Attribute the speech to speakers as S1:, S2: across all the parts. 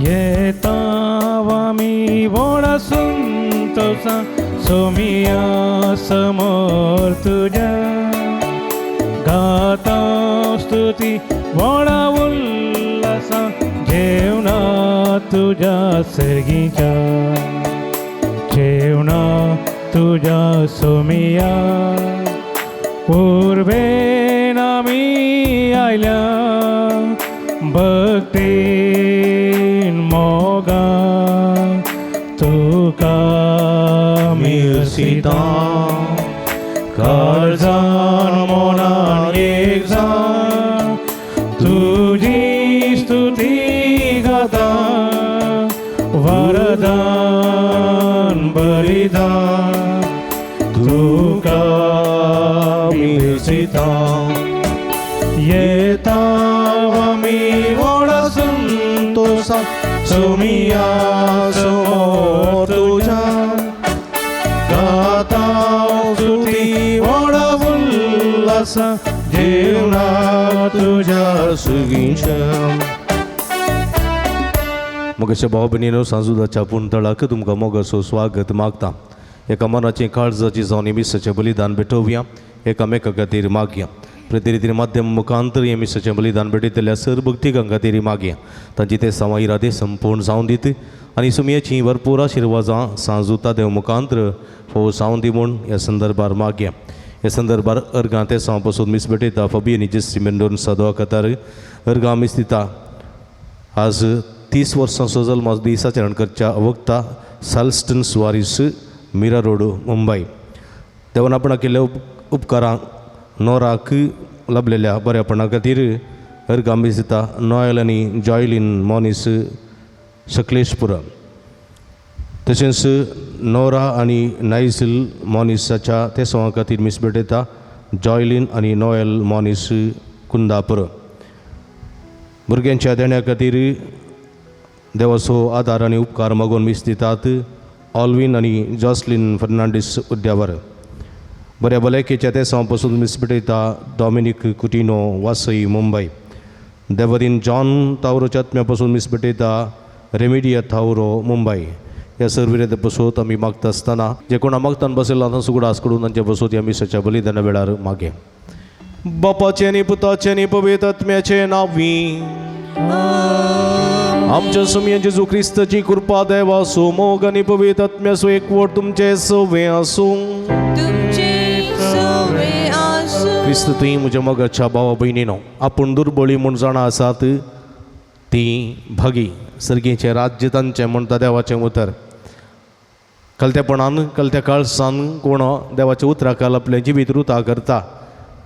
S1: येतावामी वोळा संतोषा सोमिया समोर तुझ्या गाता स्तुती वोळा उल्हासा जेवणा तुझ्या सर्गीच्या जेवणा तुझ्या सोमिया पूर्वेन आमी आयल्या भक्तीन मोगा तुका मिळसिता काळजान मोनान एक जाण तुझी स्तुती गाता वरदान बलिदान तुका मिळसिता येतावामी वोळा संतोषा सोमिया समोर तुझ्या गाता स्तुती वोळा उल्हासा जेवणा तुझ्या सुगीच्या. मोगेच्या भाव भयणीनो सांजुदाच्या पुंतळाक तुमकां मोगाचो स्वागत मागता. एका मनाची काळजाची जावन मिसाचें बलिदान भेटोवया एकामेका खातीर मागया. प्रतिनिधी माध्यम मुखांतर हे मिसाचें बलिदान भेटयतल्या सर भक्तिकां खातीर मागया तांची ते सवाय इरादे संपूर्ण जावन दीत आनी सुमयेची भरपूर आशिर्वादां सांजुता देव मुखांतर फोव जावन दी म्हूण ह्या संदर्भार मागया. ह्या संदर्भार अर्गां ते साव पासून मीस भेटयता फबी आनी जस्सी मेंडोन सादवा कतार अर्गां मीस दिता. आज 30 वर्सांचो जल्म दिसाचरण करच्या वक्ता साल्स्टन सुवारीस मीरा रोड मुंबय. देवान आपणा केल्ल्या उपकारांक नोराक लाभलेल्या बऱ्यापणा खातीर अर्गां मीस दिता. नॉयल आनी जॉयलीन मॉनिस सकलेशपुरा तशेंच नोरा आनी नायसिल मॉनिसाच्या ते सवां खातीर मीस भेटयता. जॉयलीन आनी नॉयल मॉनिस कुंदापुर. भुरग्यांच्या देण्या खातीर देवाचो आदार आनी उपकार मागून मीस दितात. ऑल्विन आनी जॉस्लिन फर्नांडीस उद्यावर. बऱ्या भलायकेच्या ते सवां पासून मीस भेटयता. डॉमिनीक कुटिनो वासई मुंबय. देवरीन जॉन तावरोच्या आत्म्या पासून मीस भेटयता. रेमिडिया थावरो मुंबय. ह्या सर्विरेत बसोत आमी मागता आसतना जे कोणा मागतान बसयला तांचो सुगडास कडून तांचे बसोत ह्या मिसाच्या बलिदाना वेळार मागे. बापाचे आनी पुताचे आनी पवित्र आत्म्याचे नांवी आमच्या सुमये जेजू क्रिस्ताची कृपा देवा आसूं मोग आनी पवित्र आत्म्याचो एकवट तुमचे सवे आसूं. क्रिस्त तुयी म्हज्या मोगाच्या भावा भयणीनो आपूण दुर्बळी म्हूण जाणा आसात ती भागी सर्गेचें राज्य तांचें म्हणटा देवाचें उतर. कलतेपणान कलत्या काळसान कोण देवाच्या उतराकाल आपलें जिवीत रुता करता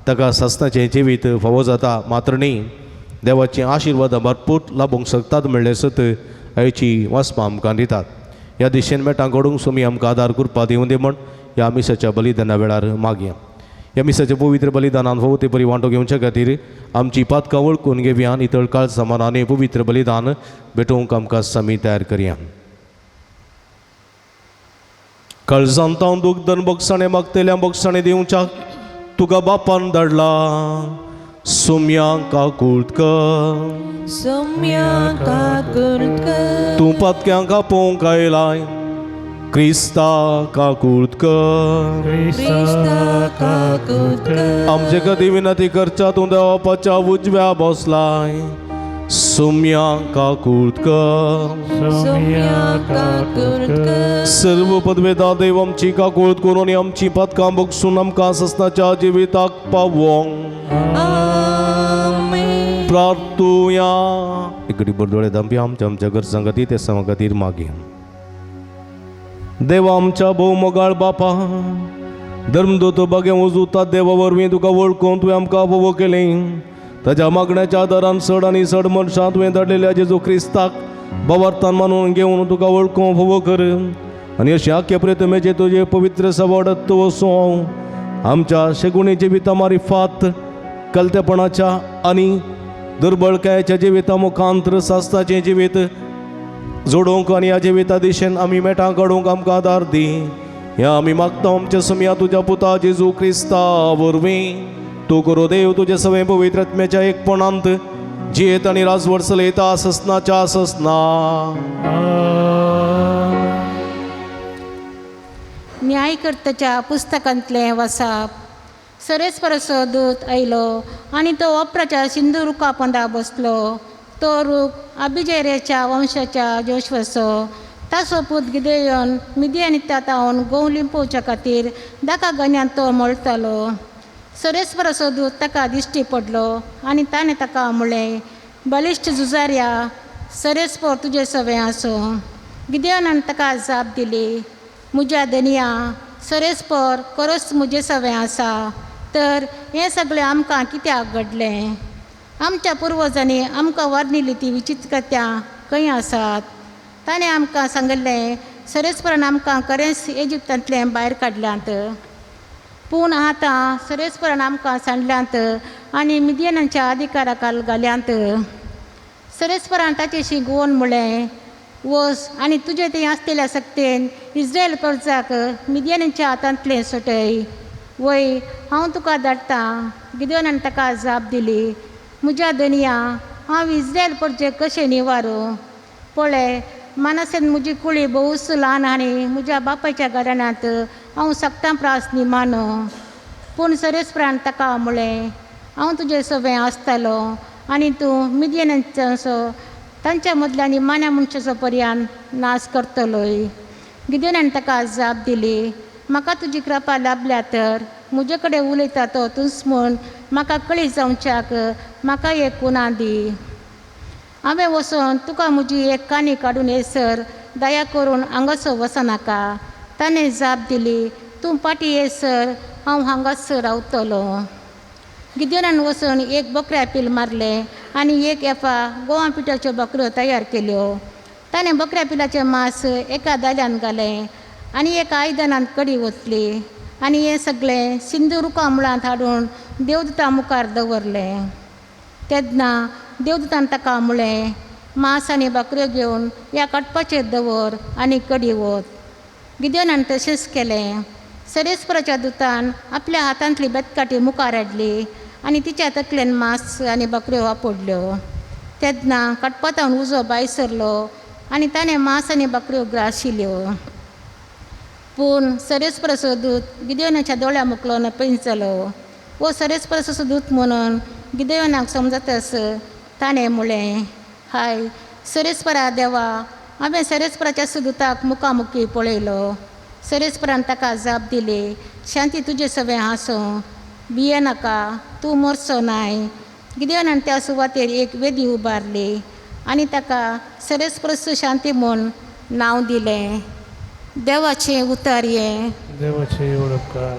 S1: ताका सस्ताचें जिवीत फावो जाता. मात्र न्ही देवाची आशिर्वादां भरपूर लाभूंक शकतात म्हणलें सत आयची वाचपां आमकां दितात. ह्या दिशेन मेटां घडोवंक सुमी आमकां आदार कृपा दिवं दी म्हण ह्या मिसाच्या बलिदाना वेळार मागया. ह्या मिसाच्या पवित्र बलिदानान फावो ते बरी वांटो घेवच्या खातीर आमची पातकां वळखून घेवया. नितळ काळ समानाने पवित्र बलिदान भेटोवंक आमकां समी तयार करया. काळजांतावन दूख दन बक्षाणे मागतल्या बक्षाणे दिवच्या तुका बापान धाडला. सोम्या कुर्तकर तूं पातक्यांक आपोवंक आयलाय. क्रिस्ता काकुर्तकर आमचे खातीर विनंती करच्या तूं देवाच्या उजव्या बसलाय. सोम्या काकुर्तकर सर्व पदवेदार देव आमची काकुळत करून आमची पातकां बक्षून आमकां सस्ताच्या जिविताक पावोंक प्रार्थुया. एकडी बरदोळे दांपी आमच्या आमच्या गरजां खातीर ते सवां खातीर मागया. देवा आमच्या भोव मोगाळ बापा धर्मदूत बागे उजूता देवा वरवीं तुका वळखून तुवें आमकां फोव केलें. ताच्या मागण्याच्या आदारान चड आनी चड मनशां तुवें धाडलेल्या जेजू क्रिस्ताक भावार्थान मानून घेवन तुका वळखून फोव कर. आणि अशा प्रियतमेचे तुझे पवित्र सवाडत वसो आमच्या शेगुणी जिवितामारिफात कलतेपणाच्या आणि दुर्बळकायाच्या जिविता मुखांतर सास्ताचे जिवीत जोडूंक आणि या जिविता दिशेन आम्ही मेटां काडूंक आमकां आदार दी. या आम्ही मागता आमच्या सुमया तुझ्या पुता जेजू क्रिस्ता वरवीं तू करो देव तुझे सवे पवित्र आत्म्याच्या एकपणांत जियेत आणि राजवडसल येता ससनाच्या ससना.
S2: न्यायकर्त्याच्या पुस्तकांतले वाचप. सरेस्परसो दूत आयलो आनी तो ओप्राच्या सिंधू रुखा पोंदा बसलो. तो रूख अभिजेरेच्या वंशाच्या जोशवसो. ताचो पूत गिदेयोन मिदियानिता तावन गोव लिंपोवच्या खातीर दाका गण्यान तो मळटालो. सरेस्परसो दूत ताका दिश्टी पडलो आनी ताणें ताका म्हणलें, बलिश्ट झुजाऱ्या, सरेस्पर तुजे सवें आसूं. गिदेयोनान ताका जाप दिली, म्हज्या धनिया, सरेस्पर खरोच म्हजें सवें आसा. तर हें सगळें आमकां कित्याक घडलें? आमच्या पुर्वजांनी आमकां वर्णिल्लीं ती विचित्रत्यां खंय आसात? ताणें आमकां सांगलें, सरेस्परान आमकां खरेंच इजिप्तांतल्यान भायर काडल्यांत. पूण आतां सरेस्परान आमकां सांडल्यांत आनी मिदियानांच्या अधिकारा खाल घाल्यांत. सरेस्परान ताचेशी गोवन म्हणलें, वच आनी तुजें थंय आसलेल्या सक्तेन इस्रायल प्रजाक मिदियानांच्या हातांतलें सुटय. वय, हांव तुका धाडटां. गिदेयोनान ताका जाप दिली, म्हज्या धनिया, हांव इस्रायल प्रजेक कशें निवारूं? पळय, मानसेन म्हजी कुळी भोवूच ल्हान आनी म्हज्या बापायच्या घराण्यांत हांव सक्तां प्रास निमानो. पूण सरेस्परान ताका म्हणलें, हांव तुजें सवें आसतालो आनी तूं मिदियानांचो तांच्या मदल्या निमाण्या मनशाचो पर्यंत नाश करतलोय. गिदेयोनान ताका जाप दिली, म्हाका तुजी कृपा लाभल्या तर म्हजे कडेन उलयता तो तूंच म्हूण म्हाका कळीत जावच्याक म्हाका एक कुणां दी. हांवें वचोन तुका म्हजी एक काणी काडून येसर दया करून हांगासर वचनाका. ताणें जाप दिली, तूं फाटीं येसर हांव हांगाच रावतलो. गिदेयोनान वचून एक बकऱ्या पील मारलें आनी एक एफा गोवा पिठाच्यो बकऱ्यो तयार केल्यो. ताणें बकऱ्या पिलाचें मांस एका दाल्यान घालें आनी एका आयदनांत कडी ओतली आनी हें सगळें सिंधू रुखा मुळांत हाडून देवदूता मुखार दवरलें. तेन्ना देवदूतान ताका म्हणलें, मांस आनी बकऱ्यो घेवन ह्या कटपाचेर दवर आनी कडी ओत. गिदेयोनान तशेंच केलें. सरेस्पराच्या दुतान आपल्या हातांतली बेतकाटी मुखार हाडली आनी तिच्या तकलेन मांस आनी बकऱ्यो वापरल्यो. तेन्ना कटपातावन उजो भायर सरलो आनी ताणें मांस आनी बकऱ्यो ग्राशिल्ल्यो. पूण सरेस्पराचो दूत गिदेयोनाच्या दोळ्या मुखलोन पैंच जालो. वो सरेस्पराचो दूत म्हणून गिदेयोनाक समजतास ताणें म्हणलें, हाय सरेस्परा देवा, हांवें सरेस्पराच्या सुदूताक मुखामुखी पळयलो. सरेस्परान ताका जाप दिली, शांती तुजे सवें आसूं, भिये नाका, तूं मरचो नाय. गिदेयोनान त्या सुवातेर एक वेदी उबारली आनी ताका सरेस्परस शांती म्हूण नांव दिलें. देवाचें उतर हें.
S3: देवाचे उपकार.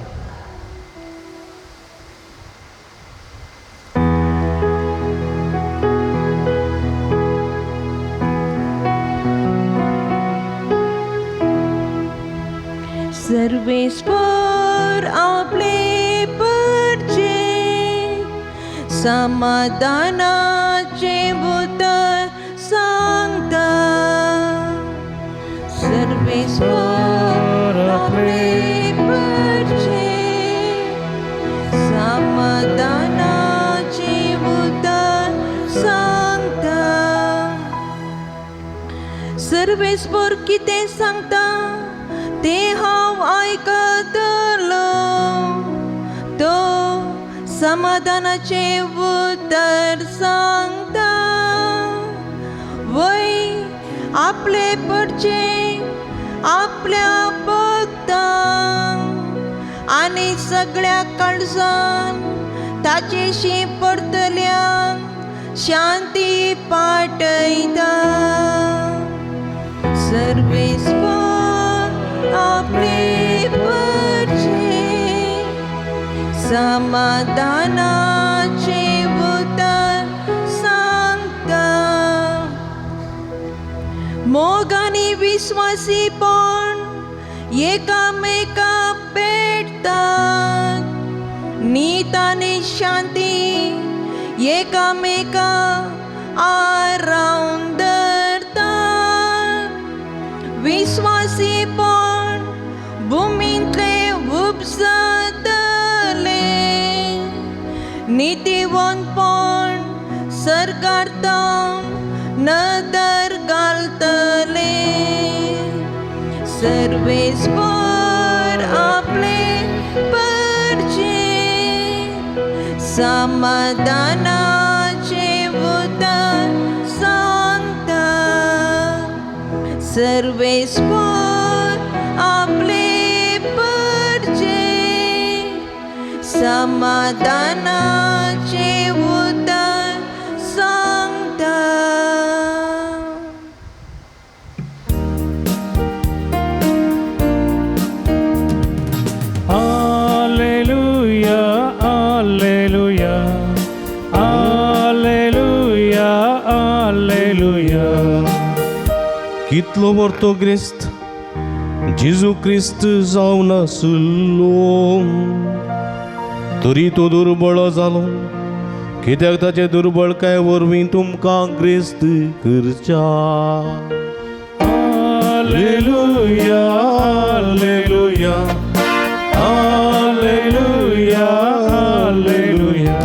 S4: सर्वेश्वर आपले परचे समाधानाचे उतर सांगता. सर्वेश्वर आपले परचे समाधानाचे उतर सांगता. सर्वेश्वर कितें सांगता ते हांव आयकतलो. तो समाधानाचे उतर सांगता. वय, आपले परचे आपल्या भक्तांक आनी सगळ्या काळजान ताचेशी परतल्यांक शांती पाठयता. सर्वेश्वर आपले परचे समाधानाचे उतर सांगता. मोग आनी विश्वासीपण एकामेका भेटतात, नीत आणि शांती एकामेका आराम धरतात. विश्वासी पण भूमीतले उपजतले, नीतिवंत पण सरकारतां नदर घालतले. सर्वेस्वर आपले परचे समाधानाचे उतर सांगता. सर्वेस्वर आपले परचे समाधानाचे उतर सांगता.
S3: Alleluia, alleluia, alleluia, alleluia.
S1: कितलो वर्तो ग्रेस्त जेजू क्रिस्त जावन आसलो, तरी तो दुर्बळ जालो. कित्याक ताचे दुर्बळकाय वरवीं तुमकां ग्रेस्त करच्या.
S3: Alleluia, alleluia, alleluia, alleluia.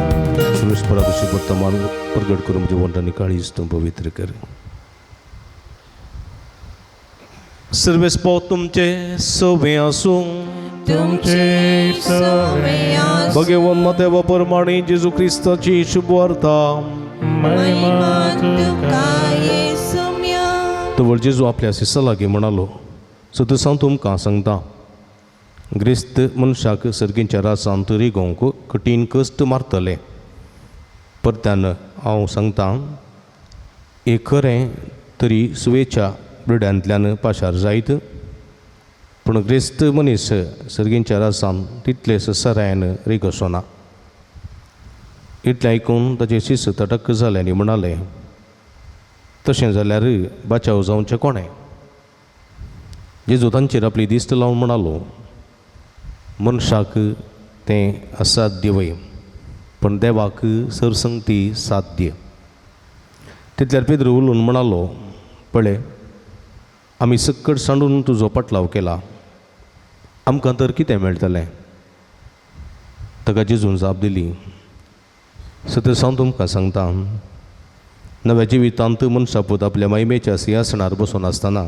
S1: सुरेशपरादशी वर्तमान प्रगट करून म्हणजे वंटाने काळीच तो पवित्र कर. सर्वेस पाव तुमचे सवे आसूं,
S4: तुमचे सवे आसूं.
S1: भगवान देवा परमाणे जेजू क्रिस्ताची शुभ वार्ता
S4: महिमा तुका येसुम्या.
S1: तवळ जेजू आपल्या शिष्या लागी म्हणालो, सो तू सांग तुमकां सांगता, ग्रेस्त मनशाक सर्गींच्या रासांत तरी गोंक कठीण कश्ट मारतले. परत्यान हांव सांगता, एक खरें तरी सुवेच्या ब्रिड्यांतल्यान पाशार जायत, पूण ग्रेस्त मनीस सर्गींच्या रासांत तितलेच सरायन रिगसोना. इतलें आयकून ताचे शिश्य तटक्क जाले आनी म्हणाले, तशें जाल्यार बाचाव जावचें कोणें? जेजू तांचेर आपली दिश्ट लावन म्हणालो, मनशाक तें असाध्य वय, पण देवाक सरसंगती साध्य. तितल्यार पेद्रू उलोवन म्हणालो, पळय, आमी सक्कट सांडून तुजो पाटलाव केला, आमकां तर कितें मेळटलें? ताका जेजून जाप दिली, सत्य सांग तुमकां सांगता, नव्या जिवितांत मनशापूत आपल्या महिमेच्या सिंहासनार बसून आसतना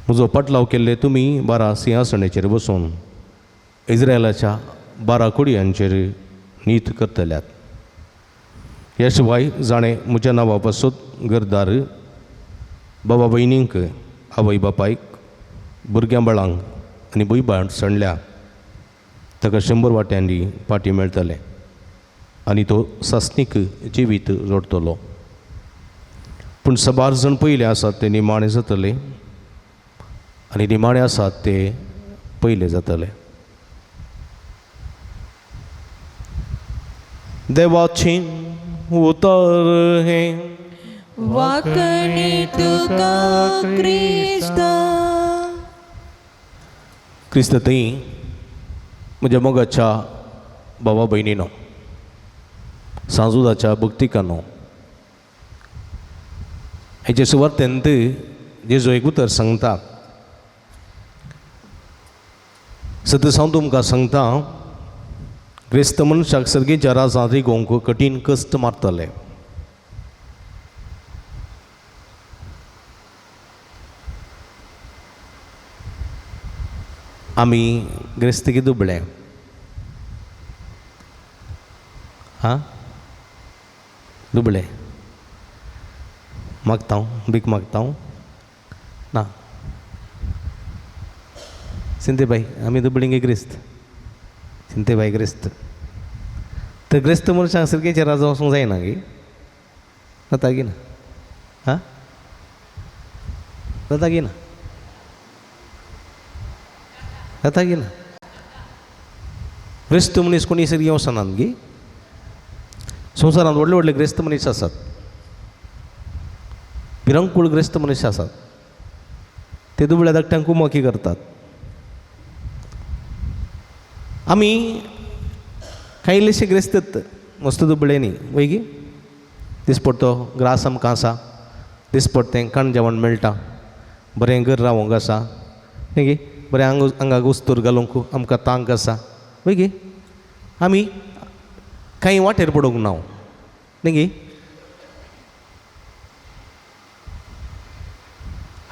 S1: म्हजो पाटलाव केल्ले तुमी 12 सिंहासनाचेर बसून इस्रायलाच्या 12 कुडयांचेर नीत करतल्यात. ह्या शिवाय जाणें म्हज्या नांवा पासत घरदार, बाबा भयणींक, आवय बापायक, भुरग्यां बाळांक आनी भुंयभाट सणल्या, ताका 100 वाट्यांनी पाटी मेळटले आनी तो सासणीक जिवीत जोडटलो. पूण 12 जाण पयले आसात ते निमाणे जातले आनी निमाणे आसात ते पयले जातले. देवाची उतर हे
S4: वाकणी तुका क्रिस्ता.
S1: क्रिस्त ती म्हज्या मोगाच्या भावा भयणीनो, सांजुदाच्या भक्तिकानो, हेचे सुवार्थेंत जेजू एक उतर सांगता, सत्य सांग तुमकां सांगता, क्रिस्त मनशाक सर्गीच्या राजांत रिगोवंक कठीण कश्ट मारतले. आमी ग्रेस्त की दुबळे हां दुबळे मागता भीक मागता ना सिंतेबाई आमी दुबळींगे ग्रेस्त सिंतेबाई ग्रेस्त तर ग्रेस्त मनशांक सर्गीचे राजा वचूंक जायना गे जाता गी ना हां जाता गी ना जाता गी ना ग्रेस्त मनीस कोणी सर्गी वचनात गे संवसारांत व्हडले व्हडले ग्रेस्त मनीस आसात भिरंकूळ ग्रेस्त मनीस आसात ते दुबळ्या धाकट्यांक कुमकी करतात. आमी काही इल्लेशे ग्रेस्त मस्त दुबळे न्ही वैगी दिसपडटो ग्रास आमकां आसा दिसपडटें कण जेवण मेळटा बरें घर रावूंक आसा न्ही बरें आंगाक उस्तूर घालूंक आमकां तांक आसा वैगी आमी काही वाटेर पडूंक ना न्ही.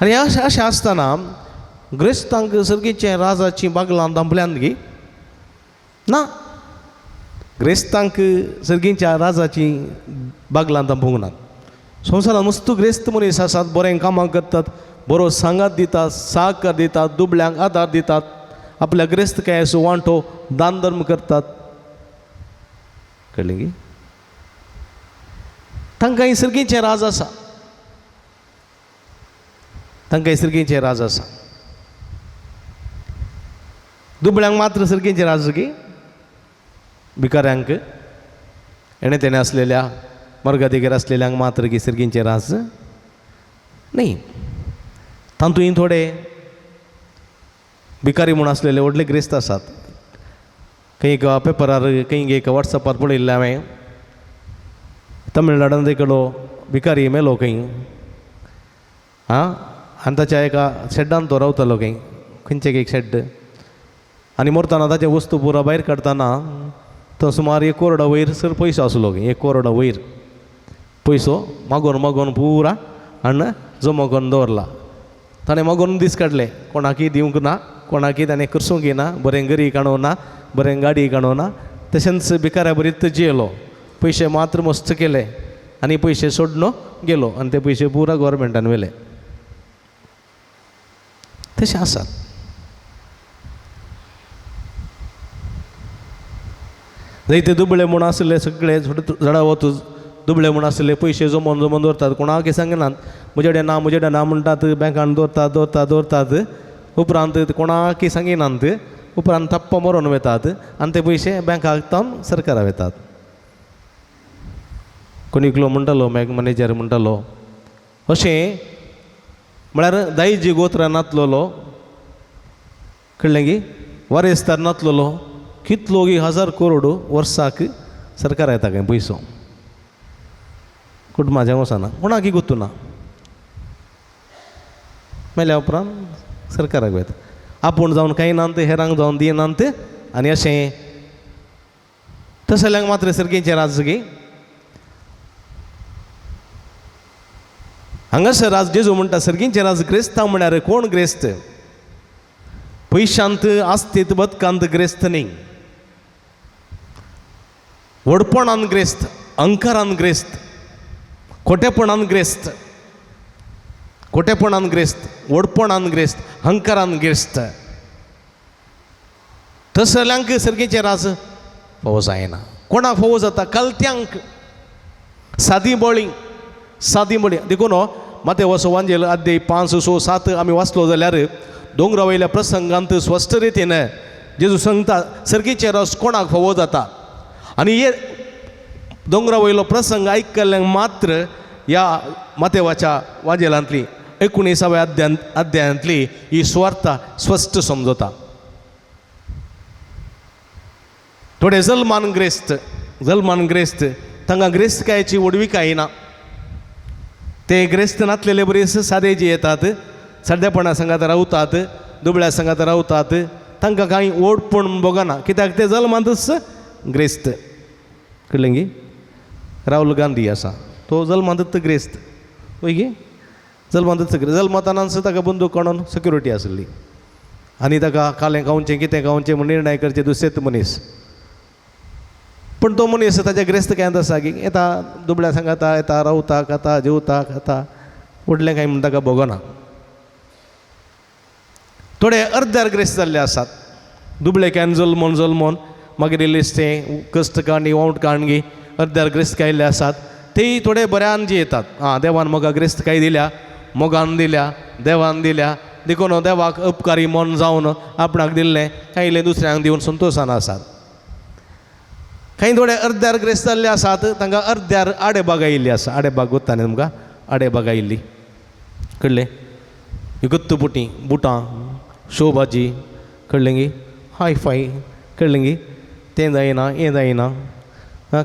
S1: आनी अशें आसतना ग्रेस्तांक सर्गेचे राजाची बागलां दांपल्यान गी ना ग्रेस्तांक सर्गेच्या राजाची बागलां दांपूंक ना. संवसारांत मस्त ग्रेस्त मनीस आसात बरें कामां करतात बरो सांगात दितात सहकार दितात दुबळ्यांक आदार दितात आपल्या ग्रेस्तकायेचो वांटो दान धर्म करतात कळ्ळें गी तांकां ही सर्गेचें राज आसा तांकां ही सर्गेचें राज आसा. दुबळ्यांक मात्र सर्गेचें राज गी भिकाऱ्यांक एणे तेणे असलेल्या वर्गाधिकार असलेल्यांक मात्र की सर्गेचें राज न्ही. तातूंय थोडे भिकारी म्हूण असलेले व्हडले ग्रेस्त आसात. खंय एक पेपरार खंय एक वॉट्सॅपार पळयल्लें हांवें तमिळनाडांत एकलो भिकारी मेलो खंय आनी ताच्या एका शेड्डांत तो रावतालो खंय खंयचें एक शेड्ड आनी मरतना ताचे वस्तू पुरो भायर काडटना तो सुमार 1 करोडा वयर सर पयसो आसलो खंय 1 करोडा वयर पयसो मागोन मागोन पुरा आनी जमो करून दवरला. ताणें मागोन दीस काडले कोणाकय दिवंक ना कोणाकय ताणें करसूंक ना बरें घरी काडूं ना बरें गाडी काडूं ना तशेंच भिकाऱ्या बरीत जियेलो पयशे मात्र मस्त केले आनी पयशे सोडून गेलो आनी ते पयशे पुरा गव्हर्मेंटान व्हेले. तशें आसात. जायते दुबळे म्हूण आसले सगळे झाडां वतूच दुबळे म्हूण आसले पयशे जमोन जमोन दवरतात कोणाकय सांगनात म्हजे कडेन ना म्हणटात बँकान दवरतात उपरांत कोणाकय सांगिनात उपरांत थप्प मरोन वेतात आनी ते पयशे बँकाक तावन सरकाराक वेतात. कोणीकलो म्हणटालो बँक मॅनेजर म्हणटालो अशें म्हळ्यार दायजी गोत्र नातलोलो कळ्ळें गी वारेस्तार नातलोलो कितलो गी 1000 करोड वर्साक सरकार येता काय पयसो कुटुंबाच्या वसाना कोणाकय गोतू ना मेल्या उपरांत सरकाराक वेता आपूण जावन कांय नात हेरांक जावन दिनात आनी अशें तसल्यांक मात्र सर्गेचें राज गे. हांगासर राज जेजू म्हणटा सर्गेचें राज ग्रेस्तांव म्हळ्यार कोण ग्रेस्त पयशांत आस्तीत बदकांत ग्रेस्त न्ही व्हडपणान ग्रेस्त अंकारान ग्रेस्त खोटेपणान ग्रेस्त व्हडपणान ग्रेस्त अहंकारान ग्रेस्त तसल्यांक सर्गेचें राज फोव जायना. कोणाक फोव जाता कलत्यांक सादी बोळी देखून माते वसो वांजेल अध्याय 5, 6, 7 आमी वाचलो जाल्यार दोंगरा वयल्या प्रसंगांत स्पश्ट रितीन जेजू सांगता सर्गेचें रस कोणाक फोव जाता आनी हे दोंगरा वयलो प्रसंग आयकल्ल्यांक मात्र ह्या मातेवाच्या वांजेलांतली 19व्या अध्यायांतली ही सुवार्ता स्पश्ट समजता. थोडे जल्मान ग्रेस्त तांकां ग्रेस्तकायेची वडविकाय ना ते ग्रेस्त नातलेले बरेच सादे जे येतात सादेपणा संगात रावतात दुबळ्या संगात रावतात तांकां कांय ओडपण बगना कित्याक ते जल्मांतच ग्रेस्त कळ्ळें गी. राहुल गांधी आसा तो जल्मांतच ग्रेस्त वय गे जल्मांतच जल्मतानाच ताका बंदूक काडून सिक्युरिटी आसली आनी ताका कालें खावचें कितें खावचें म्हूण निर्णय करचे दुसरेच मनीस. पण तो मनीस ताच्या ग्रेस्तकायेंत आसा की येता दुबळ्या सांगाता येता रावता खाता जेवता खाता व्हडलें कांय म्हूण ताका बगना. थोडे अर्द्यार ग्रेस्त जाल्ले आसात दुबळेकायेन जल्मोन मागीर इल्लेशें कश्ट काडणी वावट काडणी अर्द्यार ग्रेस्तकायिल्ले आसात तेय थोडे बऱ्यान जी येतात देवान म्हाका ग्रेस्तकाय दिल्या मोगान दिल्या देवान दिल्या देखून देवाक उपकारी मन जावन आपणाक दिल्लें कांय इल्लें दुसऱ्यांक दिवन संतोशान आसात. कांय थोडे अर्द्यार ग्रेस्त जाल्ले आसात तांकां अर्द्यार आडेबाग आयिल्ली आसा. आडेबाग कोत्ता न्ही तुमकां आडेबाग आयिल्ली कळ्ळें इगत्तुपुटी बुटां शो भाजी कळ्ळेंगी हाय फाय कळ्ळेंगी तें जायना हें जायना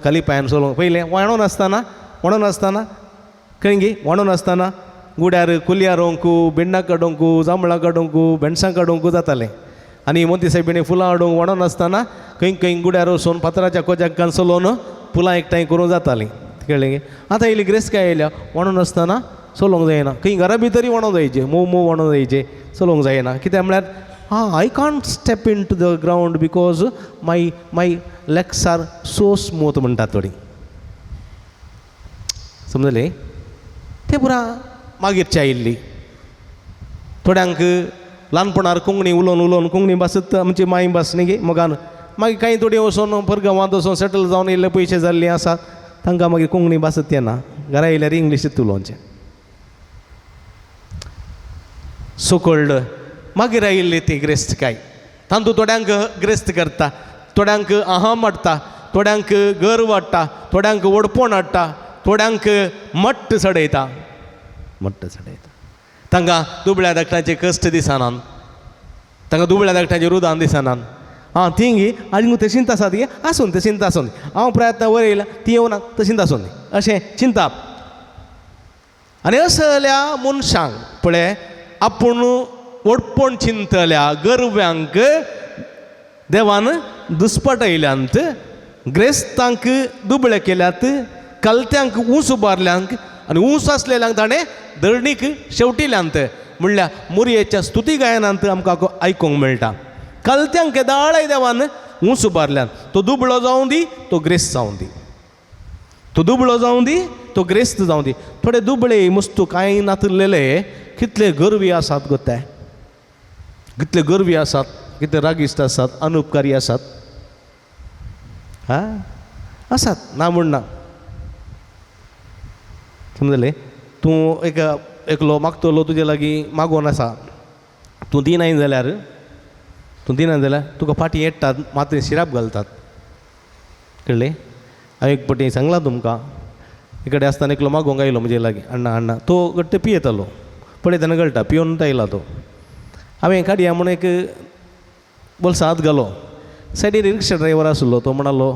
S1: खाली पॅन सोलो पयलें वाणून आसतना कळ्ळेंगी वाणून आसतना गुड्यार कुल्ल्या रोंकू बिंडां काडूंकू जांबळां काडूंकू बेणसां काडूंकू जातालें आनी मोती सायबिणी फुलां हाडूंक वाणून आसतना खंय गुड्यार वचून फातराच्या कोज्याक चलोवन फुलां एकठांय करूं जातालीं कळ्ळें आतां इल्ली ग्रेस्त काय येयल्या वाणून आसतना चलोवंक जायना खंय घरा भितरी वाणूंक जायचें मोव वाणूंक जायचें चलोवंक जायना कित्याक म्हळ्यार I can't step into the ground because my legs are so smooth म्हणटात थोडीं समजलें तें पुरा मागीरची आयिल्ली थोड्यांक ल्हानपणार कोंकणी उलोवन कोंकणी भासत आमची माय भास न्ही गे मोगान मागीर कांय थोडी वचोन परगांवांत वचोन सेटल जावन येयल्ले पयशे जाल्लीं आसात तांकां मागीर कोंकणी भासत येना घरा येयल्यार इंग्लिशींत उलोवचें सो कॉल्ड मागीर आयिल्ली ती ग्रेस्त काय तातूंत थोड्यांक ग्रेस्त करता थोड्यांक अहम हाडटा थोड्यांक गर्व हाडटा थोड्यांक ओडपण हाडटा थोड्यांक मट्ट चडयता तांकां दुबळ्या धाकट्यांचे कश्ट दिसनात तांकां दुबळ्या धाकट्यांचे रुदान दिसनात ती गी आनी ते चिंता आसा ती आसून ते चिंता आसून हांव प्रयत्न वर येयला ती येवना तो चिंता आसून अशें चिंता आनी असल्या मनशांक पळय आपूण ओडपण चिंतल्या गर्व्यांक देवान दुस्पटयल्यांत ग्रेस्तांक दुबळे केल्यात कलत्यांक ऊस उबारल्यांक आनी ऊस आसलेल्यांक ताणें धरणीक शेवटिल्यांत म्हणल्यार मुरयेच्या स्तुती गायनांत आमकां आयकूंक मेळटा कलत्यांक केदाळय देवान ऊस उबारल्यान तो दुबळो जावं दी तो ग्रेस्त जावं दी तो दुबळो जावं दी तो ग्रेस्त जावं दी थोडे दुबळे मस्तू कांय नातलेले कितले गर्वी आसात गो ते कितले गर्वी आसात कितले रागिश्ट आसात अनुपकारी आसात आसात ना म्हण ना समजलें तूं एकलो मागतलो तुजे लागीं मागोन आसा तूं दिनाय जाल्यार तुका फाटीं येडटात मातयेन शिराप घालतात कळ्ळें हांवें एक फाटीं सांगलां तुमकां एक कडेन आसतना एकलो मागोंक आयलो म्हजे लागीं अण्णा तो घट्ट पियेतालो पळयतना कळटा पिवन आयला तो हांवें काडया म्हणून एक बोल्सांत हात घालो सायडीर रिक्षा ड्रायव्हर आसलो तो म्हणालो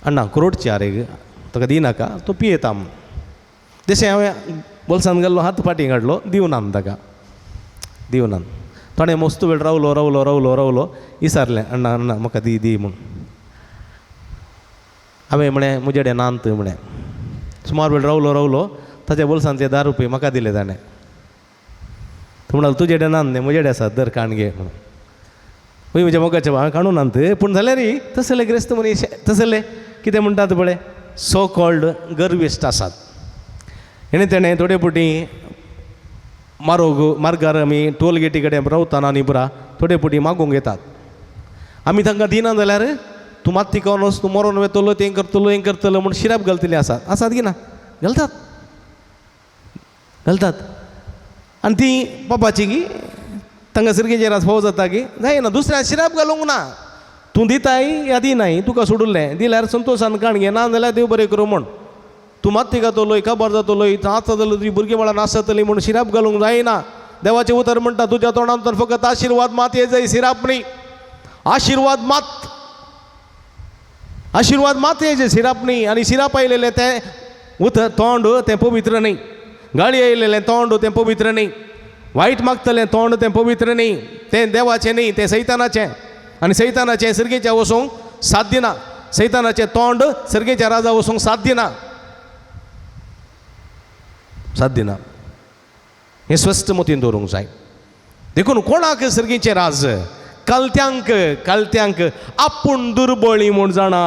S1: अण्णा करोडची एक ताका दिनाका तो पियेता म्हूण जशें हांवें बोल्सांत घाल्लो हात फाटीं काडलो दिवनान ताका दिवनान ताणें मस्त वेळ रावलो विचारलें अण्णा म्हाका दी म्हूण हांवें म्हळें म्हजे कडेन नांत म्हळें सुमार वेळ रावलो ताच्या बोल्सांतले 10 रुपया म्हाका दिले ताणें तो म्हणालो तुजे कडेन नांत न्ही म्हजे कडेन आसात दर काण घे म्हणून खंय म्हज्या मोगाचे हांवें काडूं नांत पूण जाल्यार तसले ग्रेस्त मनीस तसले कितें म्हणटात पळय सो कॉल्ड गर्विश्ट आसात हेणें तेणें थोडे फावटी मार्गार आमी टोल गेटी कडेन रावतना न्ही पुरा थोडे फावटी मागोवंक येतात आमी तांकां दिना जाल्यार तूं मात तिकोनस तूं मरोन वेतलो तें करतलो म्हूण शिराप घालतली आसात की ना घालतात आनी ती बापाची गी तांकां सर्गेचेर फाव जाता की जायना दुसऱ्या शिराप घालूंक ना तूं दिताय या दिनाय तुका सोडुल्लें दिल्यार संतोशान काण घे ना जाल्यार देव बरें करूं म्हूण तूं मात तिगातलोय काबार जातलोय आतां जाल्यार तुजी भुरगीं बाळां नासतलीं म्हूण शिराप घालूंक जायना देवाचें उतर म्हणटा तुज्या तोंडांतल्यान फकत आशिर्वाद मात येजय शिराप न्ही आशिर्वाद मात येजय शिराप न्ही आनी शिराप आयलेलें तें उतर तोंड तें पवित्र न्ही गाळी आयलेलें तोंड तें पवित्र न्ही वायट मागतलें तोंड तें पवित्र न्ही तें देवाचें न्ही तें सैतानाचें आनी सैतानाचें सर्गेच्या वचोंक साध्य ना सैतानाचें तोंड सर्गेच्या राजा वचोंक साध्य ना हें स्वस्थ मतीन दवरूंक जाय देखून कोणाक सर्गेचें राज कालत्यांक आपूण दुर्बळी म्हूण जाणा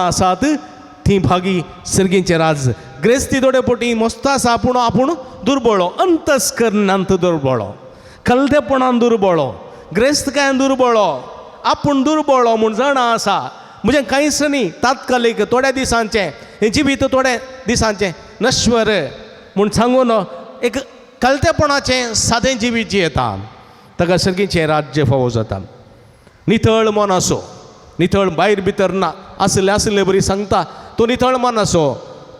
S1: आसात ती भागी सर्गेचें राज ग्रेस्ती थोडे फावटी मस्त आसा आपूण दुर्बळो अंतस्करणांत दुर्बळो कलतेपणान दुर्बळो ग्रेस्तकायान दुर्बळो आपूण दुर्बळो म्हूण जाणा आसा म्हणजे कांयच न्ही तात्कालीक थोड्या दिसांचें हें जिवीत थोड्या दिसांचें नश्वर म्हूण सांगून एक कलतेपणाचें सादें जिवीत जियेता ताका सर्गेचें राज्य फावो जाता नितळ मन असो नितळ भायर भितर ना आसले बरी सांगता तो नितळ मन असो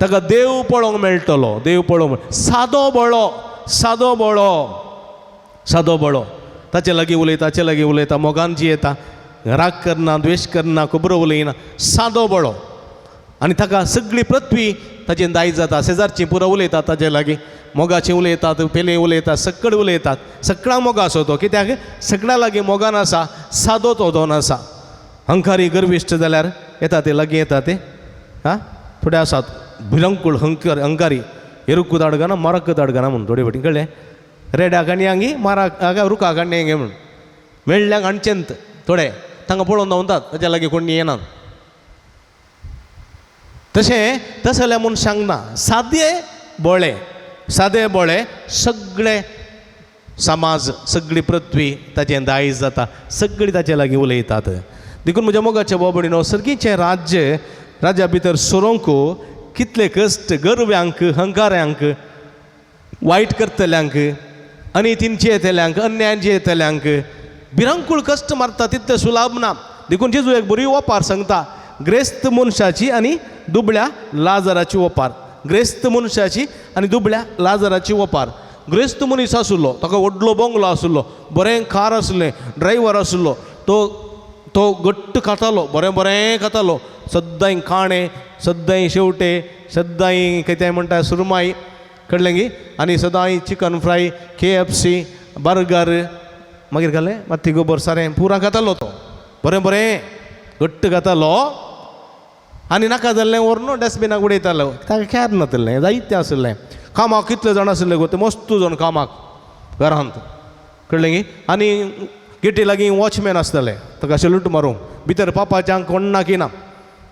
S1: ताका देव पळोवंक मेळटलो, देव पळोवंक सादो बळो ताचे लागीं उलयता मोगान जियेता, राग करना, द्वेश करना, खबरो उलयना, सादो बळो. आनी ताका सगळी पृथ्वी ताचें दायज जाता. शेजारचीं पुरो उलयतात ताचे लागीं, मोगाचें उलयतात, पेले उलयतात, सक्कड उलयतात. सगळ्यांक मोग आसो तो, कित्याक सगळ्या लागीं मोगान आसा, सादो तो दोन आसा. हंकारी गर्विश्ट जाल्यार येता ते लागीं येता ते थोडे आसात भिरंकूळ हंकारी एरुक्कू दाडगाना मरक्क दाडगाना म्हणून थोडे फाटी कळ्ळें. रेड्याक आनी हांगी माराक रुखाक आनी हेंगे म्हणून मेळ्ळ्यांक हाडचेंत थोडे तांकां पळोवन धांवतात, ताच्या लागीं कोण येनात. तशें जाल्यार मनशांक ना. सादे बोळे सगळे समाज, सगळी पृथ्वी ताचें दायज जाता, सगळीं ताचे लागीं उलयतात. देखून म्हज्या मोगाच्या बाबडीनो सर्गीचें राज्या भितर सरोंक कितले कश्ट गर्व्यांक, हंकाऱ्यांक, वायट करतल्यांक, अनितीन जियेतल्यांक, अन्यायान जियेतल्यांक भिरांकूळ कश्ट मारता, तितले सुलाभ ना. देखून जेजू एक बरी ओपार सांगता, ग्रेस्त मनशाची आनी दुबळ्या लाजराची ओपार. ग्रेस्त मनशाची आनी दुबळ्या लाजराची ओपार. ग्रेस्त मनीस आसुल्लो, ताका व्हडलो बंगलो आसुल्लो, बरें कार आसलें, ड्रायव्हर आसुल्लो, तो घट्ट खातालो, बरें खातालो, सद्दां काणे, सद्दां शेवटे, सद्दां कितें म्हणटा सुरमाई, कळ्ळें गी, आनी सदां चिकन फ्राय, KFC, बर्गर, मागीर घालें माती गोबर सारें पुरां खातालो तो, बरें घट्ट खातालो. आनी नाका जाल्लें व्हरून डस्टबिनाक उडयतालो, ताका ख्यार नासलें, जायतें आसलें. कामाक कितले जाण आसले गो, ते मस्तू जाण कामाक घरांत, कळ्ळें गी. आनी गेटी लागीं वॉचमॅन आसताले, ताका सल्यूट मारूंक. भितर पापाच्यांक कोण ना की ना,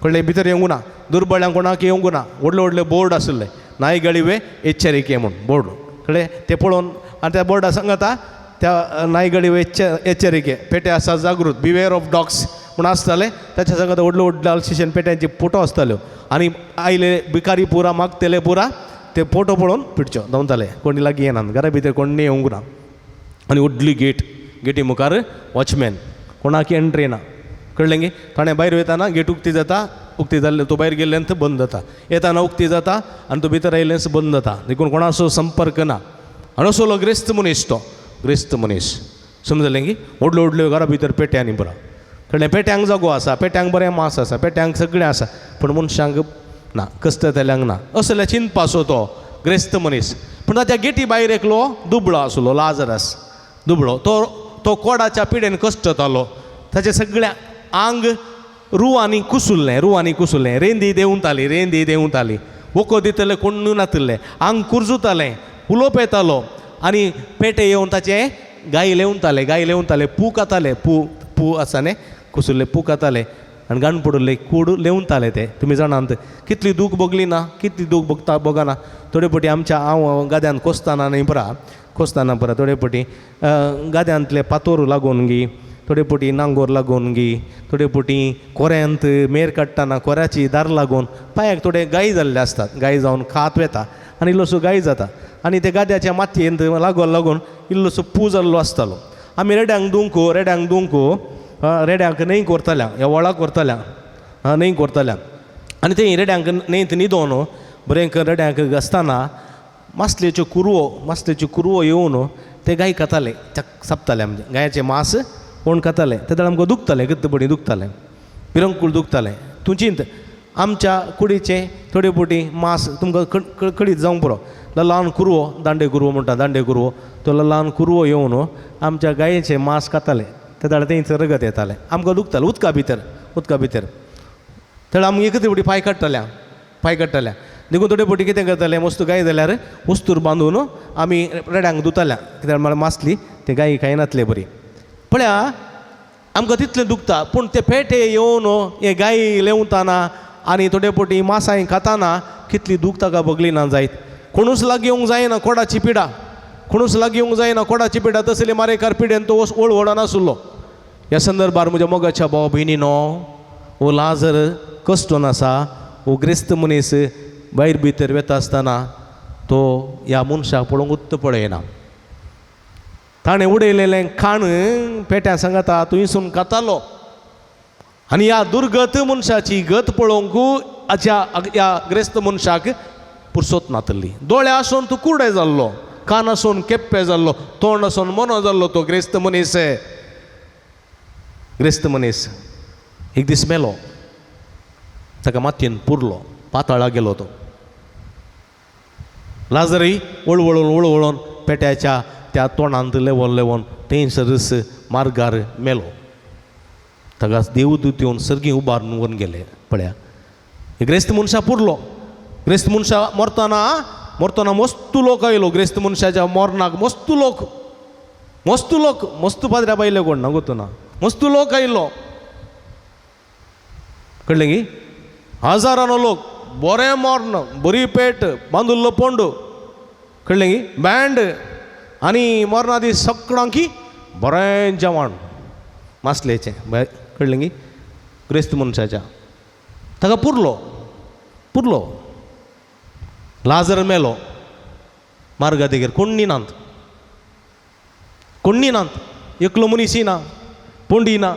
S1: कळ्ळें, भितर येवंक ना, दुर्बळ्यांक कोणाक येवंक ना. व्हडले बोर्ड आसले, नायगळिवे एच्चरिके म्हूण बोर्ड, कळ्ळें. ते पळोवन आनी त्या बोर्डा सांगता, त्या नायगळिवे एच्चरिके, पेटे आसा जागृत, बिवेअर ऑफ डॉग्स म्हूण आसताले. त्याच्या सांगता व्हडले आलशिशन पेट्यांचे फोटो आसताल्यो. आनी आयले भिकारी पुरा मागतेले पुरा ते फोटो पळोवन पिडच्यो धांवताले, कोणी लागीं येनात, घरा भितर कोण येवंक ना. आनी व्हडली गेटी मुखार वॉचमॅन, कोणाक एंट्री ना, कळ्ळें गे. ताणें भायर वयताना गेट उक्ती जाता, उक्ती जाल्ले तो भायर गेल्ल्यान बंद जाता, येताना उक्ती जाता आनी तो भितर आयिल्ल्यान बंद जाता. देखून कोणाचो संपर्क ना. आनी असो ग्रेस्त मनीस तो, ग्रेस्त मनीस, समजलें गी. व्हडल्यो घरा भितर पेट्यांनी पुरा, कळ्ळें. पेट्यांक जागो आसा, पेट्यांक बरें मांस आसा, पेट्यांक सगळें आसा, पूण मनशांक ना, कस्ततल्यांक ना. असले चिंतपाचो तो ग्रेस्त मनीस. पूण त्या गेटी भायर एकलो दुबळो आसलो, लाजरस दुबळो. तो कोडाच्या पिडेन कश्टतालो. ताचें सगळें आंग रुवांनी कुसुल्लें, रेंदी देंवताली, वोको दितले कोण नातले, आंग कुरजुतालें, उलोवप येतालो. आनी पेटे येवन ताचे गाय लेवताले, पू खाताले, पू आसा न्ही, कुसुल्ले पू खाताले आनी गाण पडले कूड लेवताले ते. तुमी जाणात कितली दूख भोगली ना, कितली दूख भोगना. थोडे पटी आमच्या हांव गाद्यान कोसताना न्ही परा थोडे पटी गाद्यांतले पातोर लागून गी, थोडे पटी नांगोर लागून गी, थोडे पटी कोऱ्यांत मेर काडटाना कोऱ्याची दार लागून पांयाक थोडे गाय जाल्ले आसतात. गाय जावन खात वेता आनी इल्लोसो गाय जाता. आनी ते गाद्याच्या मातयेंत लागून इल्लोसो पू जाल्लो आसतालो. आमी रेड्यांक दुंकू रेड्यांक न्हंय कोरताल्या, ह्या वळाक कोरताल्या, न्हंय कोरताल्या. आनी ते रेड्यांक न्हंयत न्हिदोवन बरें रेड्यांक घासताना मासलेच्यो कुरवो येवन ते गाय खाताले, सापताले. म्हणजे गायचें मांस कोण खाताले, ते दाळ आमकां दुखतालें, गत्तपणी दुखतालें, भिरंकूळ दुखतालें. तूं चिंत, आमच्या कुडीचें थोडे पटी मांस तुमकां कळीत जावंक पुरो. ल्हान कुरवो, दांडे कुरवो म्हणटा, दांडे कुरवो, तो ल्हान कुरवो येवन आमच्या गायेचें मांस खाताले. ते दाळ तेंचो रगत येतालें, आमकां दुखतालें उदका भितर. थंय आमी एकच पटी पांय काडटाल्या. देखून थोडे पटी कितें करताले, मस्त गाय जाल्यार वस्तूर बांदून आमी रेड्यांक दुताल्या, कित्याक म्हळ्यार मासली ते गायी खायनातले बरी. पळया, आमकां तितलें दुखता. पूण ते पेटे येवन हे गायी लेवताना आनी थोडे पटी मासाय खाताना कितली दूख ताका भोगली ना जायत. कोणूच लागीं येवंक जायना कोडाची पिडा, तसली मारेकार पिडेन तो वळवडा नासुल्लो. ह्या संदर्भार म्हज्या मोगाच्या भाव भयणीनो, हो लाजर कश्टून आसा, हो ग्रेस्त मनीस भायर भितर वेता आसतना तो ह्या मनशाक पळोवंक उत्त पळयना. ताणें उडयलेलें खाण पेट्या सांगता थंयसून खातालो. आनी ह्या दुर्गत मनशाची गत पळोवंक ह्या ग्रेस्त मनशाक पुरसोत नातली. दोळे आसून तूं कुडे जाल्लो, कान आसून केप्पे जाल्लो, तोंड आसून मोनो जाल्लो तो ग्रेस्त मनीस. ग्रेस्त मनीस एक दीस मेलो, ताका मातयेन पुरलो, पाताळा गेलो तो. लाजरय वळवळून पेट्याच्या त्या तोंडांत लेवोन थंयसरच मार्गार मेलो. ताका देवदूत येवन सर्गी उबारून व्हरून गेले. पळया ग्रेस्त मनशा पुरलो. ग्रेस्त मनशा मरतना मस्तू लोक आयलो. ग्रेस्त मनशाच्या मरणाक मस्तू लोक मस्तू पाद्र्या बायले कोण ना गोतू ना, मस्तू लोक आयलो. कळ्ळें की हजारानो लोक, बरें मरण, बरी पेट, बांदुल्लो पोंडू, कळ्ळें की बँड आनी मरणा दीस सगळ्यांकी बरें जेवण मासलेचें. कळ्ळें की ग्रेस्त मनशाच्या ताका पुरलो. लाजर मेलो मार्गा देगेर. कोण निनांत एकलो मनीस ना, पोंडी ना,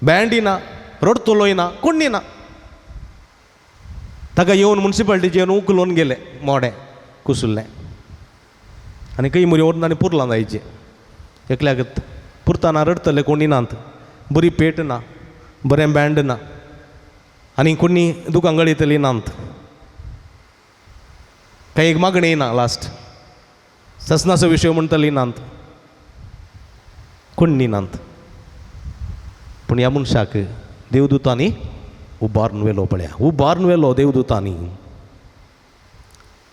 S1: बँडी ना, रडतलोय ना, कोण ना. ताका येवन मुन्सिपाल्टीचे येवन उखलून गेले मोडे कुसुल्लें आनी खंय मुरी ओडून आनी पुरलां जायचे. एकल्याक पुरतना रडतले कोणी नात, बरी पेट ना, बरें बँड ना, आनी कोणी दुकां गळयतली नात. काही एक मागणी ना, लास्ट ससनाचो विशय म्हणटली नात, कोणी नात. पूण ह्या मनशाक देवदूतांनी उबारून वेलो. पळया उबारून वेलो देवदूतांनी.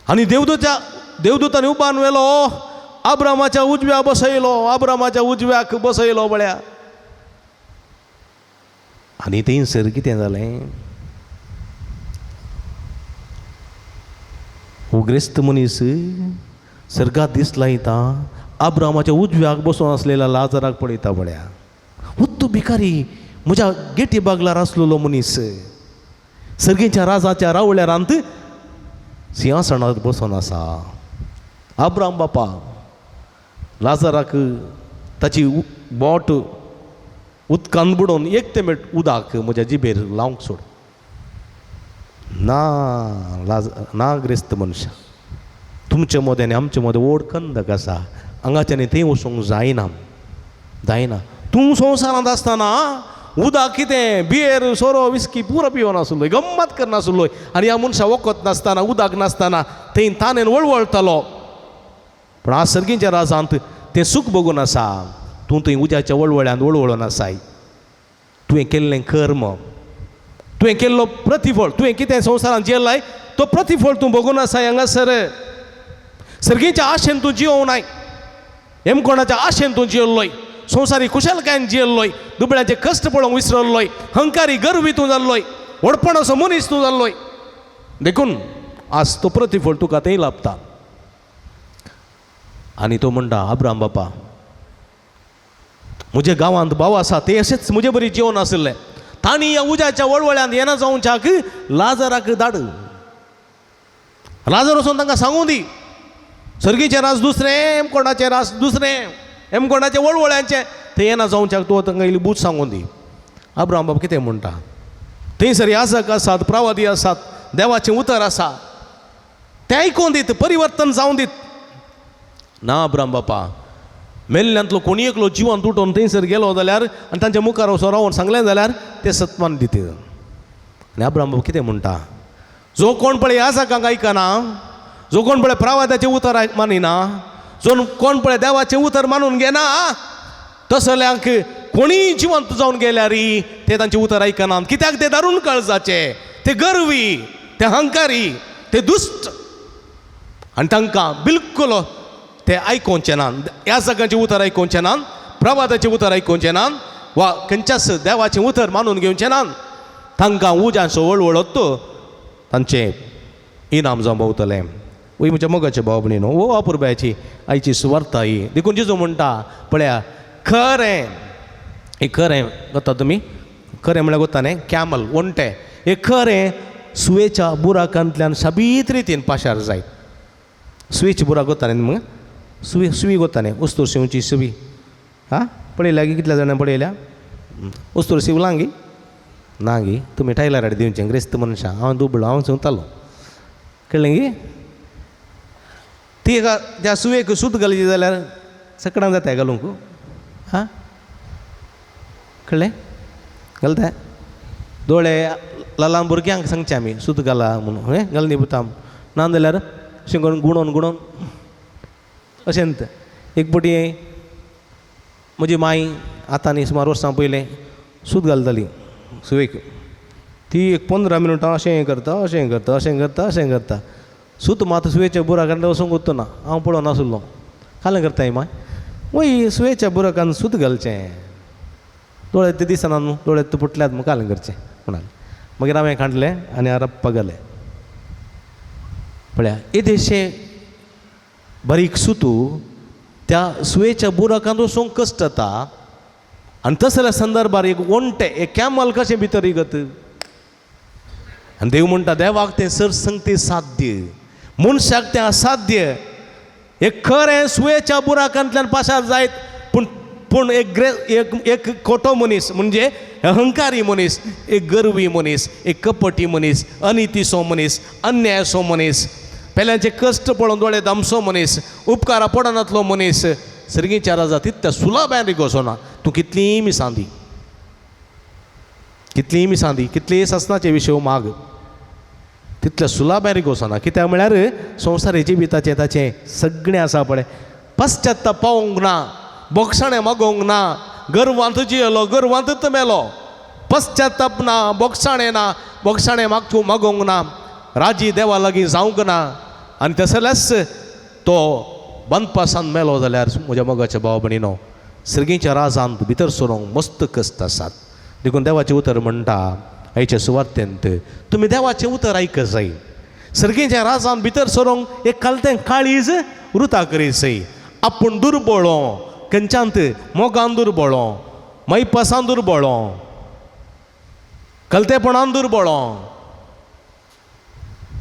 S1: आनी देवदूतांनी उबारून वेलो अब्रामाच्या उजव्याक बसयलो. पळया आनी थंयसर कितें जालें, हो ग्रेस्त मनीस सर्गात दिसला येता अब्रामाच्या उजव्याक बसून आसलेल्या लाजराक पळयता. पळया उत्तू भिकारी म्हज्या गेटी बागलार आसलेलो मनीस सर्गेच्या राजाच्या रावळ्यारांत सिंहासनार बसून आसा. अब्राम बापा लाजराक ताची बोट उदकान बुडोवन एक ते मेट उदक म्हज्या जिबेर लावंक सोड. ना ग्रेस्त मनशा, तुमचे मदें आनी आमचे मदें व्हड कंदक आसा. हांगाच्यानी थंय वचूंक जायना. तूं संवसारांत आसतना उदक कितें बियर सोरो विस्की पुरो पिवन आसलोय, गम्मत करनासलोय. आनी ह्या मनशा वखद नासतना, उदक नासतना थंय ताणेन वळवळतालो. पूण आज सर्गीच्या राजांत तें सूख बगून आसा. तूं थंय उज्याच्या वळवळ्यांत वळवळून आसाय. तुवें केल्लें कर्म, तुवें केल्लो प्रतिफळ, तुवें कितें संवसारांत जेल्लाय तो प्रतिफळ तूं बगून आसाय. हांगासर सर्गीच्या आशेन तूं जियोवंक नाय, हेमकोणाच्या आशेन तूं जियेल्लोय, संवसारी कुशलकायेन जियेल्लोय, दुबळ्याचे कश्ट पळोवंक विसरल्लोय, हंकारी गर्वी तूं जाल्लोय, व्हडपणाचो मनीस तूं जाल्लोय. देखून आज तो प्रतिफळ तुका थंय लाभता. आनी तो म्हणटा अब्राम बापा, म्हज्या गांवांत भाव आसा ते अशेंच म्हजे बरी जेवण आसले. तांणी ह्या उज्याच्या वळवळ्यांत येना जावच्याक लाजराक धाड. लाजर वचून तांकां सांगूं दी, सर्गीचें रास दुसरें, हेमकोणाचें रास दुसरें, हेमकोणाचें वळवळ्यांचें थंय येना जावच्याक तूं तांकां इल्ली बूज सांगूं दी. अब्राम बाबा कितें म्हणटा, थंयसर याजक आसात, प्रवादी आसात, देवाचें उतर आसा, तें आयकून दीत, परिवर्तन जावं दीत. ना अब्राम बापा, मेल्ल्यांतलो कोणी एकलो जिवन तुटोवन थंयसर गेलो जाल्यार आनी तांच्या मुखार वचून रावून सांगलें जाल्यार ते सत्मान दिते. आनी अब्राम बाबा कितें म्हणटा, जो कोण पळय याजकांक आयकना, जो कोण पळय प्रवाद्याचें उतर मानिना, जो कोण पळय देवाचें उतर मानून घेना, तसल्यांक कोणीय जिवंत जावन गेल्यार ते तांचें उतर आयकनात. कित्याक ते दारूण काळजाचे, ते गर्वी, ते हंकारी, ते दुश्ट, आनी तांकां बिलकुल ते आयकोवचें ना. याजकांचें उतर आयकोवचें ना, प्रवादाचें उतर आयकोवचें ना, वा खंयच्याच देवाचें उतर मानून घेवचें ना. तांकां उज्याचो वळवळत तांचें इनाम जावं भोंवतलें. वय म्हज्या मोगाचे भाव भयणीनो, वो अपुरबायची आयची सुवार्ता ही देखून जेजू म्हणटा पळया, खरें हें खरें वता तुमी, खरें म्हळ्यार वता न्ही कॅमल, वणटें, हें खरें सुयेच्या बुराकांतल्यान शाबीत रितीन पाशार जायत. सुयेची बुराक वता न्ही मग, सुवी वता न्ही, उस्तूर शिवची सुवी. हां पळयल्या की कितल्या जाणां पळयल्या, उस्तूर शिवलांगी ना गी तुमी टायलर हाडी दिवचें क्रिस्त मनशां हांव दुबळो हांव चवतालो कळ्ळें गी ती एका त्या सुवेक सूत घालची जाल्यार सकडां जाता घालूंक हां कळ्ळें घालता दोळे ल्हान भुरग्यांक सांगचे आमी सूत घाला म्हणून हें घाल न्ही पुताम ना जाल्यार अशें करून गुणोवन अशें एक पटी म्हजी माय आतांनी सुमार वर्सां पयलें सूत घालताली सुवेक ती एक 15 मिनटां अशें करता सूत मात सुवेच्या बुराकांत वचूंक वचना हांव पळोवन नासलो कालें करता माय वय सुवेच्या बुराकान सूत घालचें दोळे ते दिसना न्हू दोळे तूं पुटल्यात म्हूण कालें करचें म्हणालें मागीर हांवें काडलें आनी रप्पा घालें पळया येदेशें बारीक सुतू त्या सुवेच्या बुराकांत वचूंक कश्ट जाता आनी तसल्या संदर्भार एक वणटें एक कॅमल कशें भितर इगत आनी देव म्हणटा देवाक तें सरसंगती साध्य मनशाक तें असाध्य एक खरें सुवेच्या बुराकांतल्यान पाशार जायत पूण एक खोटो मनीस म्हणजे अहंकारी मनीस एक गर्वी मनीस एक कपटी मनीस अनितीसो मनीस अन्यायसो मनीस पेल्यांचे कश्ट पळोवन दोळे दामसो मनीस उपकारा पडनातलो मनीस सर्गीच्या राजा तितल्या सुलाभान रिगोसोना तूं कितलींय मिसांदी कितलेय ससनाचे विशय माग तितल्या सुलाभान रिगोसोना कित्याक म्हळ्यार संवसारी जिविताचें ताचें सगळें आसा पळय पश्चात्ताप पावोंक ना बोगसाणें मागोवंक ना गर्वांत जियेलो गर्वांतच मेलो पश्चात्ताप ना बोगसाणें मागोवंक ना राजी देवा लागीं जावंक ना आनी तसलेच तो बंदपासान मेलो जाल्यार म्हज्या मोगाच्या भाव भयणीनो सर्गीच्या राजांत भितर सरोंक मस्त कश्ट आसात देखून देवाचें उतर म्हणटा आयच्या सुवातेंत तुमी देवाचें उतर आयकत जाय सर्गीच्या राजांत भितर सरोंक एक कालतें काळीज वृता करीत जाय आपूण दुर्बळो खंयच्यांत मोगान दुर्बळो मैपासान दुर्बळो कलतेपणान दुर्बळो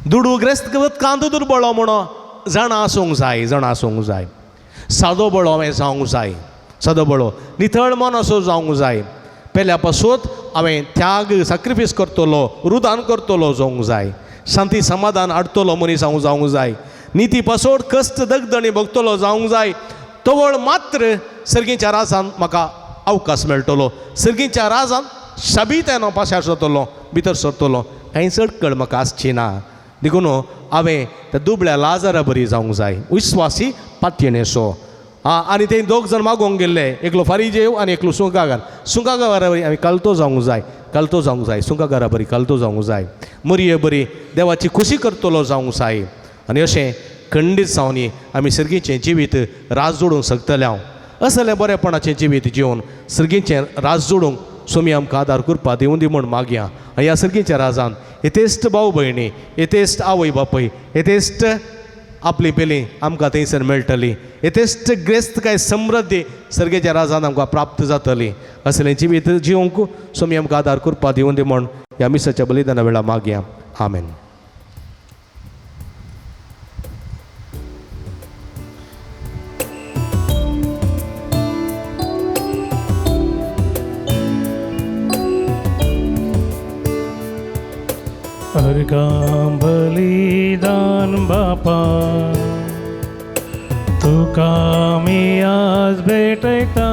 S1: दुडूग्रेस्त कांत दुर्बळो म्हणो जाणा आसूंक जाय सादो बळो हांवें जावंक जाय सादो बळो नितळ मन असो जावंक जाय पेल्या पासून हांवें त्याग सॅक्रिफायस करतलो रुदान करतलो जावंक जाय शांती समाधान हाडटलो मनीस हांव जावंक जाय निती पासून कश्ट दगदणी भोगतलो जावंक जाय तवळ मात्र सर्गीच्या राजान म्हाका अवकाश मेळटलो सर्गीच्या राजान शाबीतायेन पाशार सरतलो भितर सरतलो कांय चडकळ म्हाका आसची ना देखून हांवें त्या दुबळ्या लाजारा बरी जावंक जाय विस्वासी पातयेणेसो आनी ते दोग जाण मागोवंक गेल्ले एकलो फारीजेव आनी एकलो सुंकागारा बरी हांवें कालतो जावंक जाय सुंकागारा बरी कालतो जावंक जाय मरये बरी देवाची खुशी करतलो जावंक जाय आनी अशें खंडीत जावनी आमी सर्गीचें जिवीत रास जोडूंक शकतले हांव असलें बरेपणाचें जिवीत जिवन सर्गीचें रास जोडूंक सोमी आमकां आदार करपा दिवूं दी म्हूण मागया ह्या सर्गीच्या राजान येतेश्ट भाव भयणी येतेश्ट आवय बापय येतेश्ट आपली पेली आमकां थंयसर मेळटली येतेश्ट ग्रेस्त काय समृद्धी सर्गेच्या राजान आमकां प्राप्त जातली असलें जिवीत जिवंक सोमी आमकां आदार करपा दिवूं दी म्हूण ह्या मिसाच्या बलिदाना वेळा मागया आमेन.
S3: अर्गां बलिदान बापा तुका आमी आज भेटयता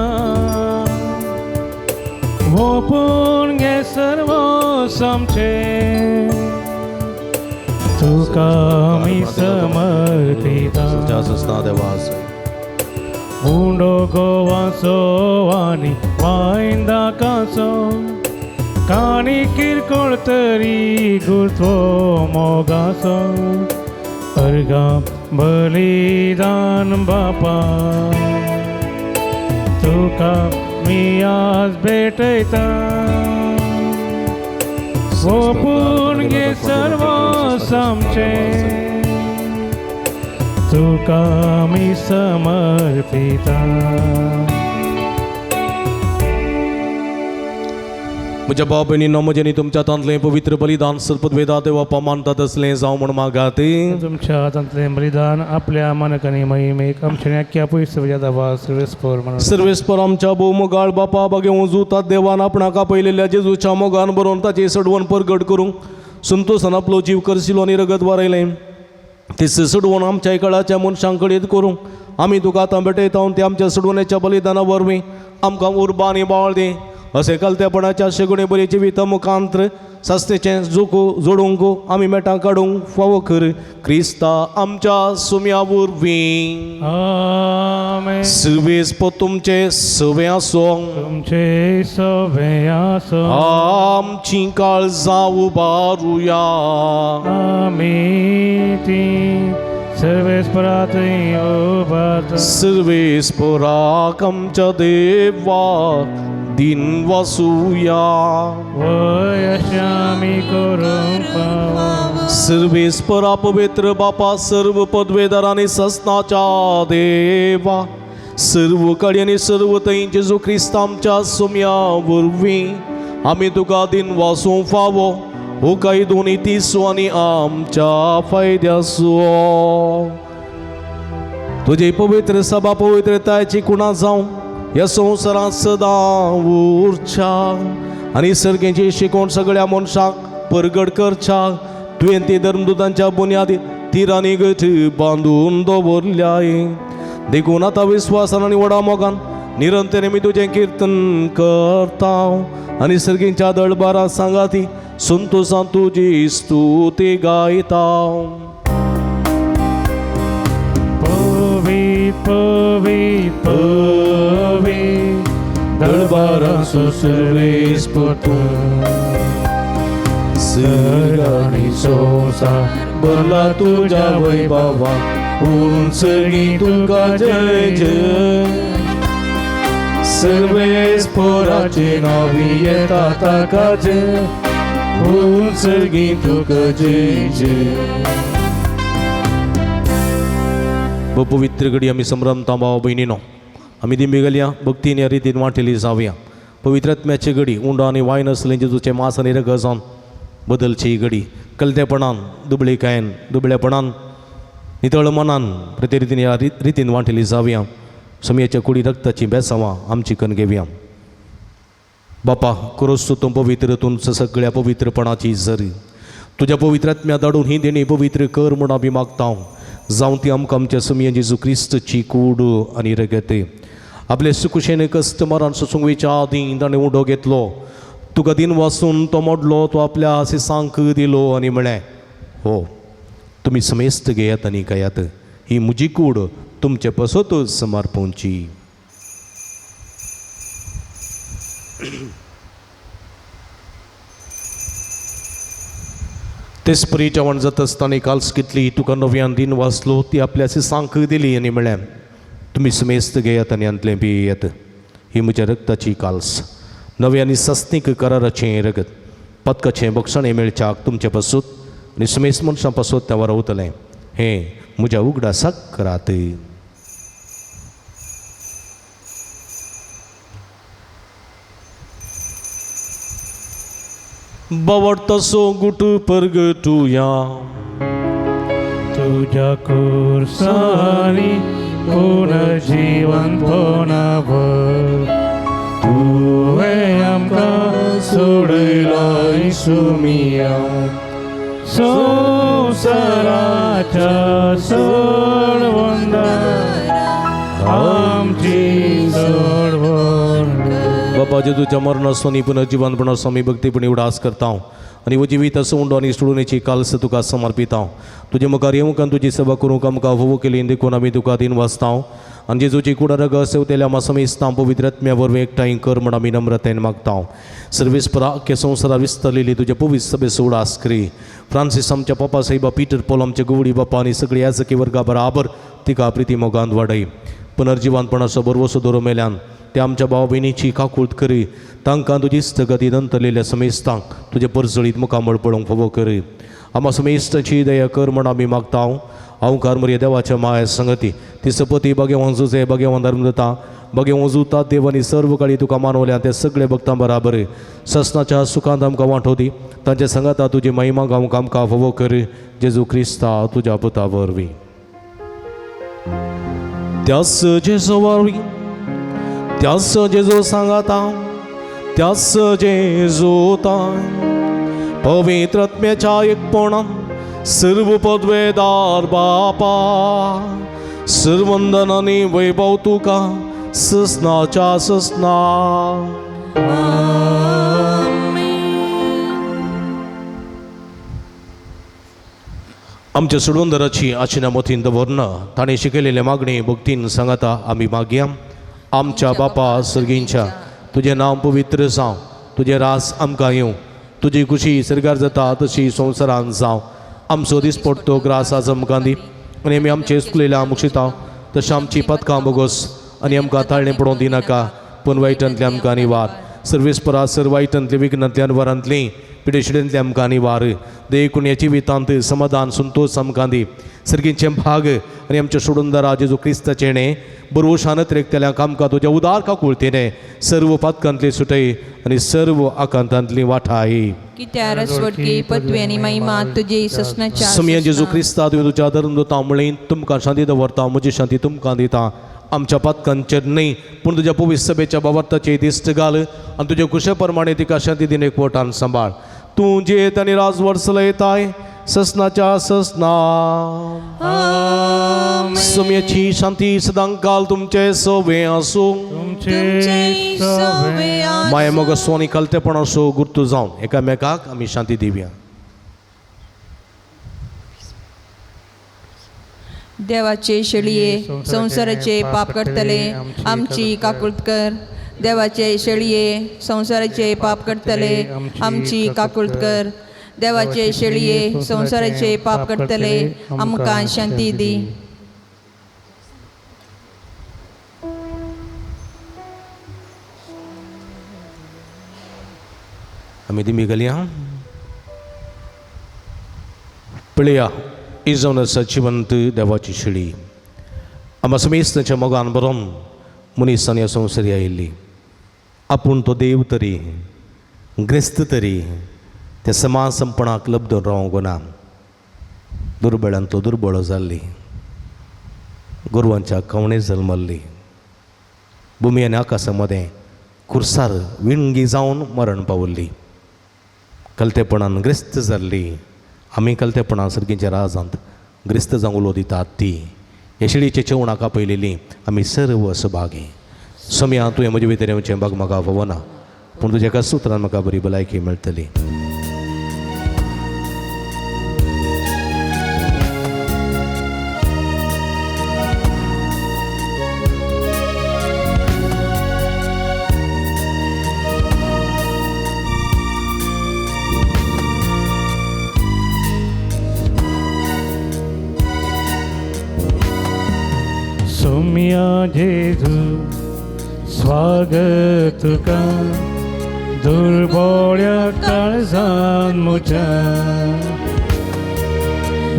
S3: ओपून घे सर्व आमचें तुका आमी समर्पिता उंडो गोवाचो आनी वायंदाकाचो काणी किरकोळ तरी गुरतो मोगाचो अर्गां बलिदान बापा तुका मी आज भेटयता ओपून घे सर्व आमचें तुका आमी समर्पिता.
S1: म्हज्या भाव भयणींनो म्हजें न्ही तुमच्या हातांतलें पवित्र बलिदान सर्पद्वेदा देवा मानतात असलें जावं म्हण मागात
S3: तुमच्या हातांतलें बलिदान आपल्या मानकांनी महिमेक आमच्या आख्या पयस दावा सर्वेस्पर म्हणून
S1: सर्वेस्पर आमच्या भोवमोगाळ बापा बागे उजूतात देवान आपणाक आपयलेल्या जेजूच्या मोगान बरोवन ताचे सडवण परगट करूंक संतोषान आपलो जीव करशिलो आनी रगत वारयलें ते सडवण आमच्या काळाच्या मनशां कडेन करूंक आमी तुका आतां भेटयता ते आमच्या सडवण्याच्या बलिदाना वरवीं आमकां उर्बा आनी बाळ दे असे कालत्यापणाच्या शेगुणे बरी जिवित मुखांत्र सास्तेचें जोडूंक आमी मेटां काडूंक फावो कर क्रिस्ता आमच्या सुम्या वरवीं
S3: आमेन.
S1: सर्वेस्प तुमचे सवे आसो
S3: तुमचे सवे आसो
S1: आमची काळजां उबारुया
S3: आमी ती सर्वेस्परात उबारता
S1: सर्वेस्पराक आमच्या देवा दिन वासुया
S3: वयशामी करूंक पावा
S1: सर्वेस्परा पवित्र बापा सर्व पदवेदार आनी सस्नाच्या देवा सर्व कडी आनी सर्व थंय जेजू क्रिस्त आमच्या सुम्या वरवीं आमी तुका दिन वासूंक फावो हो काही दोनी तिसो आनी आमच्या फायद्याचो तुझे पवित्र सभा पवित्रतायेची कुणा जावं ह्या संवसारांत सदां उरच्या आनी सर्गेची शिकोवण सगळ्या मनशांक परगट करच्या तुवें ती धर्मदुतांच्या बुन्यादी तिरांनी गठ बांदून दवरल्याय देखून आतां विस्वासान आनी व्हडा मोगान निरंतर आमी तुजें कीर्तन करता आनी सर्गेच्या दळबारा सांगाती संतोषान तुजी स्तुती गायता
S3: पवित दरबारा सर्वेस्पर
S1: सर्गानी संसार भरला तुझ्या वैभवा उंचगी तुका जय जय सर्वेस्पराचे नावी येता ताका जय उंचगी तुका जय जय पवित्र घडी आमी संभ्रमता भाव भयणीनो आमी दिंबेगल्या भक्तीन ह्या रितीन वांटेली जावया पवित्रात्म्याची घडी उंडो आनी वायन आसलें जेजूचें मांस आनी रगत जावन बदलची ही घडी कलतेपणान दुबळेकायेन दुबळेपणान नितळ मनान प्रते रितीन ह्या रितीन वांटेली जावया समयाच्या कुडी रक्ताची बेसांवां आमची कन घेवया बापा करोस तूं पवित्र तुमचं सगळ्या पवित्रपणाची झर तुज्या पवित्रात्म्या धाडून ही देणी पवित्र कर म्हूण आमी मागता जावं ती आमकां आमच्या समया जेजू क्रिस्तची कूड आनी रगत आपले सुकुशेन कश्ट मरण सुसुंगवेच्या आदीं ताणें उडो घेतलो तुका दिन वाचून तो मोडलो तो आपल्या आशिसांक दिलो आनी म्हळें हो तुमी समेस्त घेयात आनी कयात ही म्हजी कूड तुमचे पसतूच समर्पूंची तेच परी जेवण जात आसतना काल्स कितली तुका नव्यान दिन वाचलो ती आपल्या सांक दिली आनी म्हळें तुमी समेस्त घेयात आनी अंतलें पियेत ही म्हज्या रक्ताची काल्स नव्या आनी सस्तीक कराराचें रगत पदकाचें बक्षणें मेळच्याक तुमचे पासूत आनी समेस्त मनशां पासूत तें वरवतलें हें म्हज्या उगडासाक करात बवडतसो गुट परगटुया
S3: तुझ्या कुर्सानी पुनर्जीवन पोनावर तुवें आमकां सोडयलाय सुमिया संवसाराच्या सोडवंदा आमची सोडवण
S1: बाबा जेजूच्या मरणासो पुनर्जीवनपणासो आमी भक्तीपणी उडास करता आनी वो जिवीत असो उंडो आनी सोडुणेची काल्स तुका समर्पिता तुजे मुखार येवंक तुजी सेवा करूंक आमकां फोव केली देखून आमी तुका दिन वाचता आनी जेजूची कुडारग सेवतेल्या मासमेस्तां पवित्रात्म्या वरवीं एकठांय कर म्हण आमी नम्रतेन मागता सर्वेस्परा अख्ख्या संवसारात विस्तरलेली तुज्या पवित्र सभेचो उडास करी फ्रांसीस आमच्या पप्पा साहेबा पिटर पॉल आमच्या गवडी बापा आनी सगळी याजकी वर्गा बराबर तिका प्रिती मोगांत वाडय पुनर्जीवनपणाचो बरवसो दोरो मेल्यान ते आमच्या भाव भयणीची काकूळट करी तांकां तुजी स्थगती नंतरलेल्या समेस्तांक तुजे परजळीत मुखामळ पळोवंक फोव कर आम्हा समेस्ताची दया कर म्हण आमी मागता हांव कार मर्या देवाच्या माया संगती ती सपती भाग्यवान जुजे भाग्यवान धर्मदत्ता बगे वजुता देवानी सर्व काळी तुका मानवल्या ते सगळे भक्तां बराबर ससनाच्या सुखांत आमकां वांटोवदी तांच्या संगता तुजी महिमा गावंक आमकां फोवो कर जेजू क्रिस्ता तुज्या पुता वरवीं त्यास जेजू वरवीं त्यास जेजू सांगाता त्यास जेजूता पवित्र आत्म्याच्या एकपणान सर्व पदवेदार बापा सर्वंदनानी वैभव तुका ससनाच्या ससना आमच्या सुडवंदराची आचिना मोतीन दवरना ताणें शिकयलेल्या मागणी भक्तीन सांगाता आमी मागया आमच्या बापा सर्गींच्या तुजें नांव पवित्र जावं तुजें रास आमकां येवं तुजी खुशी सर्गार जाता तशी संवसारांत जावं आमचो दिसपट्टो ग्रास आज आमकां दी आनी आमी आमचे चुकलेल्या मुक्षिता तशें आमची पदकां बोगोस आनी आमकां ताळणें पडोवंक दिनाका पूण वायटांतल्यान आमकां निवार सर्वेस्परा सर वायटांतले विघ्नांतल्यान वरांतली पिडेशिडेंतले आमकां निवार देकुण्याची वितांत समाधान संतोष आमकां दी सर्गींचे भाग आनी आमच्या सोडूनदारा जेजू क्रिस्ताचेणे बरोशानत रेखतल्यांक आमकां तुज्या उदार काकुळतेने सर्व पातकांतली सुटय आनी सर्व आकांतांतली वाठाय
S4: कित्यार स्वर्गी पदवी आनी महिमा तुजी ससनाच्या
S1: समया जेजू क्रिस्ता तुवें तुज्या धर्मदूतां म्हळें तुमकां शांती दवरता म्हजी शांती तुमकां दिता आमच्या पातकांचेर न्ही पूण तुज्या पवित्र सभेच्या बाबताचेर दिश्ट घाल आनी तुज्या कुशे प्रमाणे तिका शांती दिन एकवटान सांबाळ तूं जेत आनी राजवर्स लयताय ससनाच्या ससना समयाची शांती सदां काल तुमचे सवे आसूं
S4: तुमचे सवे
S1: माये मोग सोनी कलतेपण असो गुर्तू जावन एकामेकाक आमी शांती दिवया
S4: देवाचे शेळये संसाराचे पाप करतले आमची काकुळट कर देवाचे शेळये संसाराचे पाप करतले आमची काकुळट कर देवाचे शेळये संसाराचे पाप करतले आमकां शांती दी
S1: आमी दिमी घालया पळया इजोन सचिवंत देवाची शेळी आमच्या समेस्ताच्या मोगान बरोवन मनीसान ह्या संवसारी आयिल्ली आपूण तो देव तरी ग्रेस्त तरी त्या समाज संपणाक लब्ध रावंक ना दुर्बळान तो दुर्बळ जाल्ली गोरवांच्या कवणे जल्मल्ली भुमी आनी आकाशा मदें खुर्सार विणगी जावन मरण पावल्ली कलतेपणान ग्रेस्त जाल्ली आमी कलतेपणान सर्गींच्या राजांत ग्रेस्त जावंक उलो दितात ती हे शेळीचे जेवणाक आपयलेली आमी सर्व सभागी समया तुवें म्हजे भितर येवचें भाग म्हाका फावना पूण तुज्या एका सुत्रान म्हाका बरी भलायकी मेळटली
S3: सोम्या जेजू स्वागत तुका दुर्बळ्या काळजान म्हज्या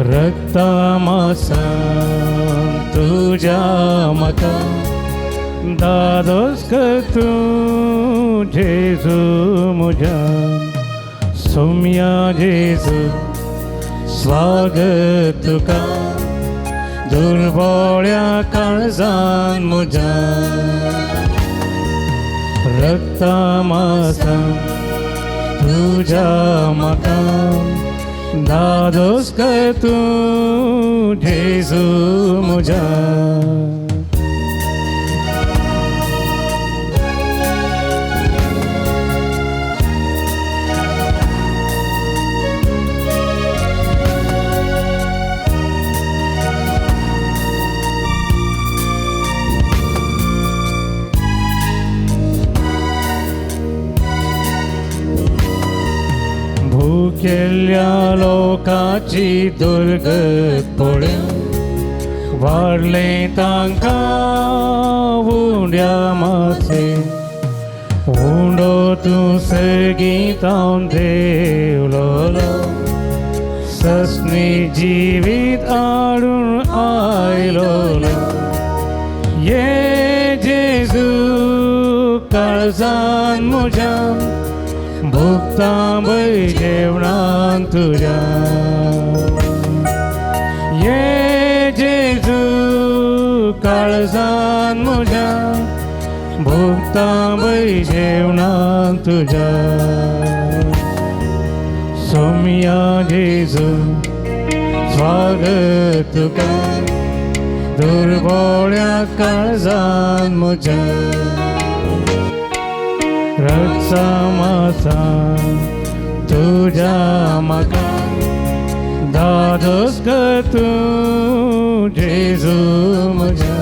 S3: रक्ता मासान तुज्या म्हाका दादोस कर तूं जेजू म्हज्या सोम्या जेजू स्वागत तुका दुर्बळ्या काळजान म्हज्या रक्ता मासान तुज्या म्हाका दादोस कर तूं जेजू म्हज्या भुकेल्या लोकाची दुर्गत पळय वाडले तांकां उंड्या मासे उंडो तूं सर्गीतावन देवलो ससनी जिवीत हाडून आयलो ये जेजू काळजान म्हज्या भोगता बळी जेवणान तुज्या ये जेजू काळजान म्हज्या भोगता बळी जेवणान तुज्या सोम्या जेजू स्वागत तुका दुर्बोळ्या काळजान म्हज्या रक्षा मासा तुझ्या म्हाका दादोस कर तूं जेजू म्हज्या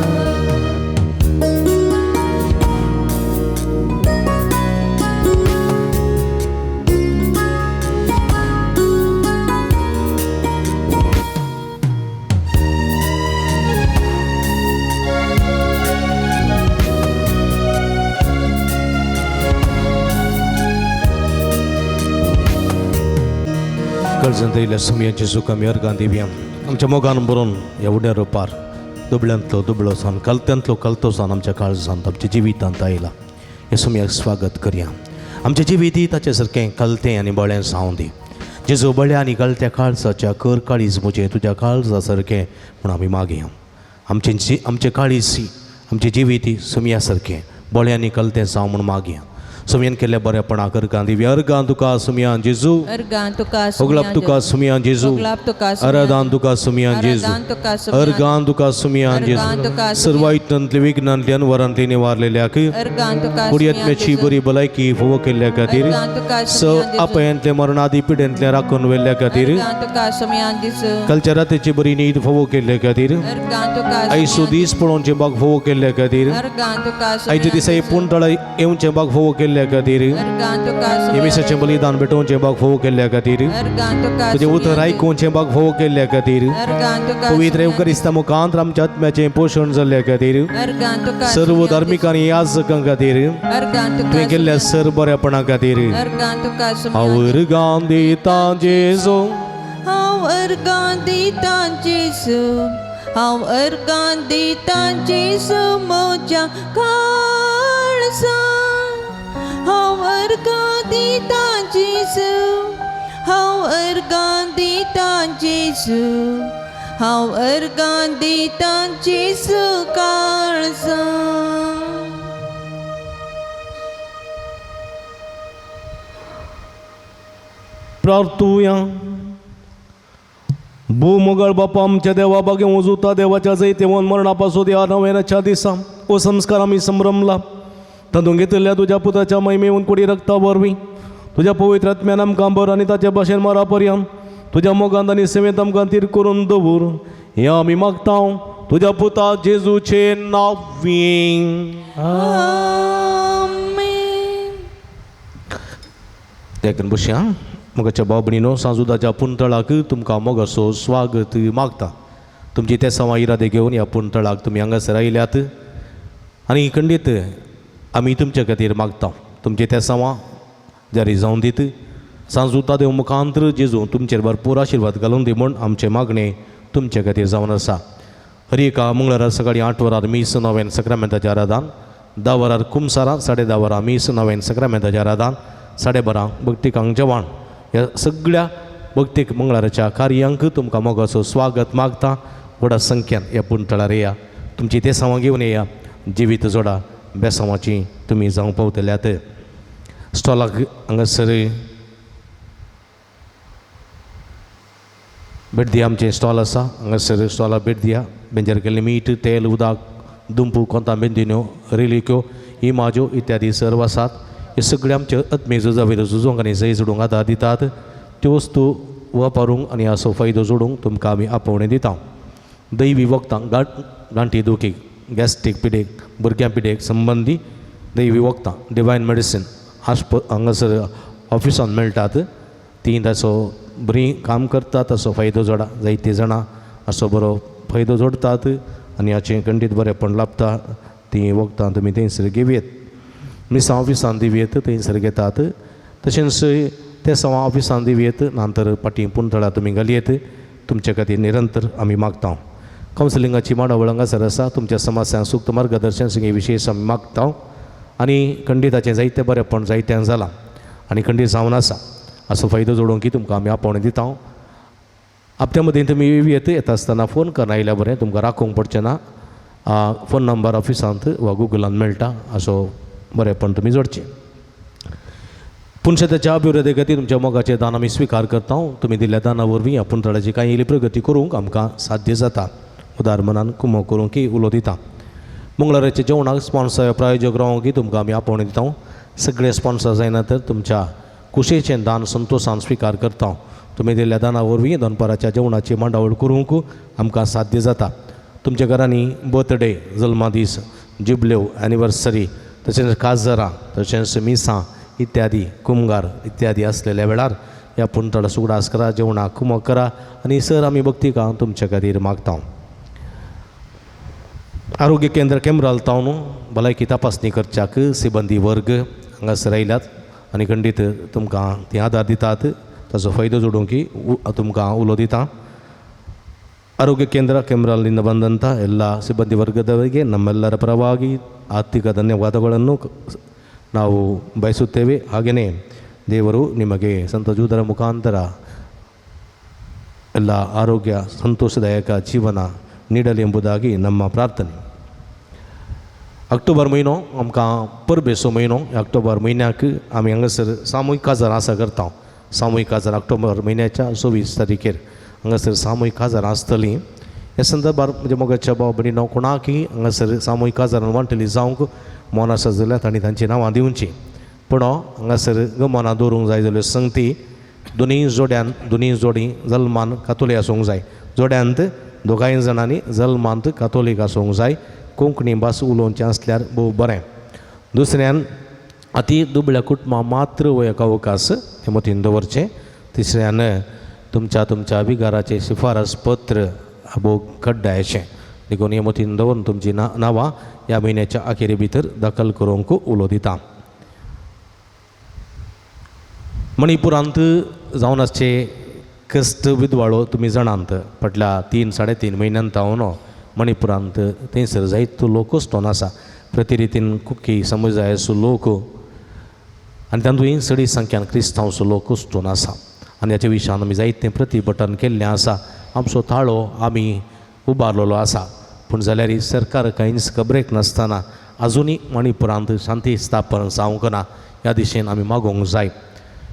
S1: कर्जंतयल्या सुमयांची सुख आमी अर्गां दिवया आमच्या मोगान बरोवन ह्या उड्या रोपार दुबळ्यांतलो दुबळो सान कलत्यांतलो कलतो सान आमच्या काळजांत आमच्या जिवितांत आयला हे सुमयाक स्वागत करया आमचें जिवीत ताचे सारकें कलतें आनी बळें जावं दी जेजू बळ्या आनी कलत्या काळजाच्या कर काळीज म्हजें तुज्या काळजा सारकें म्हूण आमी मागया आमचें काळीज आमचें जिवीत सुमया सारकें बळें आनी कलतें जावं म्हूण मागया सुमयान केल्ल्या बरेपणाक अर्गां दिवया अर्गां तुका सुमयान जेजू
S4: अर्गां तुका
S1: होगलाप तुका सुमयान जेजू
S4: होगलाप तुका
S1: आराधान तुका सुमयान जेजू अर्गां तुका सुमयान जेजू सर्वायतंतले विघ्नांतल्यान वरांतली निवारलेल्याक
S4: अर्गां तुका
S1: कुडयेंतल्याची बरी भलायकी फोव केल्ल्या खातीर स आपयांतले मरणादी पिड्यांतल्या राखून व्हेल्ल्या खातीर
S4: तुका सुमयान दिसू
S1: कालच्या रातीची बरी न्हीद फोव केल्ल्या खातीर
S4: अर्गां तुका
S1: आयसो दीस पळोवचे बाग फोव केल्ल्या खातीर
S4: अर्गां तुका
S1: आयच्या दिसा पुणतळा येवचे बाग फोव केल्ल्या खातीर
S4: अर्गां तुका
S1: येमिसाचें बलिदान भेटोवचें बाग फोव केल्ल्या खातीर
S4: अर्गां तुका
S1: तुजें उतर आयकुचें बाग फोव केल्ल्या खातीर
S4: अर्गां तुका
S1: पवित्र एवकारिस्ता मुखांत आमच्या आत्म्याचें पोशण जाल्ल्या खातीर
S4: अर्गां तुका
S1: सर्व धार्मिकांनी याजकां खातीर
S4: अर्गां
S1: तुवें
S4: तुका
S1: केल्ल्या सर बऱ्यापणा खातीर
S4: अर्गां तुका
S1: हांव अर्गां दिता जेजू
S4: हांव अर्गां दिता जेजू हांव अर्गां दिता जेजू म्हज्या काळजान हांव अर्गां दिता जेजू हांव अर्गां दिता जेजू हांव अर्गां दिता जेजू काळजान
S1: प्रार्थुया भूमोगळ बापा आमच्या देवा बागे वजुता देवाच्या जैतेवन मरणापासून या नव्याच्या दिसा ओ संस्कार आमी संभ्रमला तातूंत घेतिल्ल्या तुज्या पुताच्या महिमेवन कुडी रक्ता वरवीं तुज्या पवित्र आत्म्यान आमकां बर आनी ताचे भाशेन मरा पर्यंत तुज्या मोगांत आनी सेवेंत आमकां तीर करून दवर हें आमी मागता तुज्या पुता जेजूचे नांवीं
S4: आमेन
S1: देखून बसया मोगाच्या बाबणीनो सांजुदाच्या पुंतळाक तुमकां मोगाचो स्वागत मागता तुमची ते सवा इरादे घेवन ह्या पुंतळाक तुमी हांगासर आयल्यात आनी खंडीत आमी तुमचे खातीर मागता तुमचे ते सवा जारी जावन दीत सांजुता देव मुखांतर जेजू तुमचेर भरपूर आशिर्वाद घालून दी म्हूण आमचें मागणें तुमचे खातीर जावन आसा हर एका मंगळारा सकाळीं 8 वरार मीस नव्यान सक्रामेंताचें आराधन 10 वरार कुमसारा 10:30 वरां मीस नव्यान सक्रामेंताचें आराधन 12:30 भक्तिकांक जेवण ह्या सगळ्या भक्तीक मंगळाराच्या कार्यांक तुमकां मोगाचो स्वागत मागता व्हडा संख्यान ह्या पुंतळार येया तुमची ते सांवां घेवन येया जिवीत जोडा बेसांवाची तुमी जावं पावतल्यात स्टॉलाक हांगासर भेट दिया आमचें स्टॉल आसा हांगासर स्टॉलाक भेट दिया बेंजार केल्लें मीठ तेल उदक दुंपू कोंतांबेंदिन्यो रेलिक्यो इमाज्यो इत्यादी सर्व आसात हे सगळे आमचे आत्मे झुजावेल्यो झुजोवंक आनी जय जोडूंक आदार दितात त्यो वस्तू वापरूंक आनी हाचो फायदो जोडूंक तुमकां आमी आपोवणें दिता दैवी वखदां गांठी दुखीक गॅस्ट्रीक पिडेक भुरग्यां पिडेक संबंदी दैवी वखदां डिवायन मेडिसीन हांगासर ऑफिसान मेळटात ती ताचो बरी काम करतात ताचो फायदो जोडा जायते जाणां हाचो बरो फायदो जोडतात आनी हाचें खंडीत बरेंपण लाभता ती वखदां तुमी थंयसर घेवयेत मिसां ऑफिसान दिवयेत थंयसर घेतात तशेंच ते सवा ऑफिसान दिवयेत नंतर फाटीं पुंतळा तुमी घालयेत तुमचे खातीर निरंतर आमी मागता कावन्सिलिंगाची माडावळ हांगासर आसा तुमच्या समस्यांक सूक्त मार्गदर्शन विशेश आमी मागता आनी खंडिताचें जायतें बरेंपण जायत्यांक जालां आनी खंडीत जावन आसा असो फायदो जोडूंक तुमकां आमी आपोवणें दिता. हप्त्या मदीं तुमी येता आसतना फोन करून आयल्यार बरें, तुमकां राखूंक पडचें ना. फोन नंबर ऑफिसांत वा गुगलान मेळटा, असो बरेंपण तुमी जोडचें. पुणशेताच्या अभिवृद्धी खातीर तुमच्या मोगाचें दान आमी स्विकार करता. तुमी दिल्ल्या दाना वरवीं ह्या पुंतळाची कांय इल्ली प्रगती करूंक आमकां साध्य जाता. उदार मनान कुमो करूंक उलो दिता. मंगळाराच्या जेवणाक स्पॉन्सर प्रायोजक रावंक तुमकां आमी आपोवणें दिता. सगळे स्पॉन्सर जायना तर तुमच्या कुशेचें दान संतोशान स्विकार करता. तुमी दिल्ल्या दाना वरवीं दनपाराच्या जेवणाची मांडावळ करूंक आमकां साध्य जाता. तुमच्या घरांनी बर्थडे, जल्मादीस, जुबल्यो, एनिवर्सरी, तशेंच काजरां, तशेंच मिसां इत्यादी, कुमगार इत्यादी असलेल्या वेळार ह्या पुंतळ सुगडास करा, जेवणाक कुमो करा आनी सर आमी भक्तिका तुमच्या खातीर मागता. आरोग्य केंद्र केम्राल टावन भलायकी तपासणी करच्याक सिबंदी वर्ग हांगासर आयल्यात आनी खंडीत तुमकां ती आदार दितात. ताचो फायदो जोडूंक तुमकां उलो दिता. ಆರೋಗ್ಯ ಕೇಂದ್ರ ಕೆಮ್ರಾಲ್ನಿಂದ ಬಂದಂಥ ಎಲ್ಲ ಸಿಬ್ಬಂದಿ ವರ್ಗದವರಿಗೆ ನಮ್ಮೆಲ್ಲರ ಪರವಾಗಿ ಆರ್ಥಿಕ ಧನ್ಯವಾದಗಳನ್ನು ನಾವು ಬಯಸುತ್ತೇವೆ. ಹಾಗೆಯೇ ದೇವರು ನಿಮಗೆ ಸಂತ ಜೂದರ ಮುಖಾಂತರ ಎಲ್ಲ ಆರೋಗ್ಯ ಸಂತೋಷದಾಯಕ ಜೀವನ ನೀಡಲಿ ಎಂಬುದಾಗಿ ನಮ್ಮ ಪ್ರಾರ್ಥನೆ. ऑक्टोबर म्हयनो आमकां परबेचो म्हयनो. ऑक्टोबर म्हयन्याक आमी हांगासर सामुहीक काजार आसा करता. सामुहीक काजार ऑक्टोबर म्हयन्याच्या 24 तारखेर हांगासर सामुहीक काजारां आसतलीं. ह्या संदर्भार म्हणजे मोगाच्या भाव भयणीनो कोणाकय हांगासर सामुहीक काजारां वांटेली जावंक मोन आसा जाल्यार तांणी तांची नांवां दिवचीं. पूण हांगासर गमनां दवरूंक जाय जाल्यो संगती दोनूय जोडी जल्मान कातोलीक आसूंक जाय. जोड्यांत दोगांय जाणांनी जल्मांत कातोलीक आसूंक जाय. कोंकणी भास उलोवचें आसल्यार भोव बरें. दुसऱ्यान अती दुबळ्या कुटुंबां मात्र वयक अवकाश हे मतीन दवरचें. तिसऱ्यान तुमच्या विगाराचें शिफारस पत्र भोव कड्डायचें. देखून हे मतीन दवरून तुमची नांवां ह्या म्हयन्याच्या अखेरे भितर दाखल करूंक उलो दिता. मणिपुरांत जावन आसचे कश्ट विदवाळो तुमी जाणांत. फाटल्या 3-3.5 म्हयन्यांत हांव मणिपुरांत थंयसर जायतो लोक वचून आसा. प्रतिरितीन कुकी समुदायाचो लोक आनी तातूंय चडी संख्यान क्रिस्तांवचो लोक वचून आसा. आनी ह्याच्या विशयान आमी जायतें प्रतिभटन केल्लें आसा. आमचो ताळो आमी उबारलेलो आसा. पूण जाल्यार सरकार कांयच खबरेक नासतना आजुनी मणिपुरांत शांती स्थापन जावंक ना ह्या दिशेन आमी मागोवंक जाय.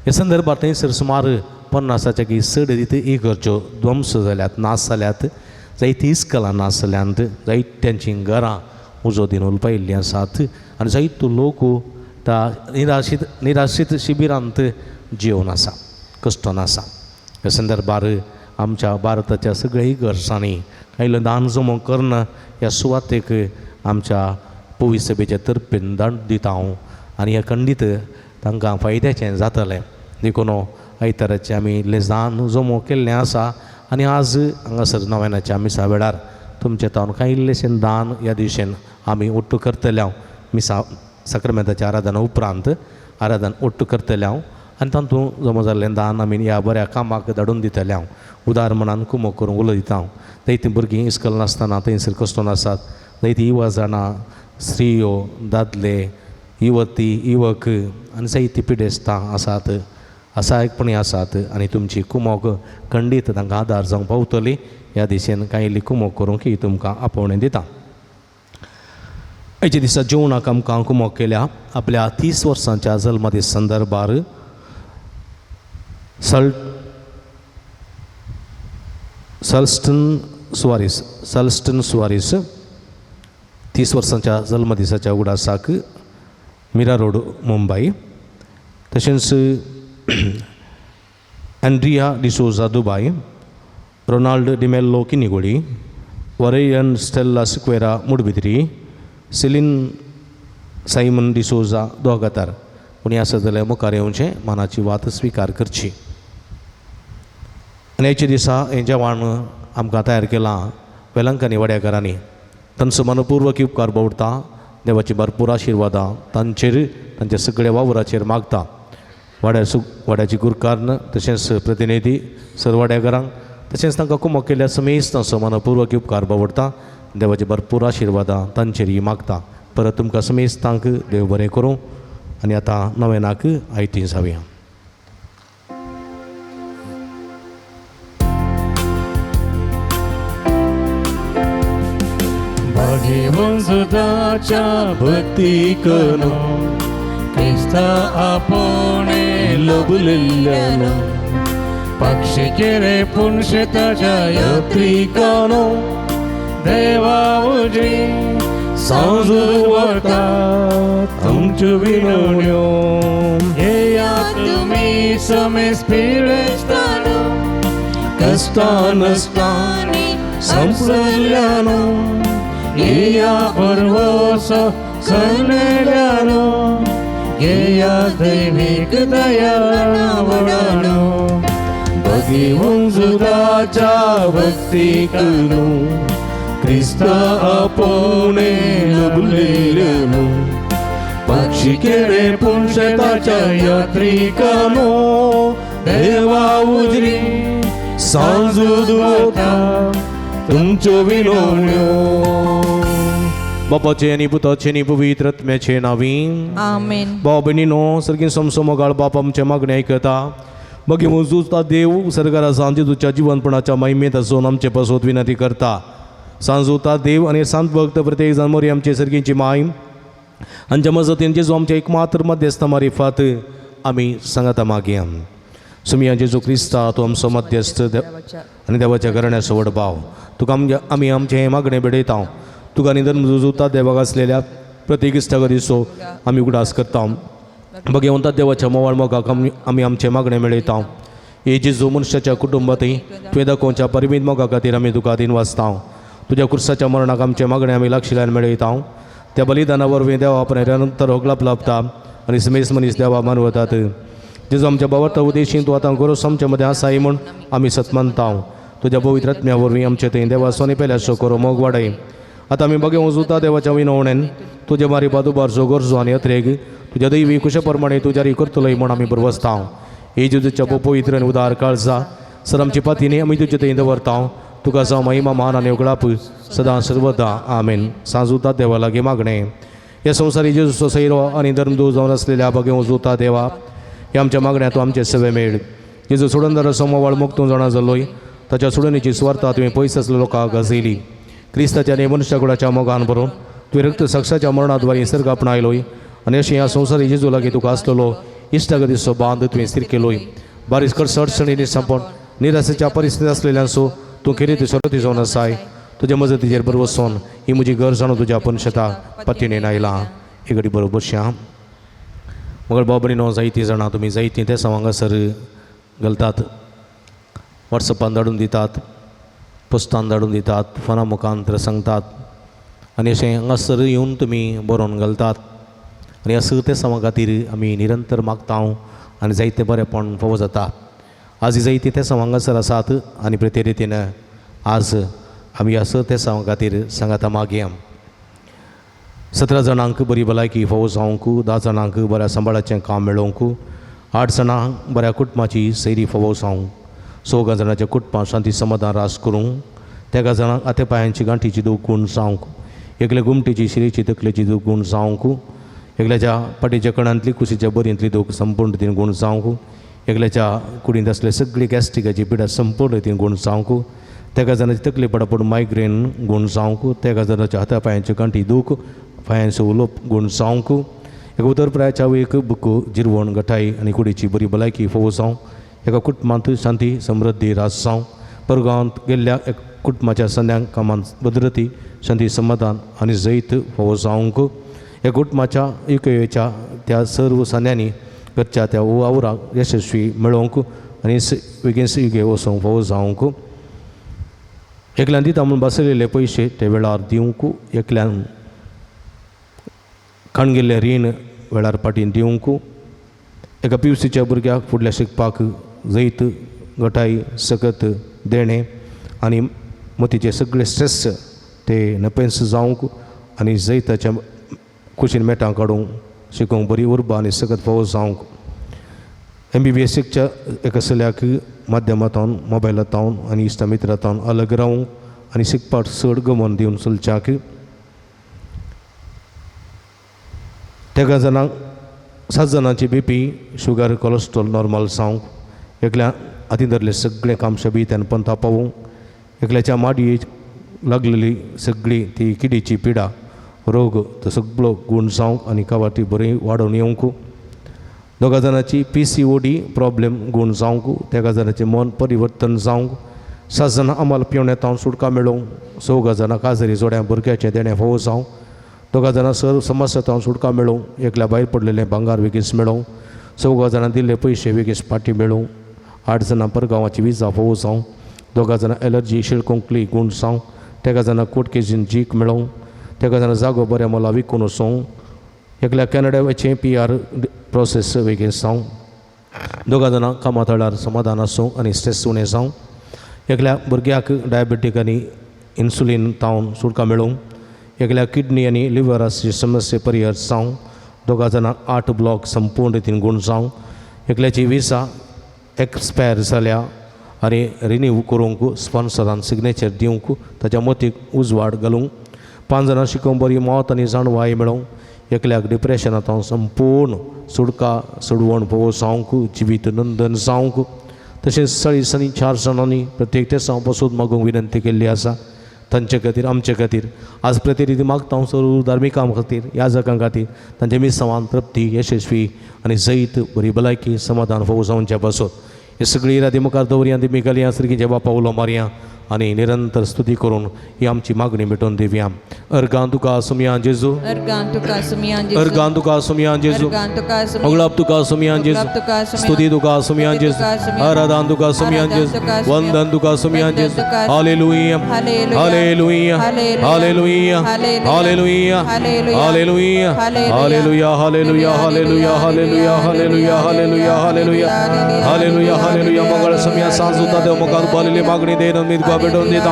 S1: ह्या संदर्भात थंयसर सुमार 50च्या चड इगर्ज्यो ध्वंस जाल्यात, नाश जाल्यात. जायतीं इस्कलां नाश जाल्यांत. जायत्यांची घरां उजो दिन उलपायिल्लीं आसात आनी जायतो लोक त्या निराशीत शिबिरांत जिवन आसा, कश्टान आसा. ह्या संदर्भार आमच्या भारताच्या सगळ्या इगर्जांनी कांय दान जमो करना ह्या सुवातेक आमच्या पवित्र सभेच्या तर्फेन दान दिता हांव. आनी हें खंडीत तांकां फायद्याचें जातलें. देखून आयताराचें आमी इल्लें दान जमो केल्लें आसा. आनी आज हांगासर नव्यानाच्या मिसा वेळार तुमचें तावन कांय इल्लेशें दान ह्या दिशेन आमी ओट्टू करतले हांव. मिसा सक्रामेंताच्या आराधना उपरांत आराधना ओट्टू करतले हांव आनी तातूंत जमा जाल्लें दान आमी ह्या बऱ्या कामाक धाडून दितले हांव. उदार मनान कुमो करूंक उलो दिता हांव. जायतीं भुरगीं इस्कल नासतना थंयसर कश्टान आसात. जायतीं युवा जाणां, स्त्रियो, दादले, युवती, युवक आनी जायतीं पिडेस्तां आसात, असायकपणी आसात. आनी तुमची कुमोक खंडीत तांकां आदार जावंक पावतली ह्या दिशेन कांय इल्ली कुमो करूंक ही तुमकां आपोवणें दिता. हेच्या दिसा जेवणाक आमकां कुमो केल्या आपल्या 30 वर्सांच्या जल्मादीस संदर्भार सल्स्टन सुवारीस 30 वर्सांच्या जल्मदिसाच्या उगडासाक मिरा रोड मुंबई. तशेंच Andrea D'Souza Dubai, Ronald D'Mello Kinnigoli, Valerian Stella Sequeira Moodbidri, Celine Simon D'Souza दोगातार. कोणी आसत जाल्यार मुखार येवचें, मानाची वात स्विकार करची. आनी हेच्या दिसा हें जेवण आमकां तयार केलां वेलंकनी वाड्याकारांनी. तांचो मनपूर्वक उपकार भोवता. देवाची भरपूर आशिर्वादां तांचेर, तांच्या सगळ्या वावराचेर मागता. वाड्याची गुरकार्ण तशेंच प्रतिनिधी सर वाड्याकारांक तशेंच तांकां कुमो केल्या समेस्त तांचो मनपूर्वक उपकार भोवता. देवाची भरपूर आशिर्वादां तांचेरय मागता. परत तुमकां समेस्तांक देव बरें करूं. आनी आतां नवेनाक आयतीं जावया.
S3: भाग्यवंताच्या भक्तीकनो क्रिस्ता आपणे लबलेल्यानो पक्षी केले पुणशेताच्या यात्रिकानो देवा उजळी सांजू वता तुमच्यो विनवण्यो येया तुमी समेस पिळेस्तानो कष्टा नष्टांनी संपलेल्यानो येया परवस सणलेल्यानो येया दैविक दयावडानो भगिवंजुदाच्या भक्तीकनो क्रिस्ता आपणे लबलेल्यानो पक्षी केळे पुणशेताच्या यात्रिकानो देवा उजरी सांजूद वता तुमच्यो विनवण्यो.
S1: बापाचे आनी पुताचे आनी पवित्र आत्म्याचे नांवी.
S4: आमेन.
S1: भाव भयणीनो, सर्गीन समसमगाळ बाप आमचे मागणे आयकता. मगी मुजूचा देव सर्गारा सांजे तुझ्या जीवनपणाच्या महिमेत असून आमचे पासोत विनंती करता. सांजूता देव आणि संत भक्त प्रत्येक जण मोरी आमचे सर्गींची माय आमच्या मजतींचे जो आमचे एकमात्र मध्यस्थ मारिफात आम्ही सांगता मागया. सुमिया जेजू क्रिस्ता तू आमचो मध्यस्थ आनी देवाच्या घराण्याचो व्हड भाव तुका आमी आमचे हे मागणे बेडयता. तुका निधन जुजूता देवाक असलेल्या प्रत्येक इश्टाक दिसो आमी उगडास करता. भगवंता देवाच्या मोवाळ मोगाक आमी आमचे मागणे मेळयता. हे जेजू मनशाच्या कुटुंबातय तुवें दाखोवच्या परिमीत मोगा खातीर आमी तुका दिन वाचता. तुज्या कुर्साच्या मरणाक आमचे मागणे आमी लागशिल्ल्यान मेळयता. त्या बलिदाना वरवीं देवा आपणे नंतर होगलाप लाभता आनी समेस मनीस देवा मानवतात. जेजू आमच्या बाबत उदेशीन तूं आतां गरोस आमचे मदें आसाय म्हूण आमी सतमानता. तुज्या पवित्र आत्म्या वरवीं आमचे थंय देवा सोने पेल्याचो करो मोग वाडय. आतां आमी बगे वचूता देवाच्या विनवणेन तुजे मारी बाजूबारचो गरजो आनी अत्रेक तुज्या दैवी कुशे प्रमाणे तुज्यारी करतलोय म्हूण आमी बरवसता. हे जेजूच्या पवित्र आनी उदार काळजा सर आमची पातीनी आमी तुजे थंय दवरता. तुका जावं महिमा मान आनी उगडाप सदां सर्वदा आमेन. सांजूता देवा लागीं मागणें. ह्या संवसारी जेजूचो सैरो आनी धर्मदूत जावन आसलेल्या बगे वचूता देवा हे आमच्या मागण्या तूं आमचे सेवे मेळ. जेजू सोडून समोवाळ मुक्तूं जाणा जालोय ताच्या सोडणीची स्वार्था तुवें पयस आसल्या लोकांक गाजयली. क्रिस्ताच्या आनी मनशाकुळाच्या मोगान भरून तुवें रक्त साक्षाच्या मरणाद्वारे सर्ग आपणायलोय आनी अशें ह्या संवसारी जेजू लागीं तुका आसलेलो इश्टाग दिसो बांद तुवें स्थिर केलोय. बारीक करस अडचणी संपण निराशेच्या परिस्थिती आसलेल्यांचो तूं खेरी ती सरती जावन आसाय. तुज्या मजतीचेर बरो वचोन ही म्हजी घर जाणून तुज्या पंशता पतीने आयलां. हे घडी बरोबर श्याम मगर बाबडीनो जायतीं जाणां तुमी जायतीं ते हांगासर घालतात. वॉट्सॅपान धाडून दितात, पोस्टान धाडून दितात, फोना मुखांतर सांगतात आनी अशें हांगासर येवन तुमी बरोवन घालतात. आनी असो ते सवा खातीर आमी निरंतर मागता आनी जायते बरेपण फावो जाता. आज जायतीं ते सवा हांगासर आसात आनी प्रते रितीन आज आमी असो ते सवा खातीर सांगाता मागया. 17 जाणांक बरी भलायकी फावो जावंक, 10 जाणांक बऱ्या सांबाळाचें काम मेळोवंक, 8 जाणांक बऱ्या कुटुंबाची सैरी फावो जावंक, 16 जाणांच्या कुटुंबां शांती समाधान रास करूंक, 13 जाणांक आते पांयांची गांठीची दूख गूण जावंक, एकल्या गुमटीची शिरेची तकलेची दूख गूण जावंक, एकल्याच्या पाटीच्या कणांतली कुशीच्या बरींतली दूख संपूर्ण रितीन गूण जावंक, एकल्याच्या कुडींत आसले सगळी गॅस्ट्रिकाची पिडा संपूर्ण रितीन गूण जावंक, 13 जाणांची तकली पडा पडून मायग्रेन गूण जावंक, 13 जाणांच्या हाता पांयांची गांठी दूख पांयांचो उलोप गूण जावंक, एक उदरपुराच्या एक बुक जिरवण गठाई आनी कुडीची बरी भलायकी फावो जावं, एका कुटुंबांत शांती समृद्धी रास जावं, परगांवांत गेल्ल्या एक कुटुंबाच्या संद्यांक कामांत भद्रती शांती समाधान आनी जैत फावो जावंक, ह्या कुटुंबाच्या युकेच्या त्या सर्व संद्यांनी घरच्या त्या वावराक यशस्वी मेळोवंक आनी बेगीन युके वचोंक फावो जावंक, एकल्यान दिता म्हूण बसयलेले पयशे ते वेळार दिवंक, एकल्यान खाण रीण वेळार पाटीन दिवंक, एका PUCच्या भुरग्याक फुडल्या शिकपाक जैत गटाई सकत देणे आनी मतीचे सगळे स्ट्रेस ते नपेन्स जावंक आनी जैताच्या कुशीन मेटां काडूंक शिकोवंक बरी उर्बा आनी सकत फावो जावंक, MBBSच्या एका चल्याक माध्यमांतल्यान मोबायलांतल्यान आनी इश्टा मित्रांतल्यान अलग रावंक आनी शिकपाक चड गमन दिवन चलच्याक तेगा जाणांक 7 जाणांची BP शुगर कोलेस्ट्रॉल नॉर्मल जावंक एकल्या हातीन धरले सगळे काम शबी त्यान पंथा पावूंक एकल्याच्या माडयेक लागलेली सगळी ती किडीची पिडा रोग तो सगळो गुण जावंक आनी कावाटी बरी वाडोवन येवंक दोगा जाणांची PCOD प्रॉब्लेम गुण जावंक तेगा जाणांचें मन परिवर्तन जावंक 7 जाणां आम्हाला पिवण्यातावन सुटका मेळोवंक 6 जाणां काजरी जोड्या भुरग्याचें देणें फावो जावंक दोगा जाणां सर समस्यातावन सुटका मेळोवंक एकल्या भायर पडलेलें भांगार बेगीस मेळोवंक 6 जाणां दिल्ले पयशे बेगीस पाटी मेळोवंक 8 जाणां परगांवाची विजा फावो जावंक दोगा जाणां एलर्जी शिळकोंकली गुण जावंक तेगा जाणां कोटकेजीन जीक मेळोवंक तेगा जाणां जागो बऱ्या मोला विकून वचोवंक एकल्या कॅनडाचें PR प्रोसेस बेगीस जावंक दोगा जाणां कामा थळार समाधान आसूंक आनी स्ट्रेस उणें एकल्या भुरग्याक डायबेटीक आनी इन्सुलीन तावन सुटका मेळोवंक एकल्या किडनी आनी लिव्हराची समस्या परिहार जावंक दोगा जाणांक 8 ब्लॉक संपूर्ण रितीन गुण जावंक एकल्याची विसा एक्सपायर जाल्या आनी रिन्यू करूंक स्पॉन्सरान सिग्नेचर दिवंक ताच्या मतीक उजवाड घालूंक 5 जाणां शिकोवन बरी मौत आनी जाणवाय मेळोवंक एकल्याक डिप्रेशनांत संपूर्ण सुटका सोडवण फोव जावंक जिवीत नंदन जावंक तशेंच 4 जाणांनी प्रत्येक तेसां पासून मागूंक विनंती केल्ली आसा तांचे खातीर आमचे खातीर आज प्रतिनिधी मागता सर्व धार्मिकां खातीर याजकां खातीर तांचे मिसांवान तृप्ती यशस्वी आनी जैत बरी भलायकी समाधान फोव जावचे पासून हे सगळी राती मुखार दवरया ती मिकालिया सारकी बापा उलो मारया आनी निरंतर स्तुती करून ही आमची मागणी मिटोवन दिवया अर्गां तुका सुमयां जेजू
S4: अर्गां तुका सुमयां जेजू
S1: अर्गां तुका सुमयां जेजू
S4: अर्गां तुका सुमयां
S1: अगलाप तुका सुमयां जेजू स्तुती तुका सुमयां जेजू आराधन तुका सुमयां जेजू वंदन तुका सुमयां जेजू hallelujah hallelujah hallelujah hallelujah hallelujah hallelujah hallelujah hallelujah hallelujah hallelujah hallelujah hallelujah hallelujah hallelujah मंगळ सुमयां सांजुता देव मुखार बालेली मागणी देन उमेद भेटून दिता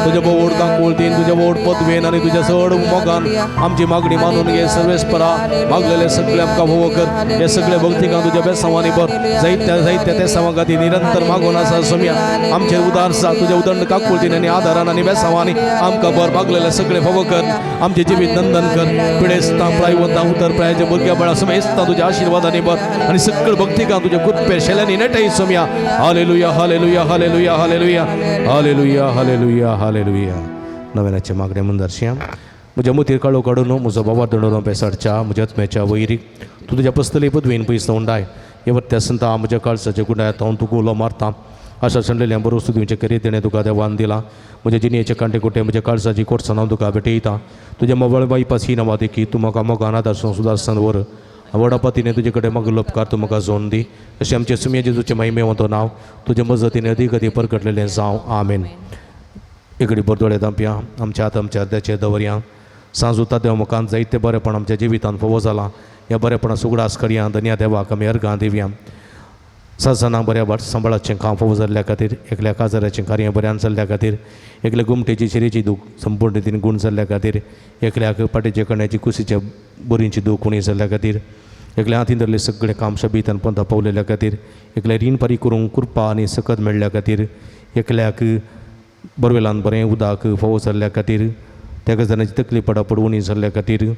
S1: तुझ्या बोवडकांक बोलतीन तुझ्या बोवड पदवेन आनी तुझ्या चड मोगान आमची मागणी मानून घे सर्वेस्परा मागलेले सगळे आमकां फोव कर हे सगळे भक्तिकां तुझ्या बेसांवांनी भर जायत्या त्या सेवां खातीर निरंतर मागून आसा सुमया आमचे उदार आसा तुझ्या उदंड काकुळतीन आनी आदारान आनी बेसांवांनी आमकां भर मागलेले सगळे फोव कर आमचे जिवीत नंदन कर पिडेस्तां प्रायवंतां उतर प्रायाच्या भुरग्या बळा समेस्तां तुझ्या आशिर्वादांनी भर आनी सगळे भक्तिकां तुझ्या कुत्पे शेल्यांनी नेटय सुमया hallelujah hallelujah hallelujah hallelujah hallelujah hallelujah hallelujah नव्यानाचे मागणे मुंदरश्याम म्हज्या मुतीर काळो काडून म्हजो बाबा दंडोरो पेसाडच्या म्हज्या आत्म्याच्या वैरीक तूं तुज्या पस्तले पदवेन पयस तोंडाय हे वत्या संता म्हज्या काळजाच्या गुंडायत हांव तुका उलो मारता आशा संडलेल्या बरो तुवें करी तेणें तुका देवान दिला म्हज्या जिणेचे कांटे कुटे म्हज्या काळजाची कोर्सान हांव तुका भेटयता तुज्या मोबायल बायपास ही नांवां देखी तूं म्हाका मोगान आदारसून सुदारसान वर वडापातीने तुजे कडेन म्हाका उपकार तूं म्हाका जोन दी अशें आमचे सुमया जेजूचे महिमेवंतो नांव तुज्या मजतीन अदीक अदीक परगटलेलें जावं आमेन एकडे बरदोळे दांपया आमच्या हात आमच्या अर्द्याचेर दवरया सांजुता देव मुखांत जायते बरेपण आमच्या जिवितांत फोव जाला ह्या बरेपणा सुगडास करया धन्या देवाक आमी अर्गां दिवया 7 जाणां बऱ्या बाट सांबाळाचें काम फोव जाल्ल्या खातीर एकल्या काजाराचें कार्य बऱ्यान चल्ल्या खातीर एकल्या गुमटेची शिरेची दूख संपूर्ण रितीन गुण जाल्ल्या खातीर एकल्याक पाटेचे कण्याची कुशीच्या बोरींची दूख उणी जाल्ल्या खातीर एकल्या हातीन धरले सगळें काम शबीत आनी पंथा पावलेल्या खातीर एकल्या रीण फारी करूंक कुरपा आनी सकत मेळ्ळ्या खातीर एकल्याक बरवेलान बरें उदक फोव जाल्ल्या खातीर तेका जाणांची तकली पडापड उणी जाल्ल्या खातीर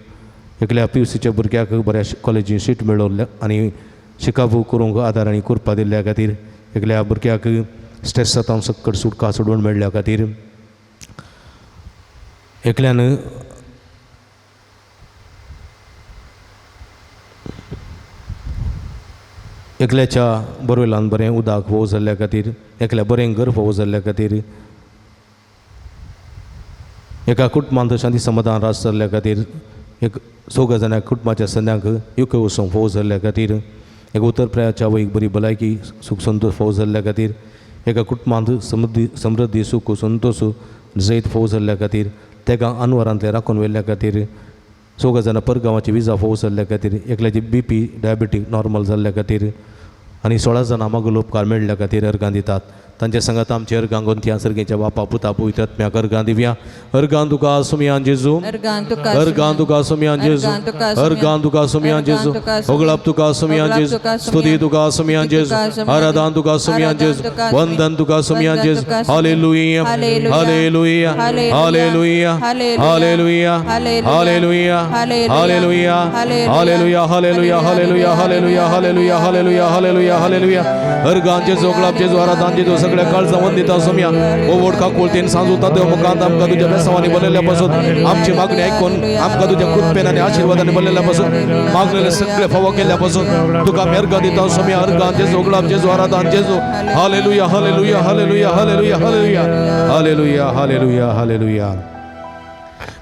S1: एकल्या PUCच्या भुरग्याक बऱ्या कॉलेजीन सीट मेळ्ळो आनी शिकाबू करूंक आदार आनी कुरपा दिल्ल्या खातीर एकल्या भुरग्याक स्ट्रेसांत सकट सुटका सोडून मेळ्ळ्या खातीर एकल्यान एकल्याच्या बरवेलान बरें उदक फोव जाल्ल्या खातीर एकल्या बरें घर फोव जाल्ल्या खातीर एका कुटुंबांत शांती समाधान रास जाल्ल्या खातीर एक 6 जाणां कुटुंबाच्या सद्याक UK वचूंक फोव जाल्ल्या खातीर एक उत्तर प्रयाच्या वैक बरी भलायकी सुख संतोष फोव जाल्ल्या खातीर एका कुटुंबांत समृद्धी सुख संतोष जैत फोव जाल्ल्या खातीर तेका अनवरांतले राखून व्हेल्ल्या खातीर 6 जाणां परगांवाची विजा फोव जाल्ल्या खातीर एकल्याची BP डायबेटीक नॉर्मल जाल्ल्या खातीर आनी 16 जाणां मागूल उपकार मेळ्ळ्या खातीर अर्गां दितात तांचे संगत आमचे अर्गांगोन त्या सर्गेच्या बापा पुता पवित्रात्म्या अर्गां दिव्या अर्गां तुका सुमियान जेजू
S4: अर्गां तुका
S1: अर्गां तुका सुमियान जेजू अर्गां तुका सुमियान जेजू ओगळाप तुका सुमियान जेजू स्तुती तुका सुमियान जेजू आराधना तुका सुमियान जेजू वंदन तुका सुमियान जेजू hallelujah hallelujah hallelujah hallelujah hallelujah hallelujah hallelujah hallelujah hallelujah hallelujah hallelujah hallelujah hallelujah hallelujah अर्गां जेजू ओगळाप जेजू आराधना जेजू सगळ्या काळजा वंदिता सुमिया ओवड का कोलतेन सांजुता देव मुखांत आमकां तुज्या बेसावांनी भरलेल्यापासून आमची मागणी ऐकून आमकां तुज्या कृपेन आनी आशिर्वादांनी भरलेल्यापासून मागलेले सगळे फावो केल्ल्यापासून तुका आमी अर्गां दिता सुमिया अर्गां जेजू ओगळाप जेजू आराधना जेजू hallelujah hallelujah hallelujah hallelujah hallelujah hallelujah hallelujah hallelujah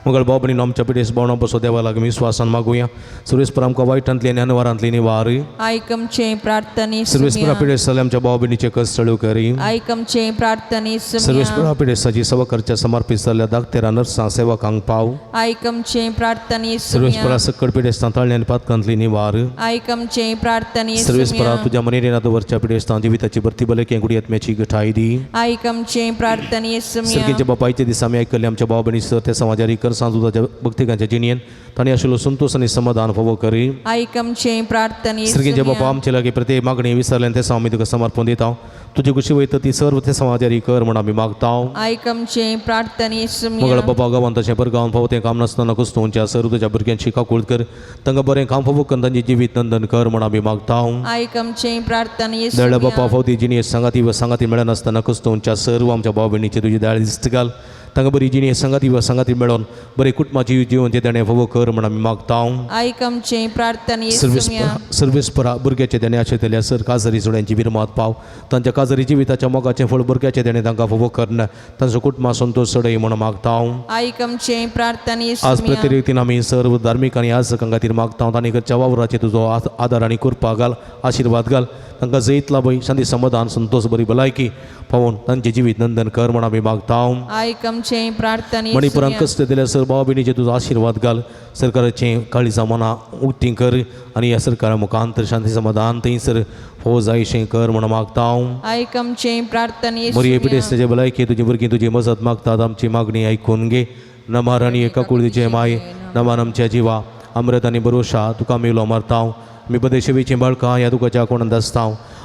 S1: मुगळ बाबणी आमच्या पिढीस बोवणो बसो देवा लागीं विश्वासान मागुया सर्वेस्पर आमकां वायटांतली आनी अनवरांतली निवार
S4: आयकमचे प्रार्थने
S1: सर्वेस्परा पिढेस जाल्यार आमच्या बाबणीचे कस चळू करी
S4: आयकमचे प्रार्थने
S1: सर्वेस्परा पिढेसाची सेवा करच्या समर्पित जाल्ल्या धाकटेरा नर्सां सेवकांक पाव
S4: आयकमचे प्रार्थने
S1: सर्वेस्परा सकट पिढेस्तां तळणी आनी पातकांतली निवार
S4: आयकमचे प्रार्थने
S1: सर्वेस्परा तुज्या मनेरेन दवरच्या पिढेस्तां जिविताची भरती भलके गुडी आत्म्याची गठाय दी
S4: आयकमचे प्रार्थने
S1: सर्गीच्या बापायचे दिसा आमी आयकल्ले आमच्या बाबणी सर त्या समाजारी कर सांजुदाच्या भक्तिकांच्या जिणयेन तांणी आशिल्लो संतोष आनी समाधान फावो करी
S4: आयकमचे प्रार्थने
S1: सर्गीच्या बापा आमचे लागीं प्रत्येक मागणी विसरल्यान ते आमी तुका समर्पण दिता तुजी कुशी वयता ती सर्व ते समाजारी कर म्हण आमी मागता
S4: आयकमचे प्रार्थने
S1: मगळ बाबा गांवांत तशें बरें गांवन फावो तें काम नासतना कुस्तोवच्या सर्व तुज्या भुरग्यांची शिका कुळत कर तांकां बरें काम फावो करून तांची जिवीत नंदन कर म्हण आमी मागता
S4: आयकमचे प्रार्थने
S1: दळ्या बापा फावती जिणी संगाती मेळनासतना कुस्तोवच्या सर्व आमच्या भाव भयणीचे तुजी दाळ दिसत घाल तांकां बरी जिणी संगाती मेळोन बरे कुटुंबाची जिवन जे ताणें फावो कर म्हण आमी मागता
S4: आयकमचे प्रार्थने
S1: सर्वेस्परा भुरग्याचे तेणें आशिल्ल्या सर काजरी जोड्यांची विरमात पाव तांच्या काजरी जिविताच्या मोगाचें फळ भुरग्याचे तेणें तांकां फावो करना तांचो कुटुंबा संतोश चडय म्हण मागता
S4: आयकमचे प्रार्थने
S1: आज प्रत्येक रितीन आमी सर्व धार्मीक आनी आजकां खातीर मागता तांणी घरच्या वावराचे तुजो आदार आनी कृपा घाल आशिर्वाद घाल तांकां जैत लाभय शांती समाधान संतोष बरी भलायकी पावोन तांचे जिवीत नंदन कर म्हण आमी मागता
S4: आयकमचे प्रार्थने
S1: मणिपुरांत कश्ट दिल्या सर भाव भयणीचे तुजो आशिर्वाद घाल सरकाराचे काळीजा मना उक्ती कर आनी ह्या सरकारा मुखांतर शांती समाधान थंयसर फावो जायशें कर म्हण मागता
S4: आयकमचे प्रार्थने
S1: बरी पिडेस्ताचे भलायकी तुजी भुरगीं तुजी मजत मागतात आमची मागणी आयकून घे नमार आनी एका कुळीचे माय नमान आमच्या जिवा अमृत आनी भरोशा तुका मेलो मारता मी बदेशेवीची बाळकां ह्या तुकाच्या कोणांत आसता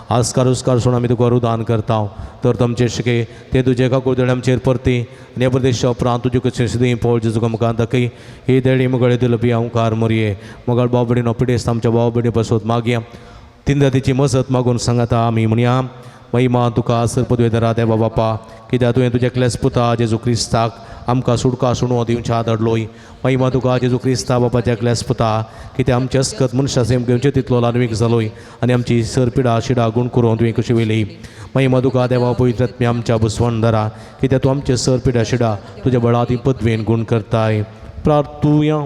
S1: आस्कार उस्कार सोडून आमी तुका रुदान करता तर तुमचे शिके ते तुजे एका कुळदळे आमचेर परती आनी ह्या प्रदेशा उपरांत तुजे कशें सुद्दां पळय तुका मुखार दाखय ही देडी मुगळे दिलपी ओंकार मोरये मुगाळ भाव भयणीन पिडेस्त आमच्या भाव भयणी पासून मागया तीन जातीची मजत मागून सांगाता आमी म्हणया महिमा तुका सरपदवेदरा देवा बापा कित्याक तुवें तुज्या एकल्याच पुता जेजू क्रिस्ताक आमकां सुडका सुणो दिवच्या धाडलोय महिमा तुका जेजू क्रिस्ता बापाच्या एकल्याच पुता कित्याक आमचे अस्कत मनशा सेम घेवचे तितलो लानवीक जालोय आनी आमची सरपिडा शिडा गुण करून तुवें कशी वेली महिमा तुका देवा पवित्रात्म्या आमच्या बसवण कित्याक तूं आमचे सरपिडा शिडा तुज्या बळाती पदवेन गुण करताय प्रार्थुया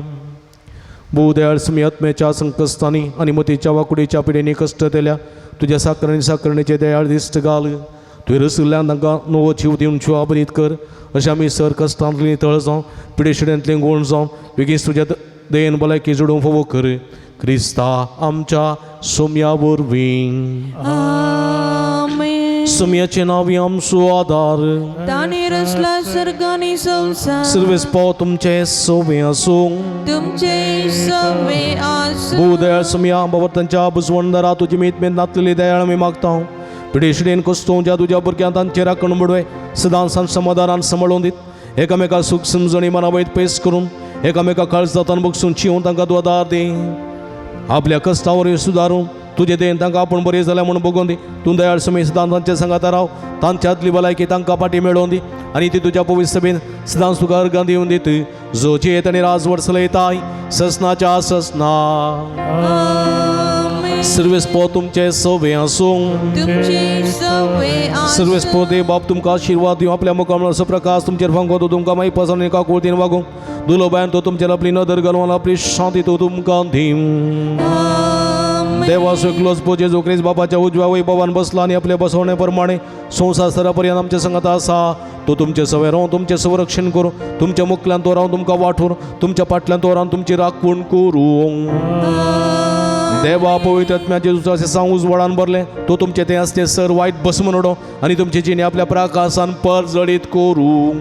S1: भोवदयाळ समी आत्म्याच्या संकस्तांनी आनी मतीच्या वाकुडीच्या पिडेनी कश्ट केल्या तुज्या साकरणीचे दयाळ दिश्ट घाल तुवें रसिल्ल्यान तांकां नवो जीव दिवच्यो आबरीत कर अशें आमी सर कश्टांतली तळ जावं पिडेशिड्यांतली गोण जावं बेगीन तुज्या दयेन भलायकी जोडूंक फावो कर क्रिस्ता आमच्या सोम्या वरवीं सोम्याचे नांव आमचो आदार
S4: ताणे रचला सर्ग आनी संवसार
S1: सर्वेस्पो तुमचे सोवे आसूं
S4: तुमचे सवे आसूं
S1: भोवदयाळ सोम्या बाबतांच्या बुजवणदारा तुजी मीत नातलेली दयाळ आमी मागता पिडेशिडेन कस्तोवच्या तुज्या भुरग्यांक तांचेर राखण बुडवय सदां समाधानान सांबाळून दीत एकामेका सुख समजणी मनावयत पेस करून एकामेका काळजातान बगसून चिवून तांकां तूं आदार दे आपल्या कश्टावर सुदारून तुजे देन तांकां आपूण बरें जालें म्हूण बगोवन दी तूं दयाळ समी सदां तांच्या सांगात राव तांच्या आदली भलायकी तांकां पाटी मेळोवन दी आनी ती तुज्या पवित्र सभेन सदांच तुका अर्गां दिवन दीत जो जेत आनी राजवट चलयताय ससनाच्या ससना सर्वेस्पो तुमचे सवे आसूं सर्वेस्पो देव बाप तुमकां आशिर्वाद दिवं आपल्या मुखार असो प्रकाश तुमचेर फांको तुमकां मागीर पासून एका कुळतीन वागूं दुलो बायन तो तुमचेर आपली नदर घालून आपली शांती तो तुमकां दिवं देवाचो एकलोच पो जेजू ख्रिस्त बापाच्या उजव्या वैभवान बसला आनी आपल्या बसवणे प्रमाणे संवसार स्तरापर्यंत आमच्या संगत आसा तो तुमचे सवे रावन तुमचे संरक्षण करूं तुमच्या मुखल्यान तो रावन तुमकां वाठूर तुमच्या फाटल्यान तो रावन तुमची राखण करूं देवा पवित्र आत्म्याचे असे सांगूस वळान भरले तो तुमचे ते असते सर वाईट बस म्हणडो आणि तुमचे जिणे आपल्या प्रकाशान पर जळीत करू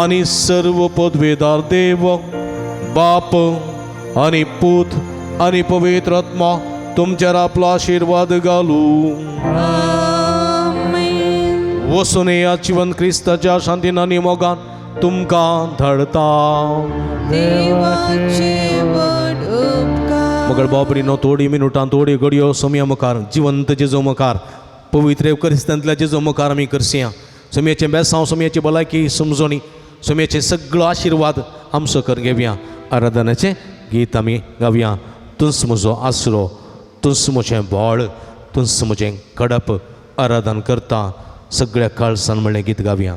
S1: आणि सर्व पदवेदार देव बाप आणि पूत आणि पवित्र आत्मा तुमच्यावर आपला आशीर्वाद घालू वसून या जीवन क्रिस्ताच्या शांतीनं आणि मोगान तुमका धडता मगर बाबरीनो थोडी मिनटां थोडी घडयो समया मुखार जिवंत जेजो मुखार पवित्र क्रिस्तांतल्या जेजो मुखार आमी करसिया समयाचे बेसांव समयाची भलायकी समजोनी समयाचे सगळो आशीर्वाद आमचो कर घेवया आराधनाचे गीत आमी गावया तुंस म्हजो आसरो तुंस म्हजें व्हड तुंस म्हजें कडप आराधन करता सगळ्या काळसान म्हणलें गीत गावया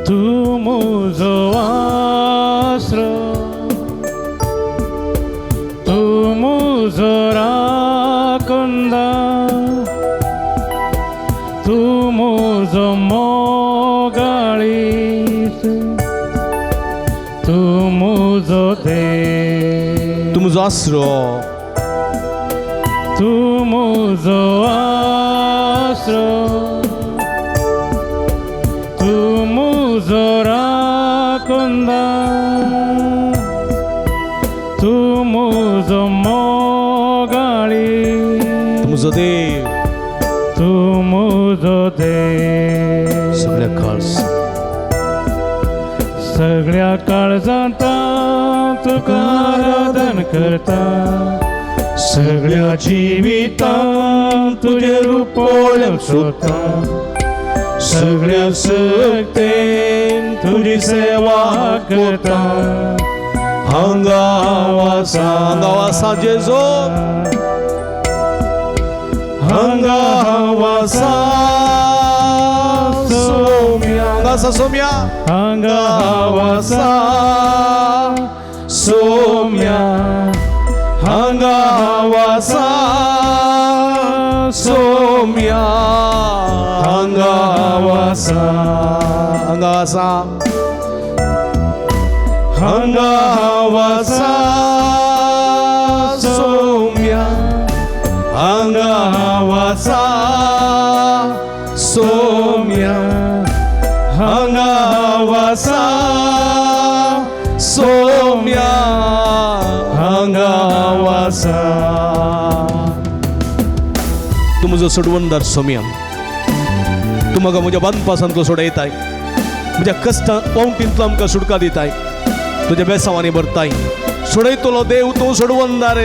S3: तू मुझो आसरो तू मुझो राखुंदा तू मुझो मोगाळीस तू मुझो देव
S1: तुमचो आसरो
S3: तू मुझो आसरो राखुंदा तू मुझो मोगाळी
S1: तुमचो देव
S3: तू मुझो देव सगळ्या काळजांत तुका आराधन करता सगळ्या जिवितांत तुझे रूपोळ सोदता सगळ्या सक्तेन तुझी सेवा करता
S1: हांगावासा जेजो हांगावासा सोम्या
S3: हांगावासा
S1: सोम्या हांगावासा सोम्या हांगावासा हांगावासा सोम्या हांगावासा सोम्या हांगावासा सोम्या हांगावासा तू म्हजो सोडवणदार सोम्या तू म्हाका म्हज्या बांदपासांतलो सोडयताय म्हज्या कश्टां पावटींतलो आमकां सुटका दिताय तुज्या बेसांवांनी भरताय सोडयतलो देव तूं सोडवणदार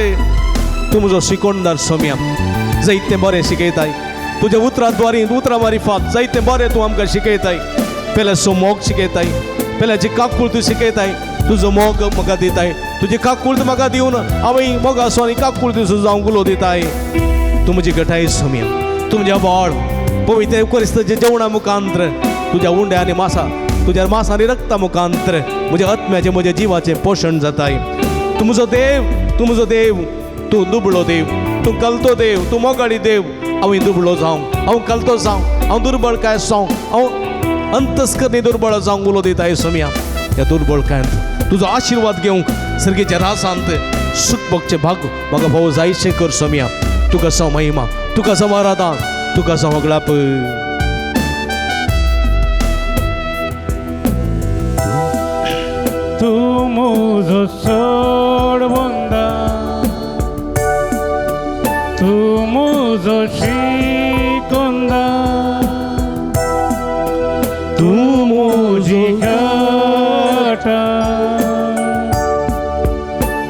S1: तूं म्हजो शिकोणदार सोम्या जायतें बरें शिकयताय तुज्या उतरां मारिफात जायतें बरें तूं आमकां शिकयताय पेल्याचो मोग शिकयताय पेल्याची काकूळ तूं शिकयताय तुजो मोग म्हाका दिताय तुजी काकूळ तूं म्हाका दिवन हांवें मोग आसूं आनी काकूळ तुजो जावं गुलो दिताय तूं म्हजी गठाय सोम्या तूं म्हज्या व्हड पवित्र क्रिस्ताच्या जेवणा मुखांतर तुज्या उंड्या आनी तुज्या मांसा आनी रक्ता मुखांतर म्हज्या आत्म्याचें म्हज्या जिवाचें पोशण जाताय तूं म्हजो देव तूं दुबळो देव तूं कलतो देव तूं मोगाळी देव हांव दुबळो जावं हांव कलतो जावं हांव दुर्बळकाय जावं हांव अंतस्करणी दुर्बळ जावंक उलो दिताय सोम्या ह्या दुर्बळकायेंत तुजो आशिर्वाद घेवंक सर्गेच्या रासांत सुख भोगचें भाग म्हाका भाऊ जायशें कर सोम्या तुका जावं महिमा तुका जावं आराधन तुका जावं अगलाप
S3: तू मुझो सोडवंदा तू मुझो शिकोंदा तू मुझी गटा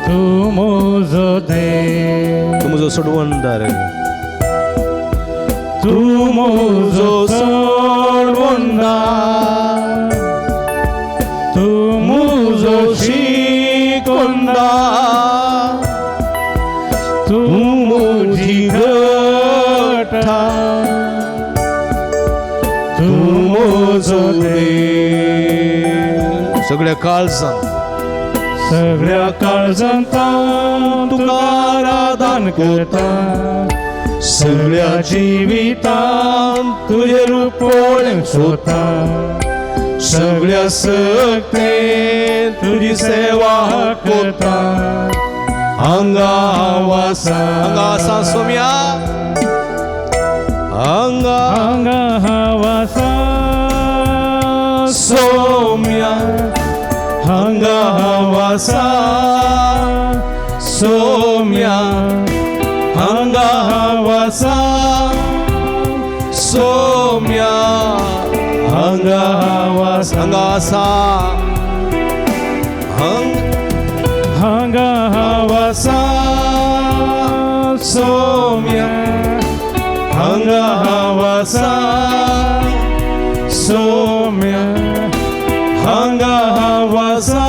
S3: तू मुझो देव
S1: तू म्हजो सोडवणदार
S3: तू मुझो सोडवंदार तू मुझो शिकोंदार तू मुझी गठा
S1: दे. सगळ्या काळजान
S3: सगळ्या काळजांता तुका आराधन करता, सगळ्या जिवितान तुझे रूप पळोवंक सोदता, सगळ्या सक्तेन तुझी सेवा करता. हांगा वासा
S1: सोम्या हांगा
S3: वासा
S1: सोम्या
S3: हांगा वासा
S1: सोम्या
S3: हांगा वासा
S1: सोम्या
S3: हांगा वासा
S1: हंगासा
S3: हांगा वासा
S1: सोम्या
S3: हांगा वासा सौम्या हांगा वासा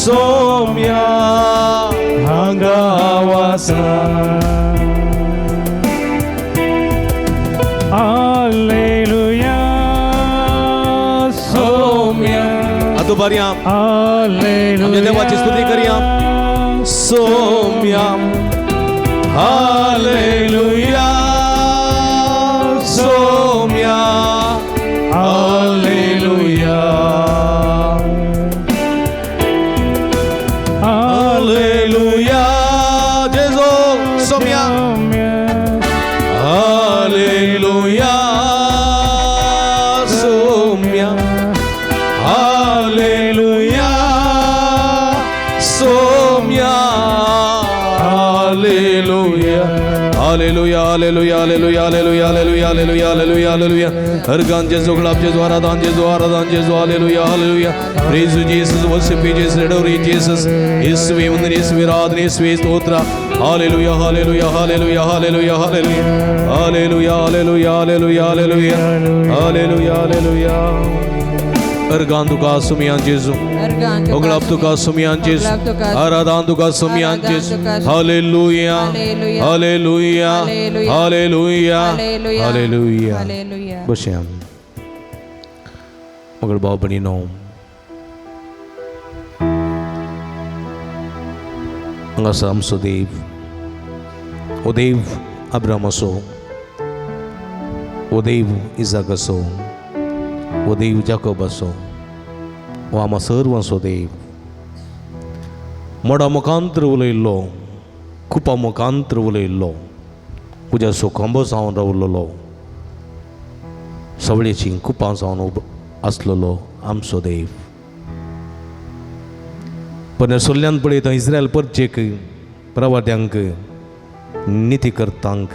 S1: सोम्या
S3: हांगा वासा. Alleluia सौम्या
S1: आता बऱ्या
S3: Alleluia
S1: आमच्या देवाची स्तुती करूया. सोम्या हालेलुया सोम्या हालेलुया हालेलुया जेजो सोम्या हालेलुया सोम्या हालेलुया सोम्या hallelujah hallelujah hallelujah hallelujah hallelujah hallelujah hallelujah hallelujah hallelujah हर गान जेजो गलाब जेजो आराधन जेजो hallelujah hallelujah praise you Jesus worship you Jesus adore you Jesus യേശുവേ വന്ദനം യേശുവേ ആരാധന യേശുവേ സ്തോത്ര hallelujah hallelujah hallelujah hallelujah hallelujah hallelujah hallelujah hallelujah hallelujah hallelujah hallelujah Ergan tuka sumiyan Jesu Oglap tuka sumiyan Jesu Aradan tuka sumiyan Jesu Hallelujah Hallelujah Hallelujah Hallelujah Boşayam Magal babani no Angasam Sudev Odev Abramaso Odev Izagaso O देव जाकोबासो ओ आमा सर्वांचो देव मोडा मुखांतर उलयल्लो खुपा मुखांतर उलयल्लो तुज्या सुखंब जावन रावलेलो सवळेची खुपा जावन आसलेलो आमचो देव पण सोल्ल्यान पळयता Israel परचेक प्रवाद्यांक नितीकर्तांक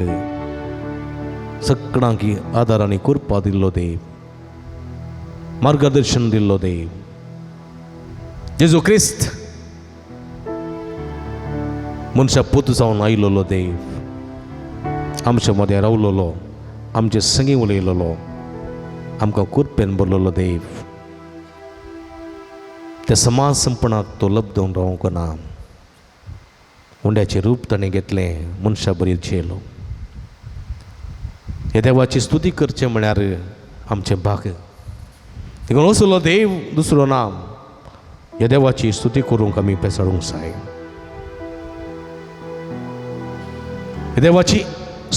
S1: सगळ्यांक आदारांनी कृपा दिल्लो देव मार्गदर्शन दिल्लो देव जेजू क्रिस्त मनशा पूत जावन आयलोलो देव आमच्या मदें रावलोलो आमचे संगी उलयलोलो आमकां कृपेन भरलेलो देव त्या समाज संपणाक तो लब्धवन रावंक ना हुंड्याचें रूप ताणें घेतलें मनशा बरी जेलो हे देवाची स्तुती करचें म्हळ्यार आमचें भाग देखून असलो देव दुसरो ना ह्या देवाची स्तुती करूंक आमी पेसाडूंक जाय ह्या देवाची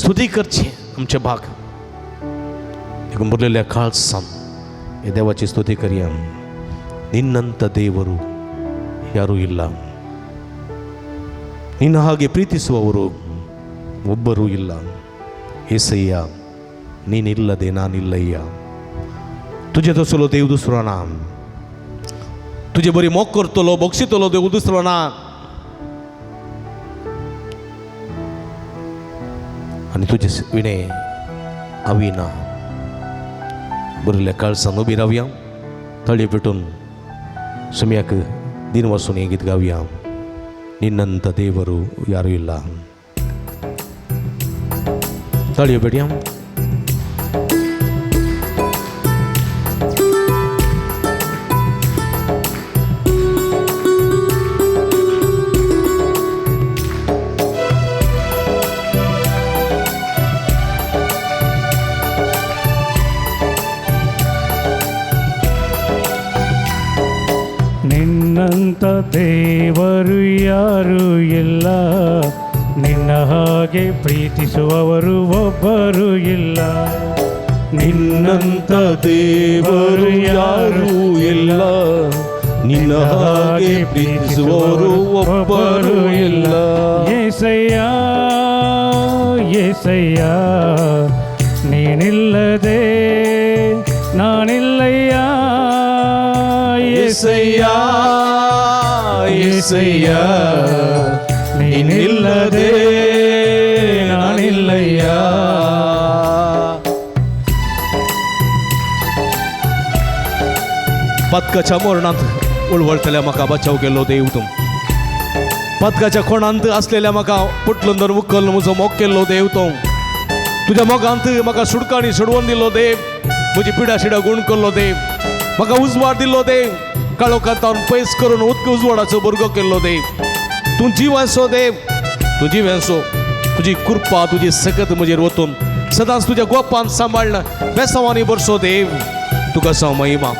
S1: स्तुती करची आमचे भाग देखून बरलेल्या काळजान ह्या देवाची स्तुती करया ನಿನ್ನಂತ ದೇವರು ಯಾರೂ ಇಲ್ಲ ನಿನ್ನ ಹಾಗೆ ಪ್ರೀತಿಸುವವರು ಒಬ್ಬರೂ ಇಲ್ಲ ಏಸಯ್ಯ ನೀನಿಲ್ಲದೆ ನಾನಿಲ್ಲಯ್ಯ तुझे तसलो देव दुसरो ना तुझे बरी मोग करतलो बक्षितलो देव दुसरो ना आणि तुझे विणे आवी ना बरल्या काळजान उबी रावया तळी पेटून ಸಮಯಕ ದಿನವಸು ಗೀತ ಗಾವ್ಯ ನಿನ್ನಂತ ದೇವರು ಯಾರೂ ಇಲ್ಲ ತಳಿಯಬೇಡಿ
S3: ನಿನ್ನಂಥ ದೇವರು ಯಾರು ಇಲ್ಲ, ನಿನ್ನ ಹಾಗೆ ಪ್ರೀತಿಸುವವರು ಒಬ್ಬರು ಇಲ್ಲ.
S1: ನಿನ್ನಂಥ ದೇವರು ಯಾರೂ ಇಲ್ಲ, ನಿನ್ನ ಹಾಗೆ ಪ್ರೀತಿಸುವವರು ಒಬ್ಬರು ಇಲ್ಲ.
S3: ಏಸಯ್ಯ ಏಸಯ್ಯ ನೀನಿಲ್ಲದೆ ನಾನಿಲ್ಲಯ್ಯ.
S1: ಏಸಯ್ಯ ಏಸಯ್ಯ ನೀನಿಲ್ಲದೆ ನಾನಿಲ್ಲಯ್ಯ. पदकाच्या मोरणांत उळवळटल्या म्हाका बचाव केलो देव तूं. पदकाच्या खोणांत असलेल्या म्हाका पुटलून धरून मुक्कल म्हजो मोग केल्लो देव तूं. तुज्या मोगांत म्हाका सुडकांनी सोडवून दिलो देव. म्हजी पिडा शिडा गुण केल्लो देव. म्हाका उजवाड दिल्लो देव. काळोखांतावन पयस करून उजवाडाचो भुरगो केल्लो देव. तूं जीव आसो देव, तूं जीव आसो. तुजी कृपा तुजी सकत म्हजेर वतून सदांच तुज्या गोपान सांबाळना बेसांवांनी बरसो देव. तुका सांग महिमा,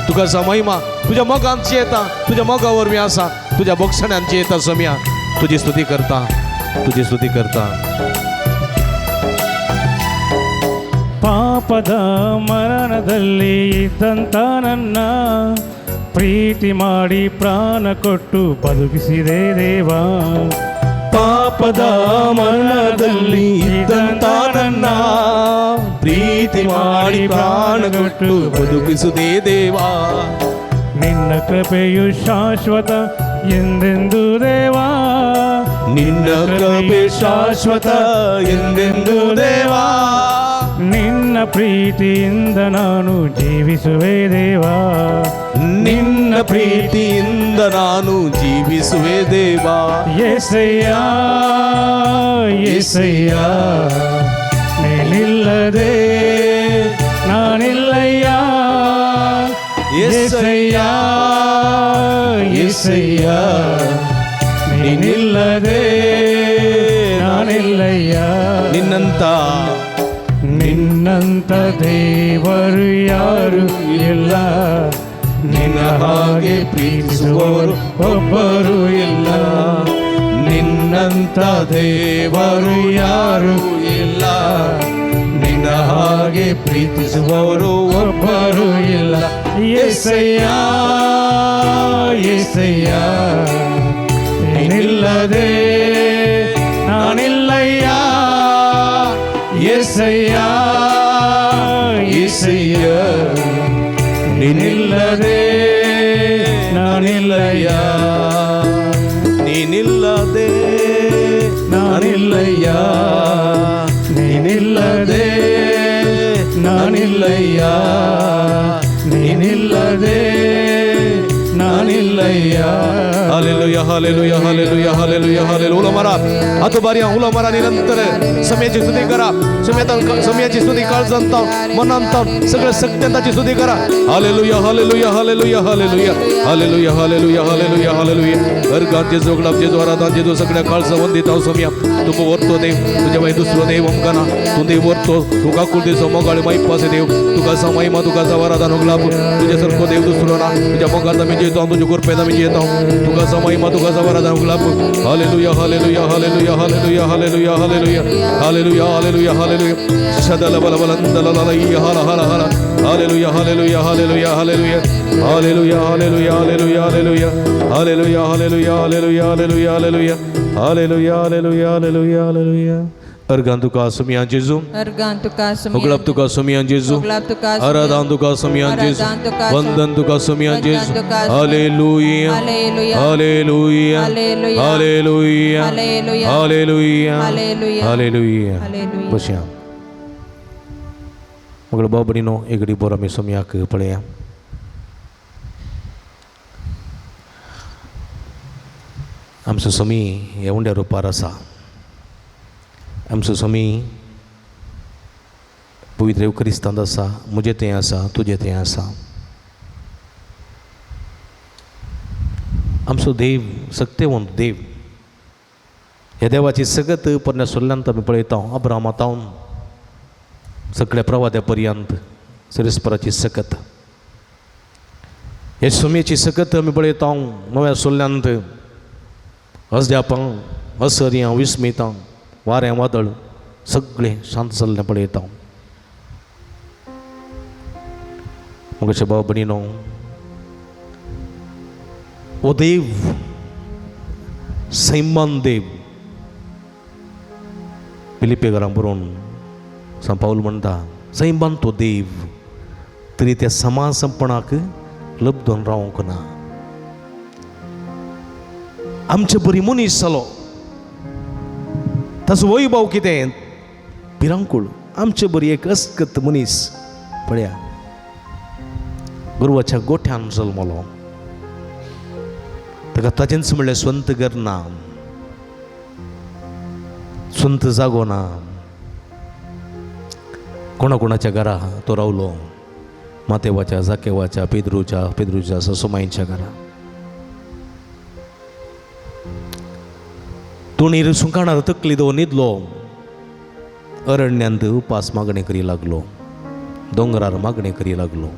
S1: तुका सांग महिमा. तुज्या मोगांची येता, तुज्या मोगा वरवीं आसा, तुज्या बोगसण्यांची येता सम्या. तुजी स्तुती करता, तुजी स्तुती करता.
S3: ಪಾಪದ ಮರಣದಲ್ಲಿ ಇದ್ದಂಥ ನನ್ನ ಪ್ರೀತಿ ಮಾಡಿ ಪ್ರಾಣ ಕೊಟ್ಟು ಬದುಕಿಸಿದೆ ದೇವ.
S1: ಪಾಪದ ಮರಣದಲ್ಲಿ ಇದ್ದಂತ ನನ್ನ ಪ್ರೀತಿ ಮಾಡಿ ಪ್ರಾಣ ಕೊಟ್ಟು ಬದುಕಿಸುದೇ ದೇವಾ.
S3: ನಿನ್ನ ಕೃಪೆಯು ಶಾಶ್ವತ ಎಂದೆಂದು ದೇವಾ.
S1: ನಿನ್ನ ಕೃಪೆ ಶಾಶ್ವತ ಎಂದೆಂದು ದೇವಾ.
S3: ನಿನ್ನ ಪ್ರೀತಿಯಿಂದ ನಾನು ಜೀವಿಸುವೆ ದೇವಾ.
S1: ನಿನ್ನ ಪ್ರೀತಿಯಿಂದ ನಾನು ಜೀವಿಸುವೆ ದೇವಾ.
S3: ಏಸಯ್ಯ ಏಸಯ್ಯ ನೀನಿಲ್ಲದೆ ನಾನಿಲ್ಲಯ್ಯ. ಏಸಯ್ಯ ಏಸಯ್ಯ ನೀನಿಲ್ಲದೆ ನಾನಿಲ್ಲಯ್ಯ.
S1: ನಿನ್ನಂತ
S3: ನಿನ್ನಂಥ ದೇವರು ಯಾರು ಇಲ್ಲ, ನಿನ್ನ ಹಾಗೆ ಪ್ರೀತಿಸುವವರು ಒಬ್ಬರು ಇಲ್ಲ.
S1: ನಿನ್ನಂತ ದೇವರು ಯಾರು ಇಲ್ಲ, ನಿನ್ನ ಹಾಗೆ ಪ್ರೀತಿಸುವವರು ಒಬ್ಬರು ಇಲ್ಲ.
S3: ಏಸಯ್ಯ ಏಸಯ್ಯ ನೀನಿಲ್ಲದೆ ನಾನಿಲ್ಲಯ್ಯ. ಏಸಯ್ಯ ಏಸಯ್ಯ ನೀನಿಲ್ಲದೆ ನಾನಿಲ್ಲಯ್ಯ.
S1: ನೀನಿಲ್ಲದೆ ನಾನಿಲ್ಲಯ್ಯ.
S3: ನೀನಿಲ್ಲದೆ ನಾನಿಲ್ಲಯ್ಯ. ನೀನಿಲ್ಲದೆ ನಾನಿಲ್ಲಯ್ಯ.
S1: Hallelujah hallelujah hallelujah hallelujah hallelujah. उलो मारा हातो बारिया उलो मारा निरंतर समयाची स्तुती करा. समयाची स्तुती काळजांता मनांता सगळ्या सत्यांताची स्तुती करा. Hallelujah hallelujah hallelujah hallelujah hallelujah hallelujah hallelujah hallelujah. अर्गांचे जोगलापचे जोरादांचे जो सगळ्या काळजा वंदित हांव सम्या तुका वर्तो देव. तुझ्या बाई दुसरो देव अमकाना तू देव वर्तो. तुका कुलदेसो मोगाळे माईपासे देव. तुका सा महिमा तुका सा वरादान होगलाप. तुझ्या सारको देव दुसरो ना. तुझ्या मोगात आमी जेतो तुझ्या कृपेत आमी जेतो. तुका सा महिमा तुका सा वरादान होगलाप. Hallelujah hallelujah hallelujah hallelujah hallelujah hallelujah hallelujah hallelujah hallelujah. शदल बल बलंदल ललैया हाला हाला हाला. Hallelujah hallelujah hallelujah hallelujah hallelujah hallelujah hallelujah hallelujah hallelujah hallelujah hallelujah hallelujah hallelujah hallelujah hallelujah hallelujah hallelujah. अर्गान तुका सम्या जेजू.
S4: अर्गान तुका
S1: उगलाप तुका सम्या जेजू.
S4: उगलाप तुका
S1: आराधन तुका सम्या जेजू. वंदन तुका सम्या जेजू. Hallelujah
S4: hallelujah
S1: hallelujah
S4: hallelujah
S1: hallelujah
S4: hallelujah
S1: hallelujah
S4: hallelujah
S1: hallelujah.
S4: Hallelujah.
S1: बसया मगळ बाबडीनो एकडी बोर आमी सम्याक पळया. आमचो समी हे उंड्या रुपार आसा. आमचो समी पवित्र क्रिस्तांत आसा. म्हजें तें आसा, तुजें तें आसा. आमचो देव सत्यवंत देव. ह्या देवाची सगत परमेश्वरांत आमी पळयता. अब्रामातावन सगळ्या प्रवाद्या पर्यंत सिरस्पराची सकत. हे सोम्याची सकत आमी पळयता नव्या सोल्ल्यांत अजद्यापां असर्यां विस्मितां वारें वादळ सगळें शांत जाल्लें पळयता. म्हजे भाव भयणीनो, ओ देव, सैमान देव, फिलिपेकारांक बरोवन सान पाऊल म्हणटा सैमान तो देव, तरी त्या समासपणाक लबदून रावंक ना. आमचे बरी मनीस जालो ताचो वैभव कितें भिरांकूळ. आमचे बरी एक अस्कत मनीस पळया, गुरवाच्या गोठ्यान जल्मलो. ताका ताचेंच म्हणलें स्वंत घर ना, स्वंत जागो ना. कोणाच्या घरा तो रावलो, मातेवाच्या, जाकेवाच्या, पेद्रूच्या ससुमाईंच्या घरा. तोणीर सुकाणार तकली दो न्हिदलो, अरण्यांत उपास मागणे करी लागलो, दोंगरार मागणे करी लागलो.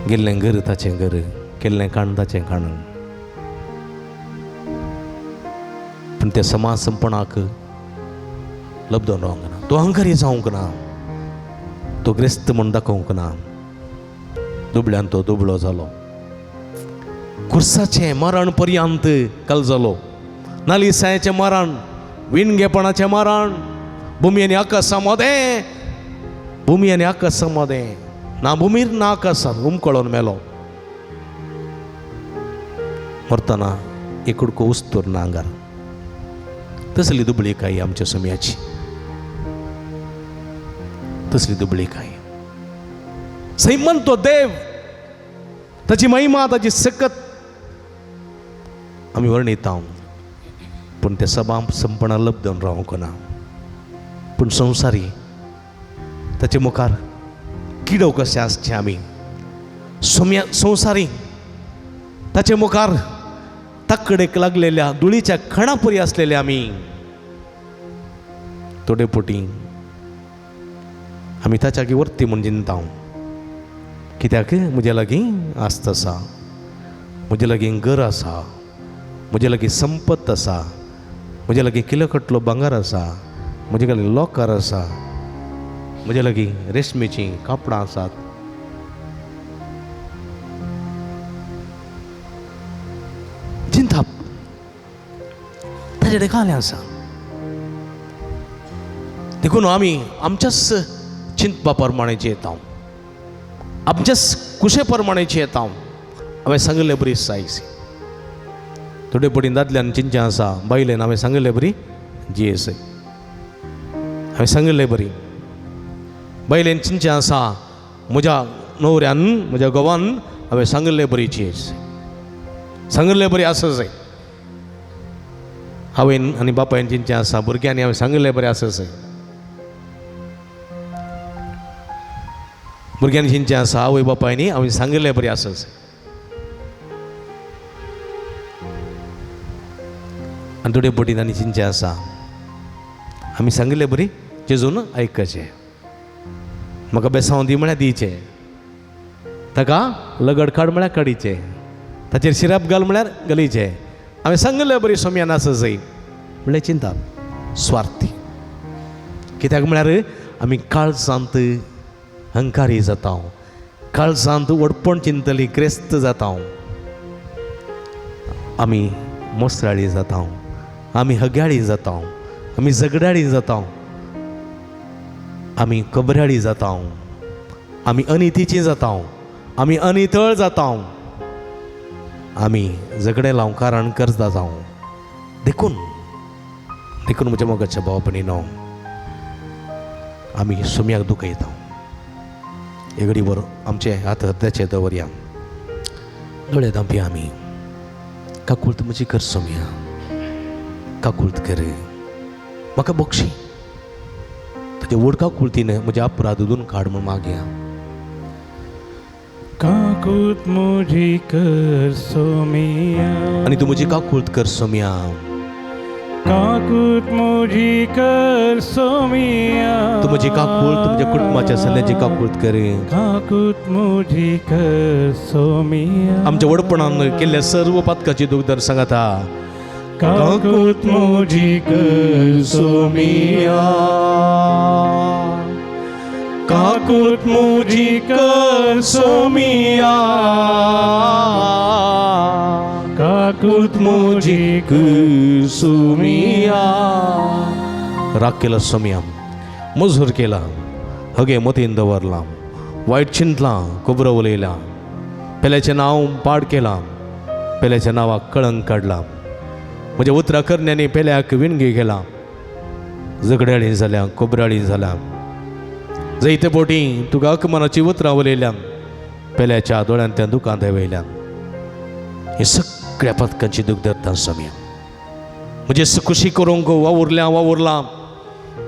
S1: गेल्लें घर ताचें घर, केल्लें काण ताचें काण. पूण त्या समासपणाक लबदून रावंक ना. तो अहंकारी जावंक ना, तो ग्रेस्त म्हूण दाखोवंक ना. दुबळ्यान तो दुबळो जालो. कुर्साचें मरण पर्यंत कालजलो, नालिसायेचें मरण, विणगेपणाचें मरण, भुमी आनी आकाशा मदें, भुमी आनी आकाशा मदें, ना भुमीर ना आकाशांत उमकळोन मेलो. मरतना एक कुडको उस्तूर ना आंगार. तसली दुबळीकाई आमच्या सोम्याची, तसली दुबळीकाई. सैमान तो देव, ताची महिमा, ताची सकत आमी वर्णिता. पूण ते सभा संपणा लबदून रावंक ना. पूण संवसारी ताचे मुखार किडो कशें आसचें आमी. सोम्या संवसारी ताचे मुखार ताकडेक लागलेल्या धुळीच्या खणा परी आसलेले आमी. थोडे पोटी आमी ताच्याकी वर्ती म्हूण चिंता. कित्याक म्हजे लागीं आस्त आसा, म्हजे लागीं घर आसा, म्हजे लागीं संपत आसा, म्हजे लागीं किलोकटलो भांगर आसा, म्हजे लागीं लॉकर आसा, म्हजे लागीं रेशमेचीं कापडां आसात. चिंता ताचे कडेन कांय आसा. देखून आमी आमच्याच चिंतपा प्रमाणे जियेता, आमच्याच कुशे प्रमाणे जियेता. हांवें सांगिल्लें बरी सायज. थोडे पटीन दादल्यान चिंतचें आसा, बायलेन हांवें सांगिल्लें बरी जियेस. हांवें सांगिल्लें बरी. बायलेन चिंतचें आसा, म्हज्या न्हवऱ्यान, म्हज्या घोवान हांवें सांगिल्लें बरी जियेस, सांगिल्लें बरी आसा जाय. हांवें आनी बापायन चिंतचें आसा, भुरग्यांनी हांवें सांगिल्लें बरें आसा जाय. भुरग्यांनी चिंतचें आसा, आवय बापायनी हांवें सांगिल्लें बरें आसा जाय. आनी थोडे पटीन आनी चिंतचें आसा, आमी सांगिल्लें बरी जेजून आयकचें. म्हाका बेसांव दी म्हळ्यार दिवचें, ताका लगड काड म्हळ्यार काडीचें, ताचेर शिराप घाल म्हळ्यार घालीचें. हांवें सांगिल्लें बरी सोम्यान आसा जाय म्हळ्यार चिंता स्वार्थी. कित्याक म्हळ्यार आमी काळजांत अहंकारी जाता, काळजांत वडपण चिंतली क्रेस्त जाता, आमी मोसराळी जाता, आमी हग्याळी जाता, आमी झगड्याळी जाता, आमी कबऱ्याळी जाता, आमी अनितीची जाता, आमी अनितळ जाता, आमी झगडे लावंक कारण कर्जदार जावं. देखून म्हज्या मोगाच्या भाव भयणीनो, आमी सोम्याक दुखयता. एक घडीभर आमचे हात हृदयाचे दवरया, दोळे धांपया आमी. काकुळत म्हजी कर सोम्या, काकुळत कर, म्हाका बक्षी तुजे व्हड काकुळतीन म्हजे अपराध धुवन काड म्हूण मागया.
S3: काकुळत म्हजी कर सोम्या,
S1: आनी तूं म्हजी काकुळत कर सोम्या.
S3: काकूत मुझी कर सोमिया
S1: तू म्हजी काकूळ तुमच्या कुटुंबाच्या सगळ्यांची काकूळत करे.
S3: काकूत मुझी कर सोमिया
S1: आमच्या वडपणान केल्ल्या सर्व पातकाची दुखदर सांगाता.
S3: काकूत मुझी कर सोमिया
S1: काकूत मुझी कर सोमिया
S3: काकूत मुझी
S1: कर सोमिया. राग केला सोमिया, मजूर केला, हगे मतीन दवरला, वाईट चिंतला, खोबरं उलयला, पेल्याचें नांव पाड केला, पेल्याच्या नांवाक कळंक काडला. म्हज्या उतरा करण्यांनी पेल्याक विणगी केला, झगड्याळी जाल्या, खोबराळी जाल्या. जैते पोटी तुका अकमानाची उतरां उलयल्या, पेल्याच्या दोळ्यांत त्या दुकान देवयल्या. हे सगळ्या पथकांची दूख धरता सोमिया. म्हणजे खुशी करूंक वावुरला,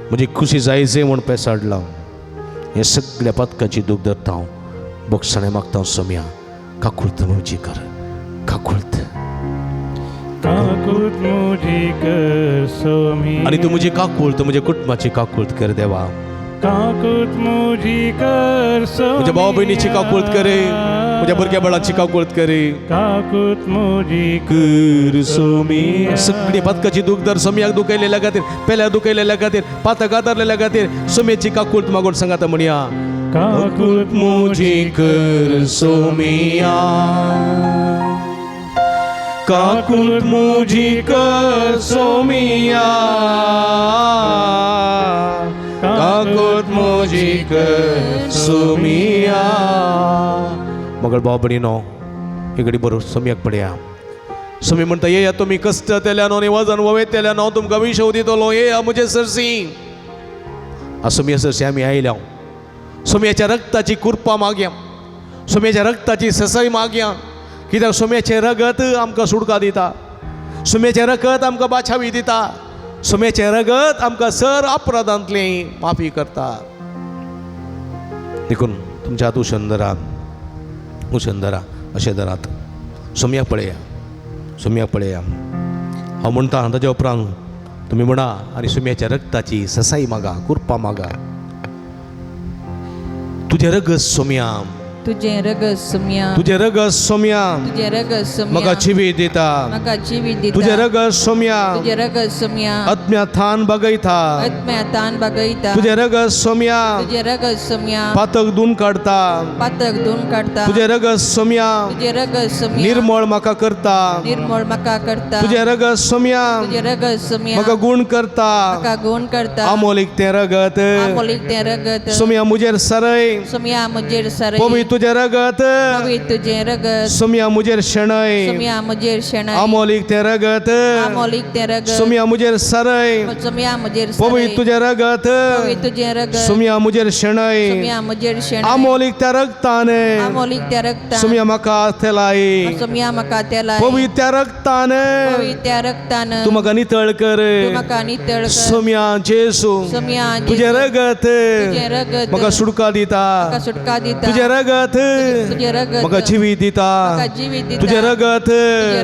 S1: म्हणजे खुशी जायचे म्हूण पेसाडला. हे सगळ्या पथकाची दूख धरता हांव बोगसाणें मागता सोमिया. काकुळत म्हजी कर, काकुळत.
S3: काकूत मुझी कर सोमिया
S1: आणि तू म्हजी काकुळत म्हज्या कुटुंबाची काकुळत कर देवा.
S3: काकूत मुझी कर सोमिया
S1: म्हज्या भावा भयणीची काकुळत करे, म्हज्या भुरग्या बाळाची काकुळत करे.
S3: काकूत मुझी
S1: कर सोमिया. सगळी पथकाची दूख दर सोमियाक दुखयलेल्या खातीर, पेल्या दुखयलेल्या खातीर, पातक आदारलेल्या खातीर सोमियाची काकुळत मागून सांगाता म्हणया.
S3: काकूत
S1: मुझी कर सोमिया काकुळत मुझी कर सोमिया काकुळत मुझी कर सोमिया. मगळ भाव भयणीनो इकडे बरो सोमियाक पडया. सोमी म्हणटा येया तुमी कश्ट तेल्यानो आनी वजन ववेतेल्यानो हांव तुमकां विशव दितलो. येया म्हजे सरसी. सोमिया सरसी आमी आयल्या. सोम्याच्या रक्ताची कुरपा मागया, सोम्याच्या रक्ताची ससाई मागया. कित्याक सोम्याचें रगत आमकां सुडका दिता, सोम्याचें रगत आमकां बाछावी दिता, सोम्याचें रगत आमकां सर अपराधांतली माफी करता. देखून तुमच्या हात उशंदरा अशें धरात. सोम्याक पळया, सोम्याक पळया. हांव म्हणटा ताच्या उपरांत तुमी म्हणा आनी सोम्याच्या रक्ताची ससाई मागा, कुरपा मागा. तुझे रगत सोमिया,
S4: तुझे रगत सोमिया,
S1: तुझे रगत सोमिया
S4: तुझे रगत सोमिया
S1: म्हाका जिवीत दिता.
S4: म्हाका जिवीत दिता.
S1: तुझे रगत सोमिया
S4: तुझे रगत सोमिया
S1: आत्म्या थान बगयता.
S4: आत्म्यातान बगयता.
S1: तुझे रगत सोमिया
S4: तुझे रगत सोमिया
S1: पातक धुवन काडता.
S4: पातक धुवन काडता.
S1: तुझे रगत सोमिया
S4: तुझे रगत सोमिया
S1: निर्मळ म्हाका करता.
S4: निर्मळ म्हाका करता.
S1: तुझे रगत सोमिया
S4: तुझे रगत सोमिया
S1: म्हाका गुण करता.
S4: म्हाका गुण करता.
S1: आमोलीक तें रगत
S4: आमोलीक तें रगत
S1: सोमिया मुजेर सरय.
S4: सोमिया मुजेर सरय.
S1: पवी तुझे रगत
S4: पवित्र तुझे रगत
S1: सोमिया मुजेर शेणय.
S4: सोमिया मुजेर शेणय.
S1: आमोलीक तें रगत
S4: आमोलीक तें रगत
S1: सोमिया मुजेर सरय.
S4: सोमिया मुजेर सरय.
S1: पवी तुझे रगत
S4: पवित्र तुझे रगत
S1: सोमिया मुजेर शेणय.
S4: सोमिया मुजेर शेणय.
S1: आमोलीक त्या रक्तान
S4: आमोलीक त्या रक्तान
S1: सोमिया म्हाका तेलाय.
S4: सोमिया म्हाका तेलाय.
S1: पवित्र त्या रक्तान
S4: पवित्र त्या रक्तान
S1: तू म्हाका नितळ कर.
S4: तू म्हाका नितळ कर.
S1: सोमिया जेसू
S4: सोमिया
S1: तुझे रगत
S4: तुझे रगत
S1: म्हाका सुटका दिता.
S4: म्हाका सुटका दिता.
S1: तुझे रगत
S4: तुझे रगत
S1: म्हाका जिवीत दिता.
S4: म्हाका जिवीत दिता.
S1: तुझे रगत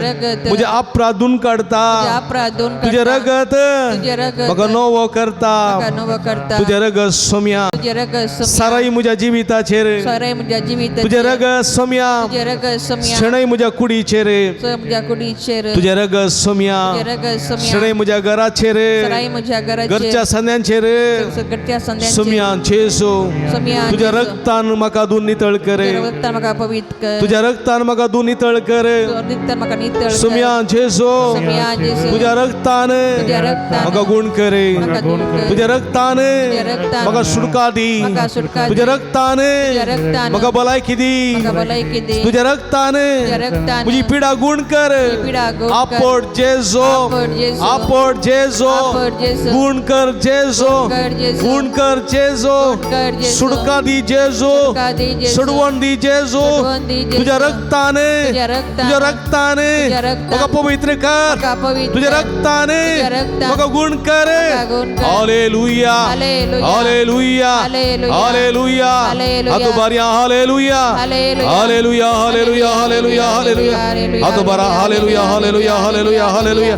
S4: रगत
S1: म्हजे अपराधून काडता.
S4: तुझे अपराधून
S1: तुझे
S4: काडता.
S1: रगत
S4: तुझे रगत
S1: म्हाका नवो करता.
S4: म्हाका नवो करता.
S1: तुझे रगत सोमिया
S4: तुझे रगत सोमिया
S1: साराई म्हज्या जिविताचेर.
S4: साराय म्हज्या जिविताचेर.
S1: तुझे रगत सोमिया
S4: तुझे रगत सोमिया
S1: शणै म्हज्या कुडीचेर.
S4: म्हज्या कुडीचेर.
S1: तुझे रगत सोमिया
S4: तुझे रगत सोमिया
S1: शणै म्हज्या घराचेर,
S4: साराय म्हज्या घराचेर.
S1: घरच्या संद्यांचेर.
S4: घरच्या संध्यांचेर.
S1: सोमिया जेसू
S4: सोमिया
S1: तुझ्या
S4: जेसू.
S1: रक्तान म्हाका दून नितळ कर.
S4: तुझे रगतान म्हाका पवित्र कर.
S1: तुझ्या रक्तान म्हाका दून नितळ कर.
S4: तुझे रगतान म्हाका नितळ कर.
S1: सोमिया जेसू
S4: सोमिया जेसू.
S1: तुझ्या रक्तान
S4: तुझ्या रक्तान
S1: म्हाका गुण कर.
S4: म्हाका गुण कर.
S1: तुझ्या रक्तान
S4: तुझ्या रक्तान
S1: म्हाका सुटका दी.
S4: म्हाका सुटका दी.
S1: तुझ्या रक्तान
S4: तुझ्या रक्तान
S1: म्हाका भलायकी दी.
S4: म्हाका भलायकी दे.
S1: तुझ्या रक्तान
S4: तुझ्या रक्तान
S1: म्हजी पिडा गुण कर.
S4: म्हजी पिडा गुण कर.
S1: आपोट जेसू
S4: आपोट जेसू.
S1: आपोट जेसू
S4: आपोट जेसू.
S1: गुण कर जेसू
S4: गुण कर जेसू.
S1: गुण कर जेसू
S4: गुण कर जेसू.
S1: सुटका दी जेसू
S4: सुटका दी जेसू.
S1: सोडवा सोडवण दी जेजू
S4: सोडवण दी जेजू.
S1: तुझ्या रक्ताने
S4: तुझ्या रक्ताने.
S1: तुझ्या रक्ताने
S4: तुझ्या रक्ताने.
S1: मग पवित्र कर
S4: मका पवित्र.
S1: तुझ्या रक्ताने
S4: तुझ्या रक्ताने.
S1: मग गुण कर
S4: मका गुण कर.
S1: Hallelujah
S4: hallelujah.
S1: Hallelujah
S4: hallelujah.
S1: Hallelujah
S4: hallelujah.
S1: हातो बारिया hallelujah
S4: hallelujah.
S1: Hallelujah hallelujah hallelujah hallelujah हातो बारा hallelujah hallelujah hallelujah hallelujah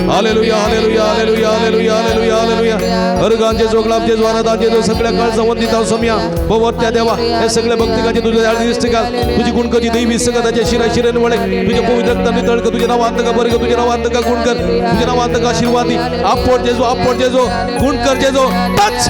S1: hallelujah hallelujah hallelujah hallelujah hallelujah hallelujah अर्गांचे जोगलामचे ज्वारादांचे जो सगळ्या काळ संबंधित समया भवत्या देवा हे सगळे भक्तिकाचे तुझ्या दिसते का तुझी गुणकची दैवी सगळ्याच्या शिराशिरेने वळे तुझ्या पवित्र रक्ताने तळक तुझे नाव अंत का बरं तुझे नाव अंत का गुण कर तुझे नाव अंत का आशीर्वादी आपपोट जेजो गुण कर जेजो touch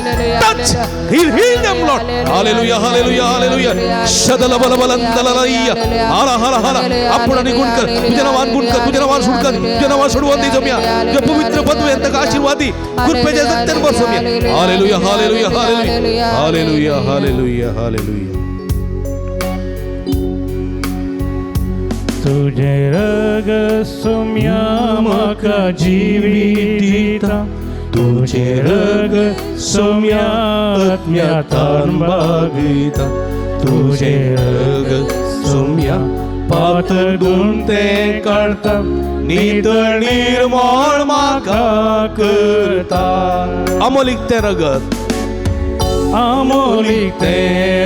S1: touch heal them Lord hallelujah hallelujah hallelujah शदल बल बलंदललैया हाला हाला हाला आपण आणि गुण कर तुझे नावान गुण कर तुझे नावान सोड कर तुझे नावान सोडवून दे जम्या तुझ्या पवित्र पदवी अंत का आशीर्वादी कृपेच्या सत्तेन बसवूया hallelujah hallelujah hallelujah hallelujah hallelujah hallelujah
S3: तुझे रग सोम्या मका जीविता तुझे रग सोम्या आत्म्यातान बागिता तुझे रग सोम्या पातळ गुंते काढता नितळ निर्मळ माका करता
S1: अमोलिक ते रगत
S3: अमोलिक ते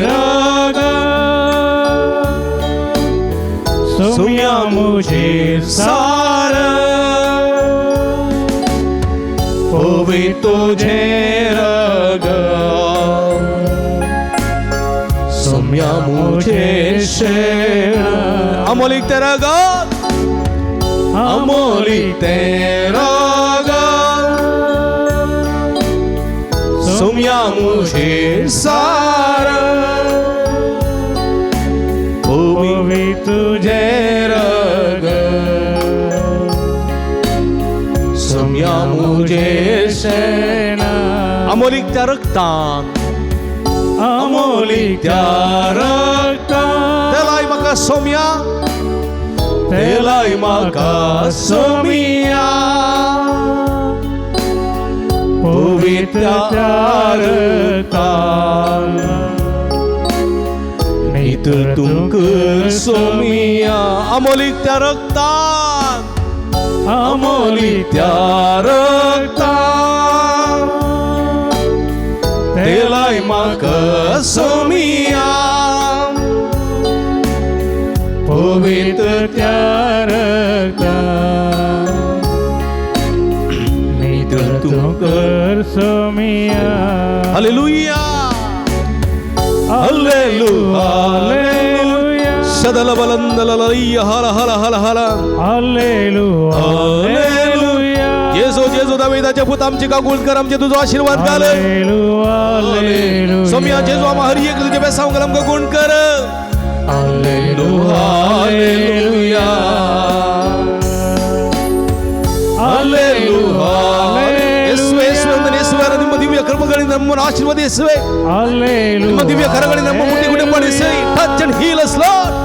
S3: रग सोम्या मुझे सार होवे तुझे रग सोम्या मुझे शेण
S1: अमोलिक ते रगत
S3: अमोलिक ते रग
S1: सोम्या मुझे सार
S3: होवे तुझे रग सोम्या मुझे शेण
S1: अमोलिक त्या रक्तान
S3: अमोलिक त्या रक्तान
S1: तेलाई मका सोम्या
S3: तेलाई माका सोमिया पवित्र त्या रक्तान नितर तुमक सोमिया
S1: अमोलिक त्या रक्तान
S3: अमोलिक त्या रक्तान तेलाई माका सोमिया पवित्र त्या रक्तान नितर तुमकर सोमिया
S1: हालेलुया
S3: हालेलुया हालेलुया
S1: शदल बलंदललैया हाला हाला हाला हाला
S3: हालेलुया हालेलुया
S1: जेजो जेजो दाविदाच्या पुत आमची काकूल कर आमचे तुझा आशीर्वाद घाल
S3: हालेलुया हालेलुया
S1: सोम्या जेजो आम्हा हर एक तुझे बेसाव घाल आमका गुण कर
S3: हालेलुया हालेलुया हालेलुया
S1: ಯೇಸುವೆ ಯೇಸುವೆ ಯೇಸುವೆ ನಿಮ್ಮ ದಿವ್ಯ ಕರ್ಮಗಳಿಂದ ನಮ್ಮನ್ನು ಆಶೀರ್ವಾದ ಯೇಸುವೆ ನಿಮ್ಮ ದಿವ್ಯ ಕರಗಳಿಂದ ನಮ್ಮ ಮುಟ್ಟಿ ಗುಣಪಡಿಸಿ touch and heal us Lord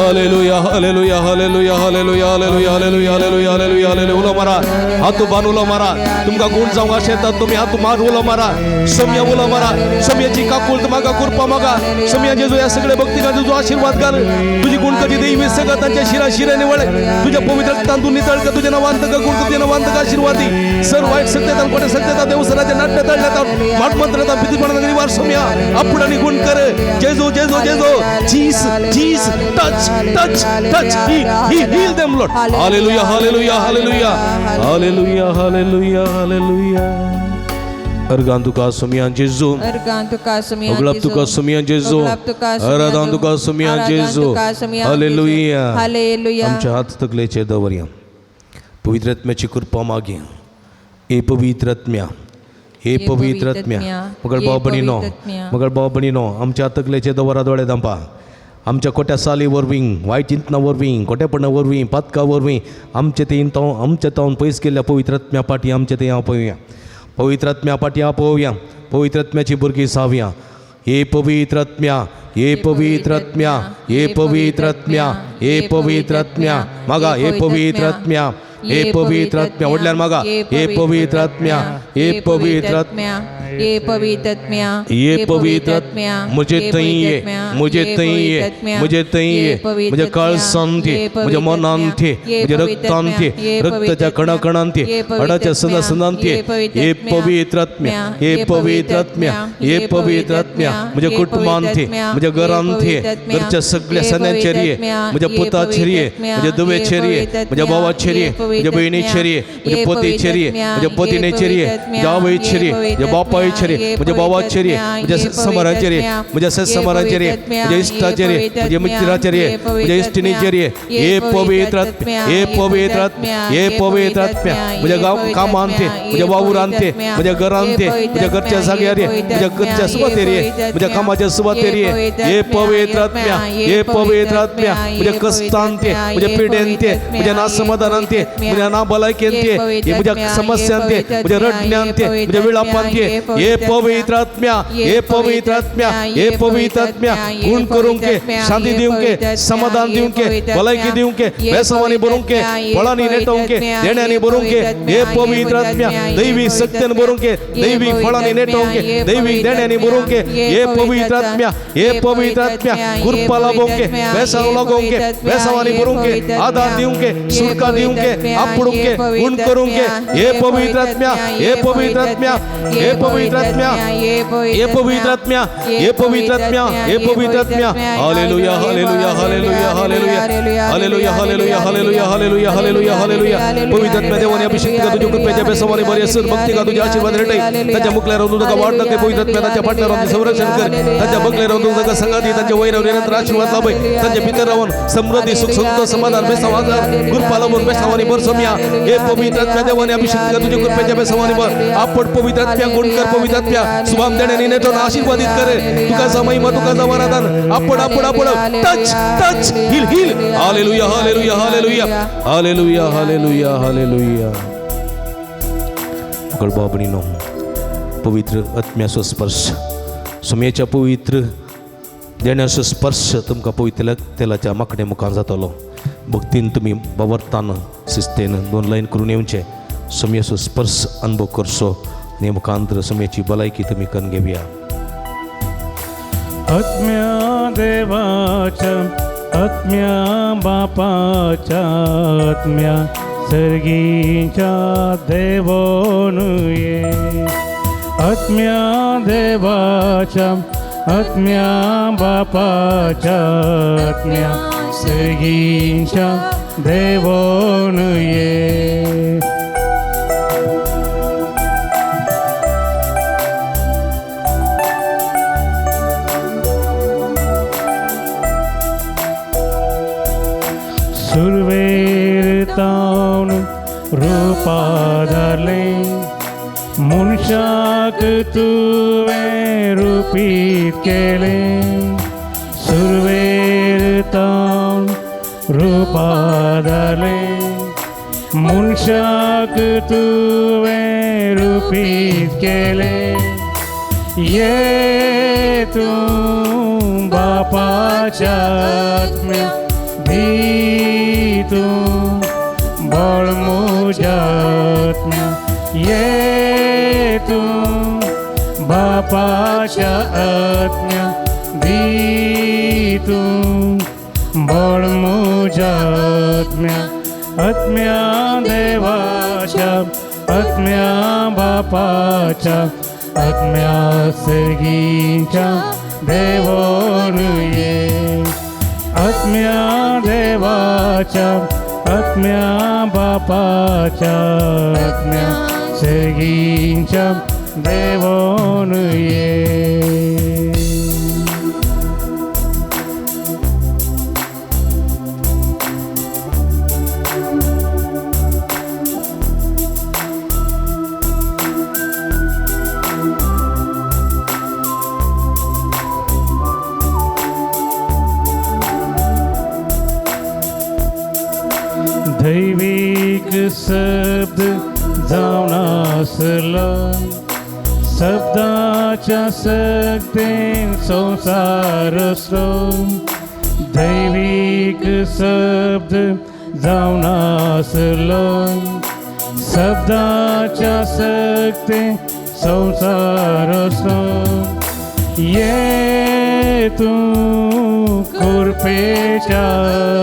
S3: Hallelujah, hallelujah, hallelujah,
S1: hallelujah hallelujah hallelujah hallelujah hallelujah hallelujah hallelujah hallelujah उला मारा हात बांध उला मारा तुमका गुण जाऊंगा शेतात तुम्ही हात मार उला मारा सम्या उला मारा सम्याची काकुल तुम्हाला कृपा मागा सम्या जेजू या सगळे भक्तिकांचा जो आशीर्वाद घाल तुझी गुणकाची देवी सगळ्यांच्या शिरा शिराने वळ तुझ्या पवित्र तांदूळ नितळ का तुझ्या नावांत का गुण तुझ्या नावांत का आशीर्वादी सर्व वाईट सत्यता कोटे सत्यता देवसराच्या नाट्य तळण्यात माठ मंत्रता भीतीपणा निवार सम्या आपण आणि गुण कर जेजू जेजू जेजू जीस जीस touch touch touch he heal them Lord hallelujah hallelujah hallelujah hallelujah hallelujah hallelujah Ergan tuka sumian Jesu
S4: Ergan tuka sumian
S1: Oglap tuka sumian Jesu Aradan tuka sumian Jesu Hallelujah
S4: Hallelujah
S1: आमच्या हात तकलेचे दवरया पवित्र आत्म्याची कृपा मागे हे पवित्र आत्म्या हे पवित्र आत्म्या मगर बाबा बणीनो आमच्या तकलेचे दवरा दोळे दंपा आमच्या कोट्या साली वरवीं वायट चिंतना वरवीं कोटेपणा वरवीं पातका वरवीं आमचे ते आमच्या तावन पयस केल्ल्या पवित्र आत्म्या पाटी आमचे ते पळोवया पवित्र आत्म्या पाटी पळोवया पवित्र आत्म्याची भुरगीं सावया हे पवित्र आत्म्या ये पवित्र आत्म्या, ये पवित्र आत्म्या, ये पवित्र आत्म्या मागा, ये पवित्र आत्म्या, ये पवित्र आत्म्या वडल्यान मागा, ये पवित्र आत्म्या, ये पवित्र आत्म्या,
S4: ये पवित्र आत्म्या,
S1: ये पवित्र आत्म्या मुझे तैये, मुझे तैये, मुझे तैये, मुझे काळसांती, मुझे मनांती, मुझे रक्तांती, रक्ताच्या कणाकणांती, हाडाच्या सणासणांती, ये पवित्र आत्म्या, ये पवित्र आत्म्या, ये पवित्र आत्म्या मुझे कुटुंबांती, मुझे घरांती, घरच्या सगळ्या सणांचे रे, मुझे पुताचे रे, मुझे दुवेचे रे, मुझे भावाचे रे, मुझे बहिणीचे रे, मुझे पतीचे रे, मुझे पत्नीचे रे, जावईचे रे, मुझे बापाचे रे, मुझे भावाचे रे, मुझे समाराचे रे, मुझे समाराचे रे, मुझे इष्टाचे रे, मुझे मित्राचे रे, मुझे इष्टिनीचे रे, ये पवित्र आत्म्या, ये पवित्र आत्म्या, ये पवित्र आत्म्या मुझे कामांते, मुझे वावरांते, मुझे घरांते, मुझे घरच्या जाग्यार रे, मुझे घरच्या सुवातेर रे, मुझे कामाच्या सुवातेर रे, ये पवित्र आत्म्या, ये पवित्र आत्म्या मुझे कष्टांते, मुझे पिडेंते, मुझे नासमाधानांते, मुझे नाभलायकेंते, ये मुझे समस्यांते, मुझे रडण्यांते, मुझे विलापांते, ये पवित्र आत्म्या, ये पवित्र आत्म्या, ये पवित्र आत्म्या गुण करून के, शांती देऊन के, समाधान देऊन के, भलायकी देऊन के, बेसवानी भरून के, फळानी नेटवून के, देण्यानी भरून के, ये पवित्र आत्म्या दैवी शक्तीने भरून के, दैवी फळानी नेटवून के, दैवी देण्यानी भरून के, ये पवित्र आत्म्या, ये पवित्र आत्म्या कृपा लाभून के, बेसाव लागून के, बेसवानी भरून के, आधार देऊन के, सुटका देऊन के, आपडून के, गुण करून के, ये पवित्र आत्म्या, ये पवित्र आत्म्या, ये पवित्र आत्म्या, ये पवित्र आत्म्या, ये पवित्र आत्म्या, ये पवित्र आत्म्या hallelujah hallelujah hallelujah hallelujah hallelujah hallelujah hallelujah hallelujah hallelujah hallelujah पवित्र आत्म्या देवाने अभिषेक का तुझ्या कृपेच्या बेसवाने बरी असून भक्ती का तुझ्या आशीर्वाद रेटे त्याच्या मुखल्या राहून तुझा वाढ नके पवित्र आत्म्या त्याच्या पाठल्या राहून संरक्षण कर त्याच्या बगले राहून तुझा संगाती त्याच्या वैरव निरंतर आशीर्वाद लाभे त्याच्या भीतर राहून समृद्धी सुख संतोष समाधान बेसवाचा कृपा लाभून बेसवानी बरसमिया हे पवित्र आत्म्या देवाने अभिषेक का तुझ्या कृपेच्या बेसवाने बर आपण पवित्र आत्म्या गुण कर पवित्र आत्म्या शुभम देण्याने नेतो आशीर्वादित करे तुझा महिमा तुझा वरदान आपण touch touch heal heal hallelujah hallelujah hallelujah hallelujah hallelujah hallelujah बाबणीनो पवित्र आत्म्याचो स्पर्श समयाच्या पवित्र देण्याचो स्पर्श तुमका पवित्र तेलाच्या माकडे मुखान जातलो भक्तीन तुम्ही बावर्तान शिस्तेन 2 लाईन करून येऊचे समयाचो स्पर्श अनुभव करसो आणि मुखांतर समयाची भलायकी तुम्ही करून घेऊया
S3: आत्म्या देवाच्या आत्म्या बापाच्या आत्म्या सर्गीच्या देवोन ये आत्म्या देवाच्या आत्म्या बापाच्या आत्म्या सर्गीच्या देवोन ये सुरवेरतान रूपाधारले मुनशाक तुवे रूपीत केले सुरवेरतान रूपाधारले मुनशाक तुवे रूपीत केले ये तू बापाच्या आत्म्या तू बळ मुझ्या आत्म्या ये तू बापाच्या आत्म्या तू बळ मुझ्या आत्म्या आत्म्या देवाच्या आत्म्या बापाच्या आत्म्या सर्गीच्या देवोन ये आत्म्या देवाच्या आत्म्या बापाच्या आत्म्या सर्गीच्या देवोन ये दैविक शब्द जाऊन असला शब्दाच्या सक्तीन संसार असतो, दैविक शब्द जाऊन असलो. शब्दाच्या सक्तीन संसार असतो, ये तू कृपेच्या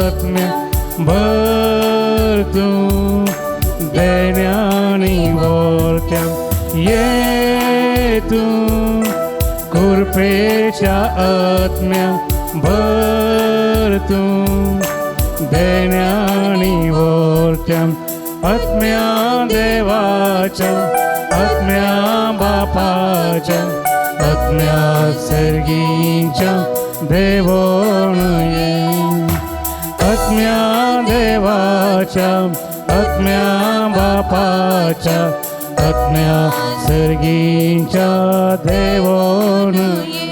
S3: आत्म्या भर तू दैन्यानी वरत्या. ये तू कृपेच्या आत्म्या भर तू दैन्यानी वरत्या. आत्म्या देवाच्या, आत्म्या बापाच्या, आत्म्या सर्गीच्या देवोण ये. आत्म्या देवाच्या, आत्म्या बापाच्या, आत्म्या सर्गीच्या देवोण ये.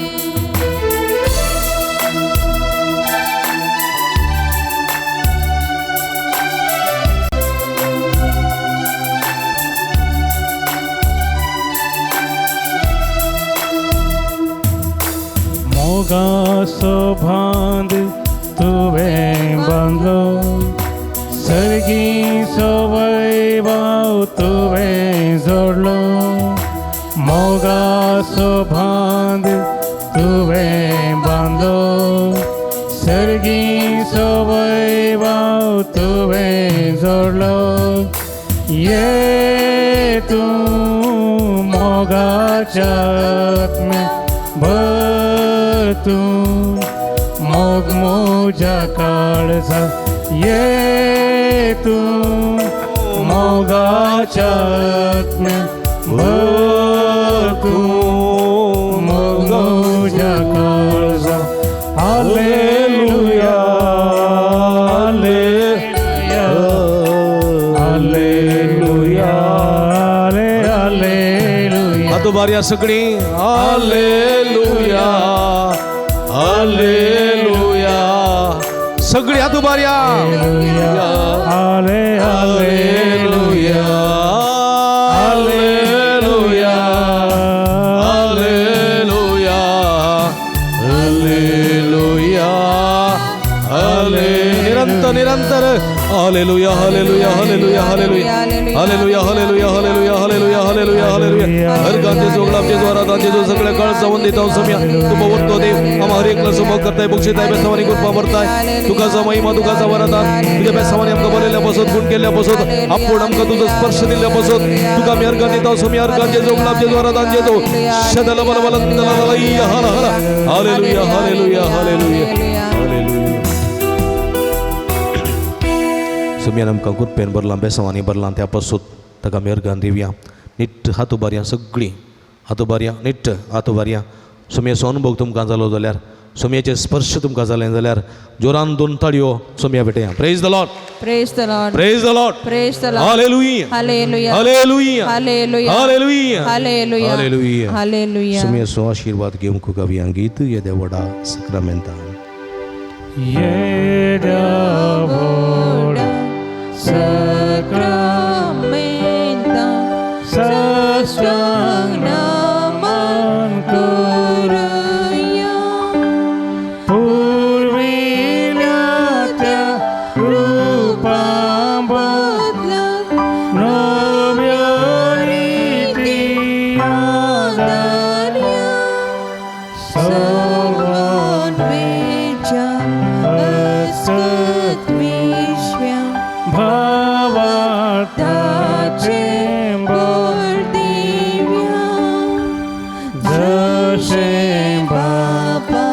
S3: मोगासो बांध तुवे बांधलो, सर्गीचो वैभव तुवे जोडलो. मोगासो बांध तुवे बांधलो, सर्गीचो वैभव तुवे जोडलो. ये तू मोगाच्या आत्म्या भर तू मोग मोजा काळजा. ये तू मोगाच्या आत्म्या भर तू मोग मोजा काळजा. Hallelujah, hallelujah, hallelujah, hallelujah.
S1: आता बारी सगळी हालेलुया, हालेलुया. सगळी हात उभार्या.
S3: हाले
S1: हालेलुया, हालेलुया, हालेलुया, हालेलुया, हाले. निरंतर निरंतर hallelujah, hallelujah, hallelujah, hallelujah, hallelujah, hallelujah, hallelujah, hallelujah, hallelujah, hallelujah. हरकांचे जोगलापचे द्वारातांचे जो सगळे काळ संबंधित समया तू बवतो देव आम्हा हर एकला सुभोग करताय, बक्षिताय, बेसवानी कृपा भरताय. तुकाचा महिमा, तुकाचा वरदान, तुझ्या बेसवानी आमका बोललेल्या बसत, गुण केल्या बसत, आपण आमका तुझं स्पर्श दिल्या बसत. तुका मी हरकां देता समया हरकांचे जोगलापचे द्वारातांचे जो शदल बल बलंदला हला हला. Hallelujah, hallelujah, hallelujah, hallelujah. समया आमकां गुरपेन बरलां, बेसवानी बरलां त्या पासून ताका मेहर गांधिव्या. नीट हात उबार्या, सगळी हात उबार्या, नीट हात उबार्या. सोम्याचो अनुभव तुमकां जालो जाल्यार, सोम्याचे स्पर्श तुमकां जालें जाल्यार जोरान दोन ताळयो Saumya भेटया. Praise the Lord,
S4: Praise the Lord.
S1: Praise the Lord,
S4: Praise the Lord.
S1: Hallelujah,
S4: Hallelujah.
S1: Hallelujah,
S4: Hallelujah.
S1: Hallelujah,
S4: Hallelujah.
S1: Hallelujah.
S4: Hallelujah.
S1: सोम्याचो आशीर्वाद घेवंक कवी गीत येद्या वडा सक्रामेंता.
S3: ये देवोडा
S4: Sacramenta,
S3: साष्टांग
S4: naman kuruya,
S3: पूर्वील्या त्या रूपांबदल्यात नव्या रीती आदार्या.
S4: सर्वांवेच्या असत विश्व्या,
S3: भावार्थाचे
S4: दिव्या,
S3: जसे
S4: बापा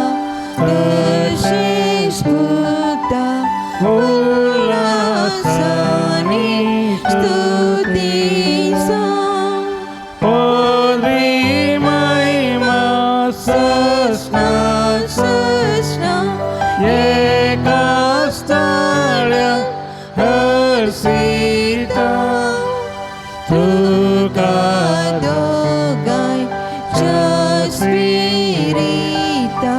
S4: तसे स्फुरता, उल्हासाने स्तुतीचा,
S3: पदवी महिमा ससना
S4: ससना
S3: एका स्थळ्या हर्षिता. तुका
S4: दोगाय स्पिरिता,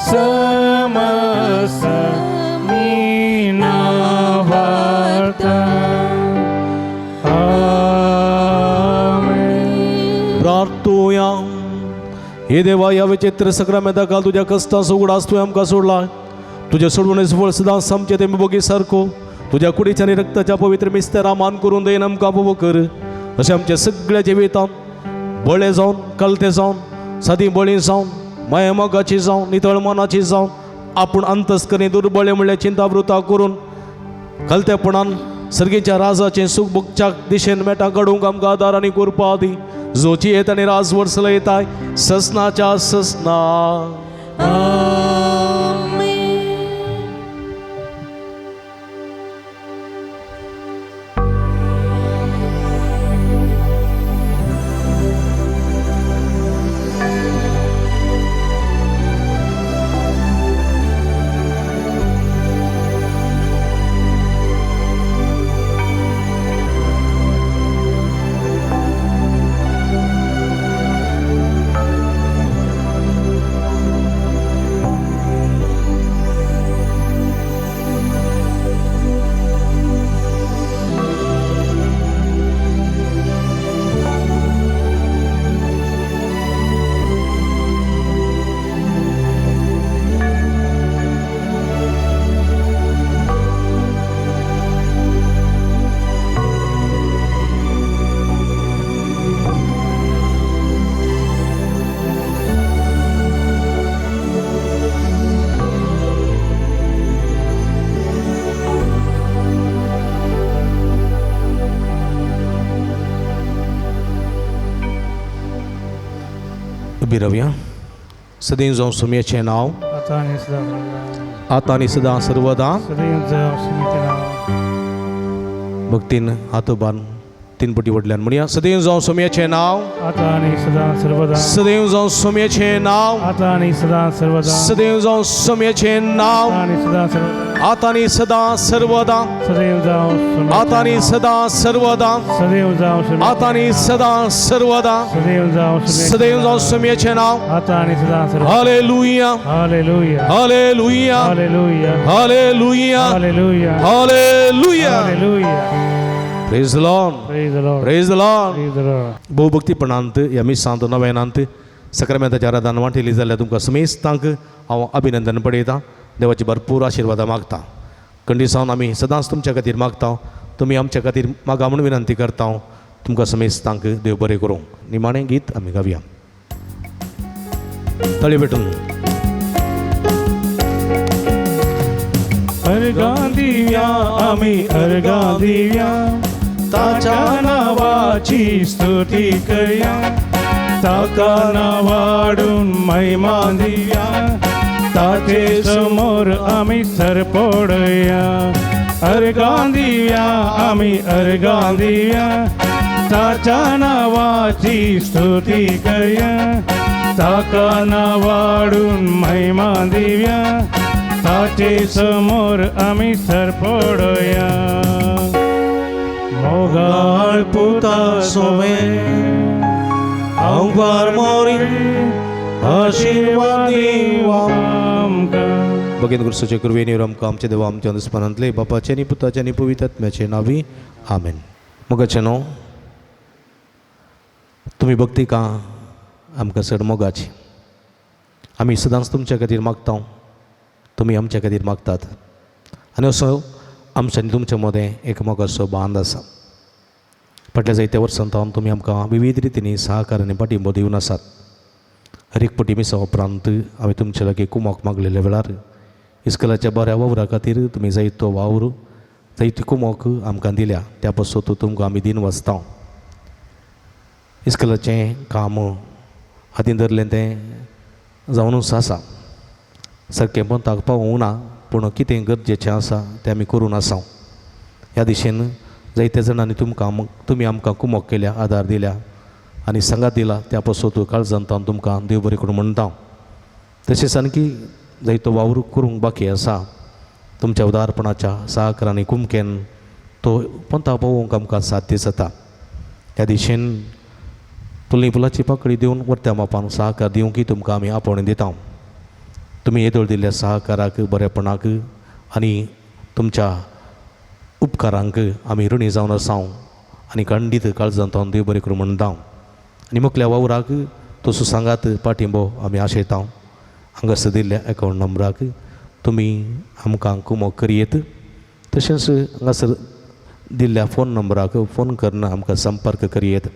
S3: समसमी नावार्ता.
S1: हे देवा या विचित्र सक्रामेंता काल तुझ्या कष्टाचो उगडास तुवें आमकां सोडला तुझे सोडवणेच फळ सदांच आमचे ते बोगी सारको तुझ्या कुडीच्या आनी रक्ताच्या पवित्र मिस्तेरा मान करून देन आमकां फोव कर अशें आमच्या सगळ्या जिवितांत बळे जावन कलते जावन सादी बळी जावन माया मोगाची जावन नितळ मनाची जावन आपूण अंतस्करी दुर्बळे म्हणल्यार चिंतावृता करून कलतेपणान सर्गेच्या राजाचें सूख भोगच्या दिशेन मेटा घडोवंक आमकां आदार आनी कृपा दी जोची येता आनी राज वर्सला येताय ससनाच्या ससना उभी रावया सदैव जावं सुमयेचें नांव आतां आनी सदां सर्वदा भक्तीन हात बांद तीन पटी वडल्यान म्हणया सदैव जावं सुमयेचें नांव
S3: आतां आनी सदां सर्वदा
S1: सदैव जावं सुमयेचें नांव
S3: आतां आनी सदां सर्वदा
S1: सदैव जावं सुमयेचें नांव
S3: आतां आनी सदां सर्वदा
S1: आतां आनी सदां सर्वदा
S3: सदैव जावं
S1: आतां आनी सदां सर्वदा
S3: सदैव जावं
S1: सदैव जावं सुमयेचें नांव
S3: आतां आनी सदां सर्वदा
S1: hallelujah
S3: hallelujah
S1: hallelujah
S3: hallelujah
S1: hallelujah
S3: hallelujah
S1: hallelujah
S3: hallelujah
S1: praise the Lord
S3: Praise the Lord.
S1: Praise the Lord
S3: Praise the Lord.
S1: भोवभक्तीपणांत ह्या मिसांत नव्यानांत सक्रमेंताच्या आराधना वांटिली जाल्यार तुमकां समेस्तांक हांव अभिनंदन पळयतां देवाची भरपूर आशिर्वादां मागतां खंडीसावन आमी सदांच तुमच्या खातीर मागता तुमी आमच्या खातीर मागा म्हूण विनंती करता तुमकां समेस्तांक देव बरें करूं निमाणें गीत आमी गावया तळी भेटून
S3: अर्गां दिव्या आमी अर्गां दिव्या ताच्या नावाची स्तुती करया ताका नावाडून महिमा दिव्या ताचे समोर आमी सरपडया अर्गां दिव्या आमी अर्गां दिव्या ताच्या नावाची स्तुती करया ताका नावाडून महिमा दिव्या ताचे समोर आमी सरपडया मोगाळ पुता सोमे आंगार मोरी आशीर्वाद आमकां
S1: भगीन गुरुसाचे कृपेन आमकां आमचे देवा आमच्या दुस्पनांतले बापाचे आनी पुताचे आनी पवित्र आत्म्याचे नावी आमेन मोगाचे न्हू तुमी भक्ती का आमकां चड मोगाची आमी सदांच तुमच्या खातीर मागता तुमी आमच्या खातीर मागतात आनी असो आमच्या आनी तुमच्या मदें एक मोगाचो बांद आसा फाटल्या जायत्या वर्सांत तुमी आमकां विविध रितींनी सहकार आनी पाठिंबो दिवन आसात हर एक पटी मिसा उपरांत हांवें तुमचे लागीं कुमोक मागलेल्या वेळार इस्कलाच्या बऱ्या वावरा खातीर तुमी जायतो वावर जायती कुमोक आमकां दिल्या त्या पासून तुमकां आमी दिन वाचता इस्कलाचें काम हातीन धरलें तें जावनूच आसा सारकेंपण ताका पावूंक ना पूण कितें गरजेचें आसा तें आमी करून आसा ह्या दिशेन जायत्या जाणांनी तुमी आमकां कुमोक केल्या आदार दिल्या आनी सांगात दिला त्या पासून काळजांत तुमकां देव बरें करून म्हणटा तशेंच आणकी जायतो वावर करूंक बाकी आसा तुमच्या उदारपणाच्या सहकारांनी कुमकेन तो पंथा पावोवंक आमकां साध्य जाता ह्या दिशेन तुली फुलाची पाकळी दिवन वर्त्या मापान सहकार दिवंकी तुमकां आमी आपोवणें दिता तुमी येदोळ दिल्ल्या सहकाराक बरेपणाक आनी तुमच्या उपकारांक आमी ऋणी जावन आसा आनी खंडीत काळजांत देव बरें करून म्हणटा आनी मुखल्या वावराक तसो सांगात पाठिंबो आमी आशयता हांगासर दिल्ल्या अकावंट नंबराक तुमी आमकां कुमो करियेत तशेंच हांगासर दिल्ल्या फोन नंबराक फोन करून आमकां संपर्क करियेत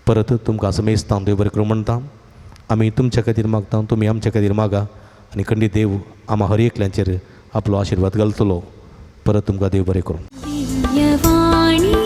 S1: परत तुमकां मेजता देव बरें करूं म्हणटा आमी तुमच्या खातीर मागता तुमी आमच्या खातीर मागा आनी खंडीत देव आम्हा हर एकल्यांचेर आपलो आशिर्वाद घालतलो परत तुमकां देव बरें करूं
S5: दिव्यवाणी